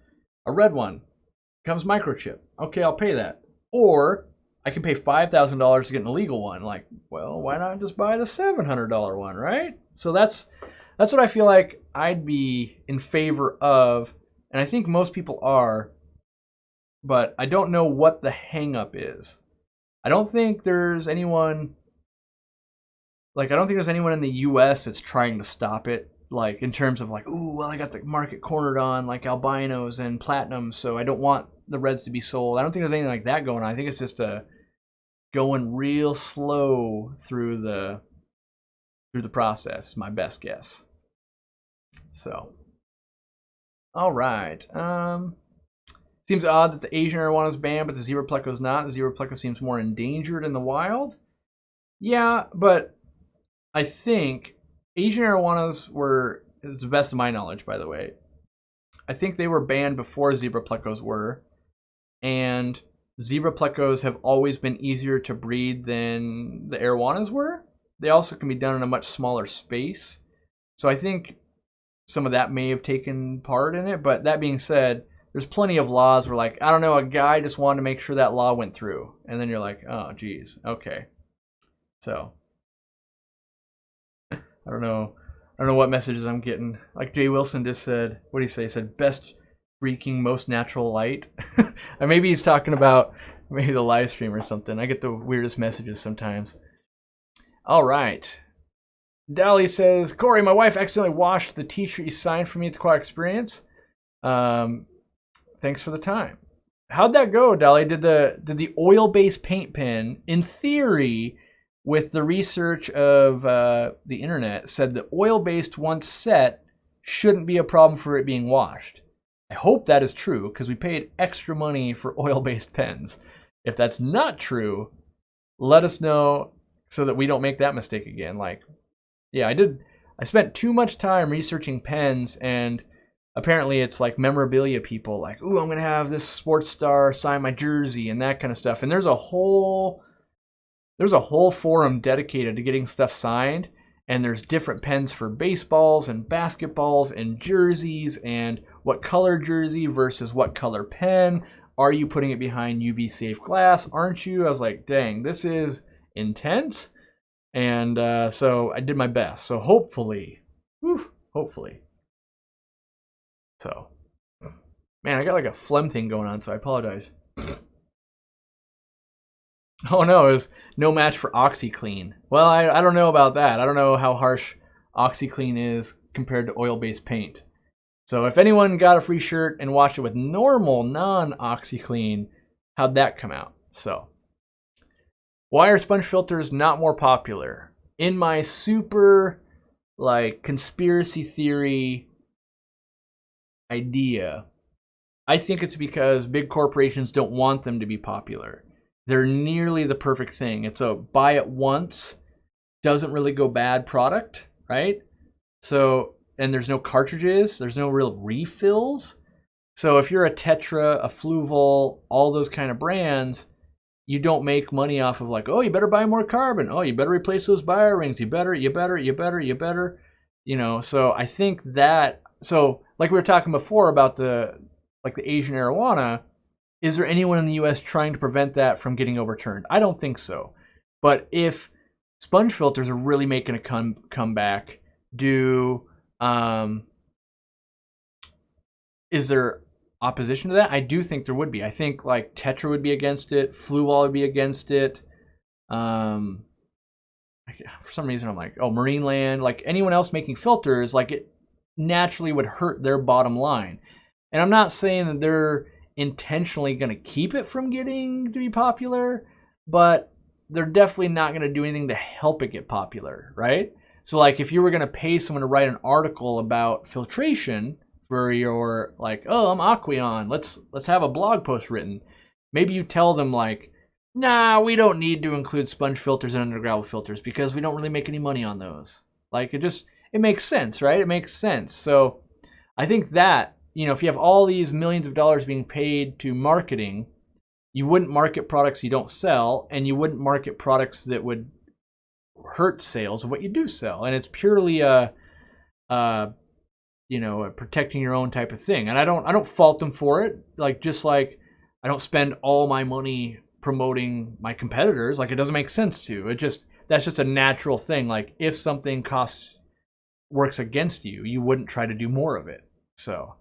A red one comes microchip. Okay, I'll pay that. Or I can pay $5,000 to get an illegal one. Like, well, why not just buy the $700 one, right? So that's what I feel like I'd be in favor of, and I think most people are, but I don't know what the hang-up is. I don't think there's anyone in the US that's trying to stop it. Like, in terms of like, ooh, well, I got the market cornered on like albinos and platinums, so I don't want the reds to be sold. I don't think there's anything like that going on. I think it's just going real slow through the process. My best guess. So, all right. Seems odd that the Asian arowana is banned, but the zebra pleco is not. The zebra pleco seems more endangered in the wild. Yeah, but I think Asian arowanas were, to the best of my knowledge, by the way, I think they were banned before zebra plecos were, and zebra plecos have always been easier to breed than the arowanas were. They also can be done in a much smaller space, so I think some of that may have taken part in it. But that being said, there's plenty of laws where, like, I don't know, a guy just wanted to make sure that law went through, and then you're like, oh, geez, okay, so. I don't know what messages I'm getting. Like Jay Wilson just said, what did he say? He said, best freaking most natural light. Or maybe he's talking about maybe the live stream or something. I get the weirdest messages sometimes. All right. Dally says, Corey, my wife accidentally washed the t-shirt you signed for me at the Aquatic Experience. Thanks for the time. How'd that go, Dally? Did the oil-based paint pen, in theory, with the research of the internet, said that oil-based once set shouldn't be a problem for it being washed. I hope that is true, because we paid extra money for oil-based pens. If that's not true, let us know so that we don't make that mistake again. Like, yeah, I spent too much time researching pens, and apparently it's like memorabilia people, like, ooh, I'm going to have this sports star sign my jersey and that kind of stuff. And there's a whole forum dedicated to getting stuff signed, and there's different pens for baseballs and basketballs and jerseys, and what color jersey versus what color pen. Are you putting it behind UV safe glass? Aren't you? I was like, dang, this is intense. And so I did my best. So hopefully. So, man, I got like a phlegm thing going on, so I apologize. Oh no, it was no match for OxyClean. Well, I don't know about that. I don't know how harsh OxyClean is compared to oil-based paint. So if anyone got a free shirt and washed it with normal, non-OxyClean, how'd that come out? So, why are sponge filters not more popular? In my super, like, conspiracy theory idea, I think it's because big corporations don't want them to be popular. They're nearly the perfect thing. It's a buy it once, doesn't really go bad product, right? So, and there's no cartridges, there's no real refills. So if you're a Tetra, a Fluval, all those kind of brands, you don't make money off of like, oh, you better buy more carbon. Oh, you better replace those bio rings. You better. You know, so I think that, so like we were talking before about the Asian arowana, is there anyone in the US trying to prevent that from getting overturned? I don't think so. But if sponge filters are really making a comeback, is there opposition to that? I do think there would be. I think like Tetra would be against it, Fluwall would be against it. For some reason I'm like, oh, Marineland, like anyone else making filters, like it naturally would hurt their bottom line. And I'm not saying that they're intentionally going to keep it from getting to be popular, but they're definitely not going to do anything to help it get popular, right? So like if you were going to pay someone to write an article about filtration for your like, oh, I'm Aquarium, let's have a blog post written. Maybe you tell them like, nah, we don't need to include sponge filters and undergravel filters because we don't really make any money on those. Like it makes sense, right? It makes sense. So I think that, you know, if you have all these millions of dollars being paid to marketing, you wouldn't market products you don't sell, and you wouldn't market products that would hurt sales of what you do sell. And it's purely a protecting your own type of thing. And I don't fault them for it. Like just like I don't spend all my money promoting my competitors. Like it doesn't make sense to. That's just a natural thing. Like if something works against you, you wouldn't try to do more of it. So.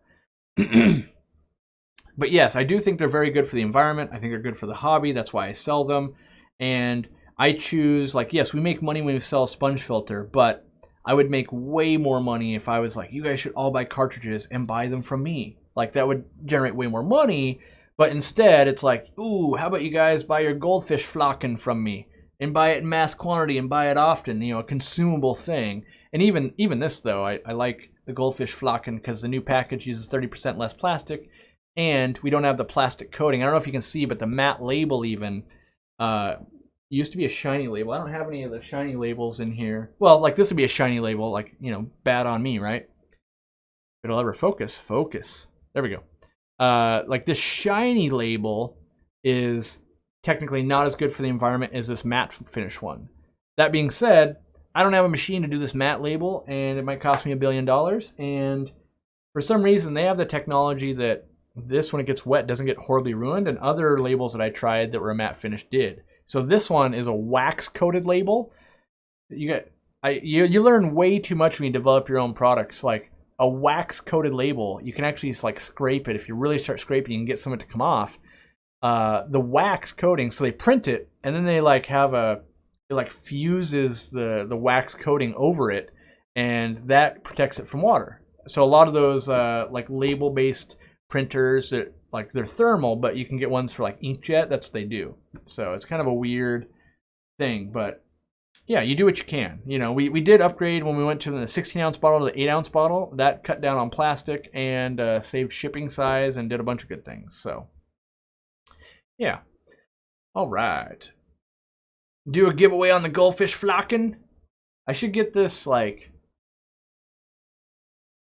But yes, I do think they're very good for the environment. I think they're good for the hobby. That's why I sell them. And I choose, like, yes, we make money when we sell a sponge filter, but I would make way more money if I was like, you guys should all buy cartridges and buy them from me. Like, that would generate way more money. But instead, it's like, ooh, how about you guys buy your goldfish flocking from me and buy it in mass quantity and buy it often, you know, a consumable thing. And even this, though, I like the goldfish flocking because the new package uses 30% less plastic, and we don't have the plastic coating. I don't know if you can see, but the matte label even used to be a shiny label. I don't have any of the shiny labels in here. Well, like this would be a shiny label, like, you know, bad on me, right? If it'll ever focus. There we go. Like this shiny label is technically not as good for the environment as this matte finish one. That being said, I don't have a machine to do this matte label, and it might cost me $1 billion. And for some reason, they have the technology that this, when it gets wet, doesn't get horribly ruined, and other labels that I tried that were a matte finish did. So this one is a wax-coated label. You learn way too much when you develop your own products. Like a wax-coated label, you can actually just like scrape it. If you really start scraping, you can get some of it to come off. The wax coating, so they print it, and then they like have it like fuses the wax coating over it, and that protects it from water. So a lot of those like label-based printers, that like they're thermal, but you can get ones for like inkjet. That's what they do. So it's kind of a weird thing, but yeah, you do what you can. You know, we did upgrade when we went to the 16-ounce bottle to the 8-ounce bottle. That cut down on plastic and saved shipping size and did a bunch of good things. So yeah, all right. Do a giveaway on the goldfish flocking. I should get this, like,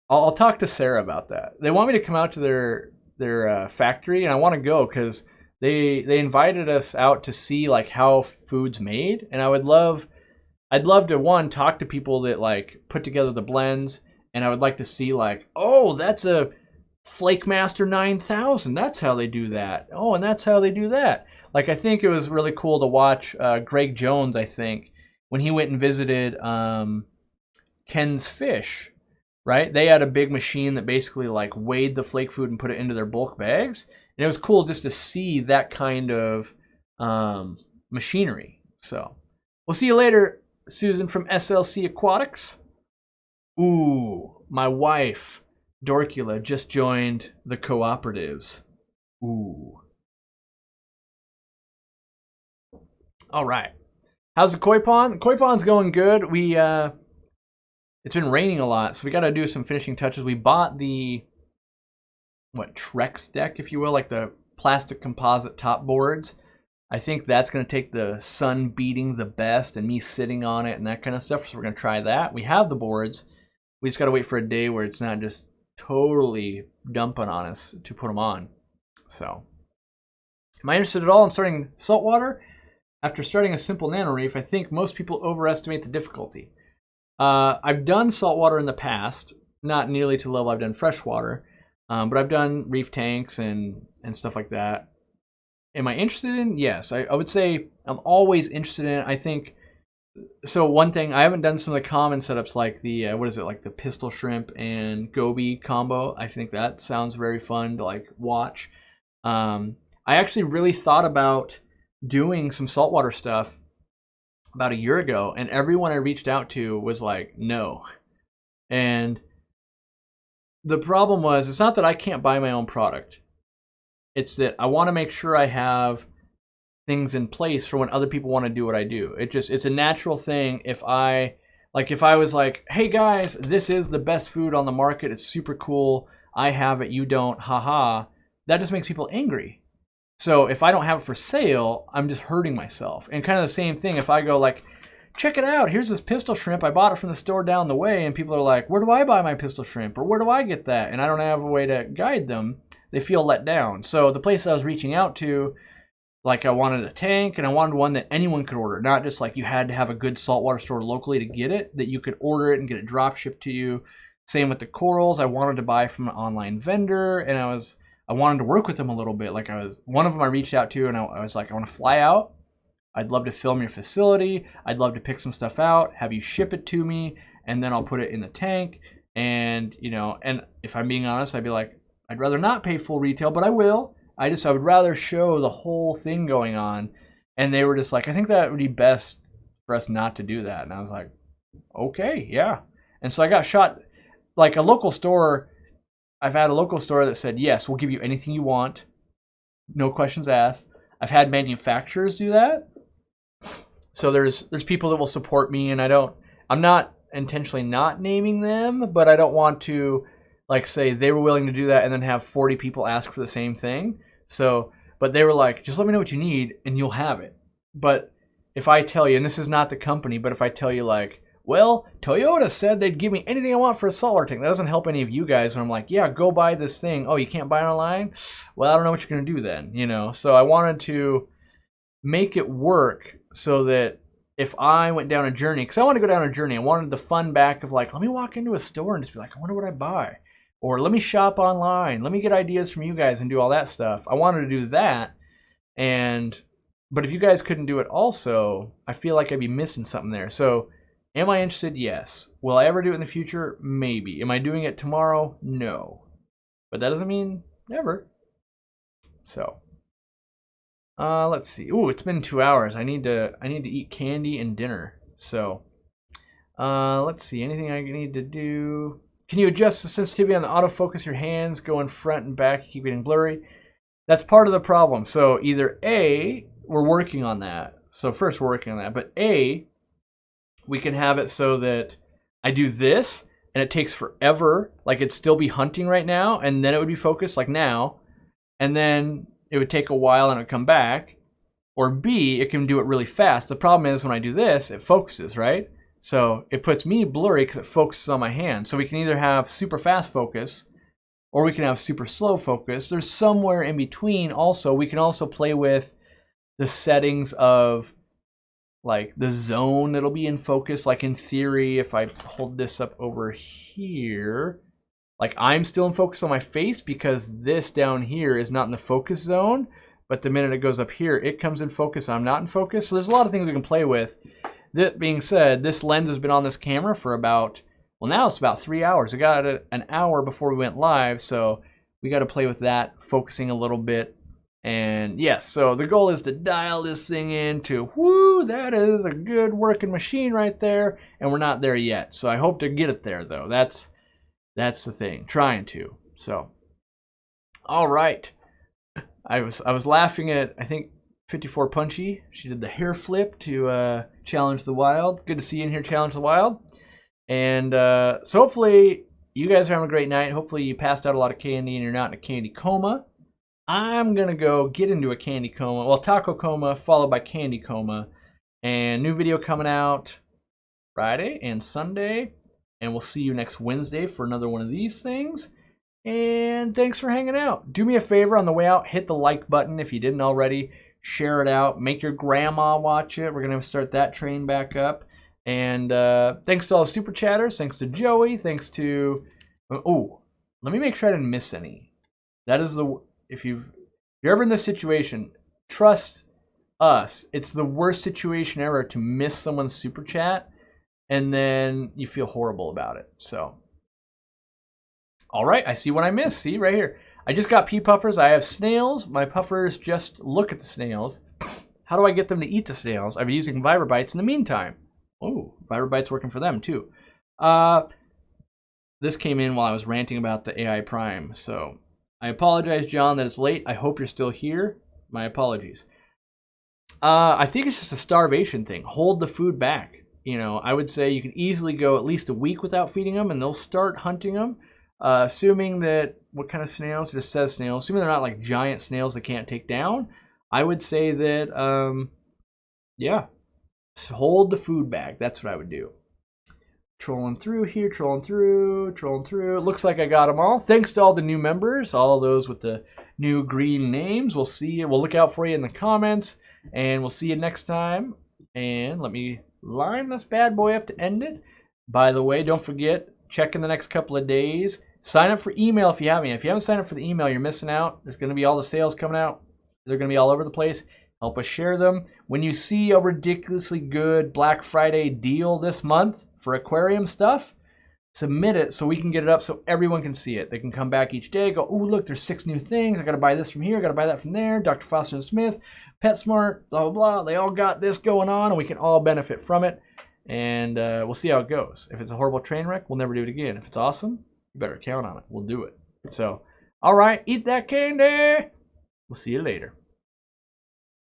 I'll talk to Sarah about that. They want me to come out to their factory, and I want to go because they invited us out to see like how food's made, and I'd love to talk to people that like put together the blends, and I would like to see like, oh, that's a Flake Master 9000. That's how they do that. Oh, and that's how they do that. Like, I think it was really cool to watch Greg Jones, I think, when he went and visited Ken's Fish, right? They had a big machine that basically like weighed the flake food and put it into their bulk bags. And it was cool just to see that kind of machinery. So we'll see you later, Susan from SLC Aquatics. Ooh, my wife, Dorcula, just joined the Co-Operatives. Ooh. All right. How's the koi pond? The koi pond's going good. It's been raining a lot, so we got to do some finishing touches. We bought the Trex deck, if you will, like the plastic composite top boards. I think that's going to take the sun beating the best and me sitting on it and that kind of stuff. So we're going to try that. We have the boards. We just got to wait for a day where it's not just totally dumping on us to put them on. So Am I interested at all in starting saltwater? After starting a simple nano reef, I think most people overestimate the difficulty. I've done saltwater in the past, not nearly to the level I've done freshwater, but I've done reef tanks and stuff like that. Am I interested in? Yes, I would say I'm always interested in it. I think so. One thing, I haven't done some of the common setups like the what is it, like the pistol shrimp and goby combo. I think that sounds very fun to like watch. I actually really thought about doing some saltwater stuff about a year ago, and everyone I reached out to was like, no. And the problem was, it's not that I can't buy my own product. It's that I want to make sure I have things in place for when other people want to do what I do. It's a natural thing. If I was like, hey guys, this is the best food on the market, it's super cool, I have it, you don't, haha, that just makes people angry. So if I don't have it for sale, I'm just hurting myself. And kind of the same thing if I go like, check it out, here's this pistol shrimp, I bought it from the store down the way, and people are like, where do I buy my pistol shrimp? Or where do I get that? And I don't have a way to guide them. They feel let down. So the place I was reaching out to, like I wanted a tank and I wanted one that anyone could order, not just like you had to have a good saltwater store locally to get it, that you could order it and get it drop shipped to you. Same with the corals. I wanted to buy from an online vendor, and I wanted to work with them a little bit. Like one of them I reached out to, and I was like, I want to fly out. I'd love to film your facility. I'd love to pick some stuff out, have you ship it to me, and then I'll put it in the tank. And, you know, and if I'm being honest, I'd be like, I'd rather not pay full retail, but I will. I would rather show the whole thing going on. And they were just like, I think that would be best for us not to do that. And I was like, okay, yeah. And so I got shot, like a local store. I've had a local store that said, yes, we'll give you anything you want. No questions asked. I've had manufacturers do that. So there's people that will support me, and I'm not intentionally not naming them, but I don't want to like say they were willing to do that and then have 40 people ask for the same thing. So, but they were like, just let me know what you need and you'll have it. But if I tell you, and this is not the company, but if I tell you like, well, Toyota said they'd give me anything I want for a saltwater tank, that doesn't help any of you guys when I'm like, yeah, go buy this thing. Oh, you can't buy it online? Well, I don't know what you're going to do then, you know? So I wanted to make it work so that if I went down a journey, because I want to go down a journey, I wanted the fun back of like, let me walk into a store and just be like, I wonder what I buy. Or let me shop online. Let me get ideas from you guys and do all that stuff. I wanted to do that. But if you guys couldn't do it also, I feel like I'd be missing something there. So am I interested? Yes. Will I ever do it in the future? Maybe. Am I doing it tomorrow? No. But that doesn't mean never. So let's see. Ooh, it's been 2 hours. I need to eat candy and dinner. So let's see. Anything I need to do? Can you adjust the sensitivity on the autofocus? Your hands going front and back, keep getting blurry. That's part of the problem. So either A, we're working on that. So first we're working on that. But A, we can have it so that I do this and it takes forever. Like it'd still be hunting right now, and then it would be focused like now. And then it would take a while and it would come back. Or B, it can do it really fast. The problem is when I do this, it focuses, right? So it puts me blurry because it focuses on my hand. So we can either have super fast focus or we can have super slow focus. There's somewhere in between also. We can also play with the settings of like the zone that'll be in focus. Like in theory, if I hold this up over here, like I'm still in focus on my face because this down here is not in the focus zone. But the minute it goes up here, it comes in focus. I'm not in focus. So there's a lot of things we can play with. That being said, this lens has been on this camera for about, well, now it's about 3 hours. I got it an hour before we went live, so we got to play with that, focusing a little bit. And yes, so the goal is to dial this thing in to, whoo, that is a good working machine right there, and we're not there yet. So I hope to get it there, though. That's the thing, trying to. So, all right. I was laughing at, I think, 54 Punchy. She did the hair flip to Challenge the Wild. Good to see you in here, Challenge the Wild. And so hopefully you guys are having a great night. Hopefully you passed out a lot of candy and you're not in a candy coma. I'm going to go get into a candy coma. Well, taco coma followed by candy coma. And new video coming out Friday and Sunday. And we'll see you next Wednesday for another one of these things. And thanks for hanging out. Do me a favor on the way out, hit the like button if you didn't already. Share it out. Make your grandma watch it. We're going to start that train back up. And thanks to all the super chatters. Thanks to Joey. Thanks to... Oh, let me make sure I didn't miss any. That is the... If you're ever in this situation, trust us. It's the worst situation ever to miss someone's super chat. And then you feel horrible about it. So... All right, I see what I missed. See, right here. I just got pea puffers. I have snails. My puffers just look at the snails. How do I get them to eat the snails? I've been using Vibrabites in the meantime. Oh, Vibrabites working for them, too. This came in while I was ranting about the AI Prime. So I apologize, John, that it's late. I hope you're still here. My apologies. I think it's just a starvation thing. Hold the food back. You know, I would say you can easily go at least a week without feeding them, and they'll start hunting them. Assuming that, what kind of snails? It just says snails. Assuming they're not like giant snails they can't take down, I would say that, yeah, just hold the food bag. That's what I would do. Trolling through here, trolling through. It looks like I got them all. Thanks to all the new members, all those with the new green names. We'll see you. We'll look out for you in the comments, and we'll see you next time. And let me line this bad boy up to end it. By the way, don't forget, check in the next couple of days. Sign up for email if you haven't. If you haven't signed up for the email, you're missing out. There's going to be all the sales coming out. They're going to be all over the place. Help us share them. When you see a ridiculously good Black Friday deal this month for aquarium stuff, submit it so we can get it up so everyone can see it. They can come back each day, go, oh, look, there's 6 new things. I got to buy this from here. I got to buy that from there. Dr. Foster and Smith, PetSmart, blah, blah, blah. They all got this going on, and we can all benefit from it. And we'll see how it goes. If it's a horrible train wreck, we'll never do it again. If it's awesome, you better count on it. We'll do it. So, all right, eat that candy. We'll see you later.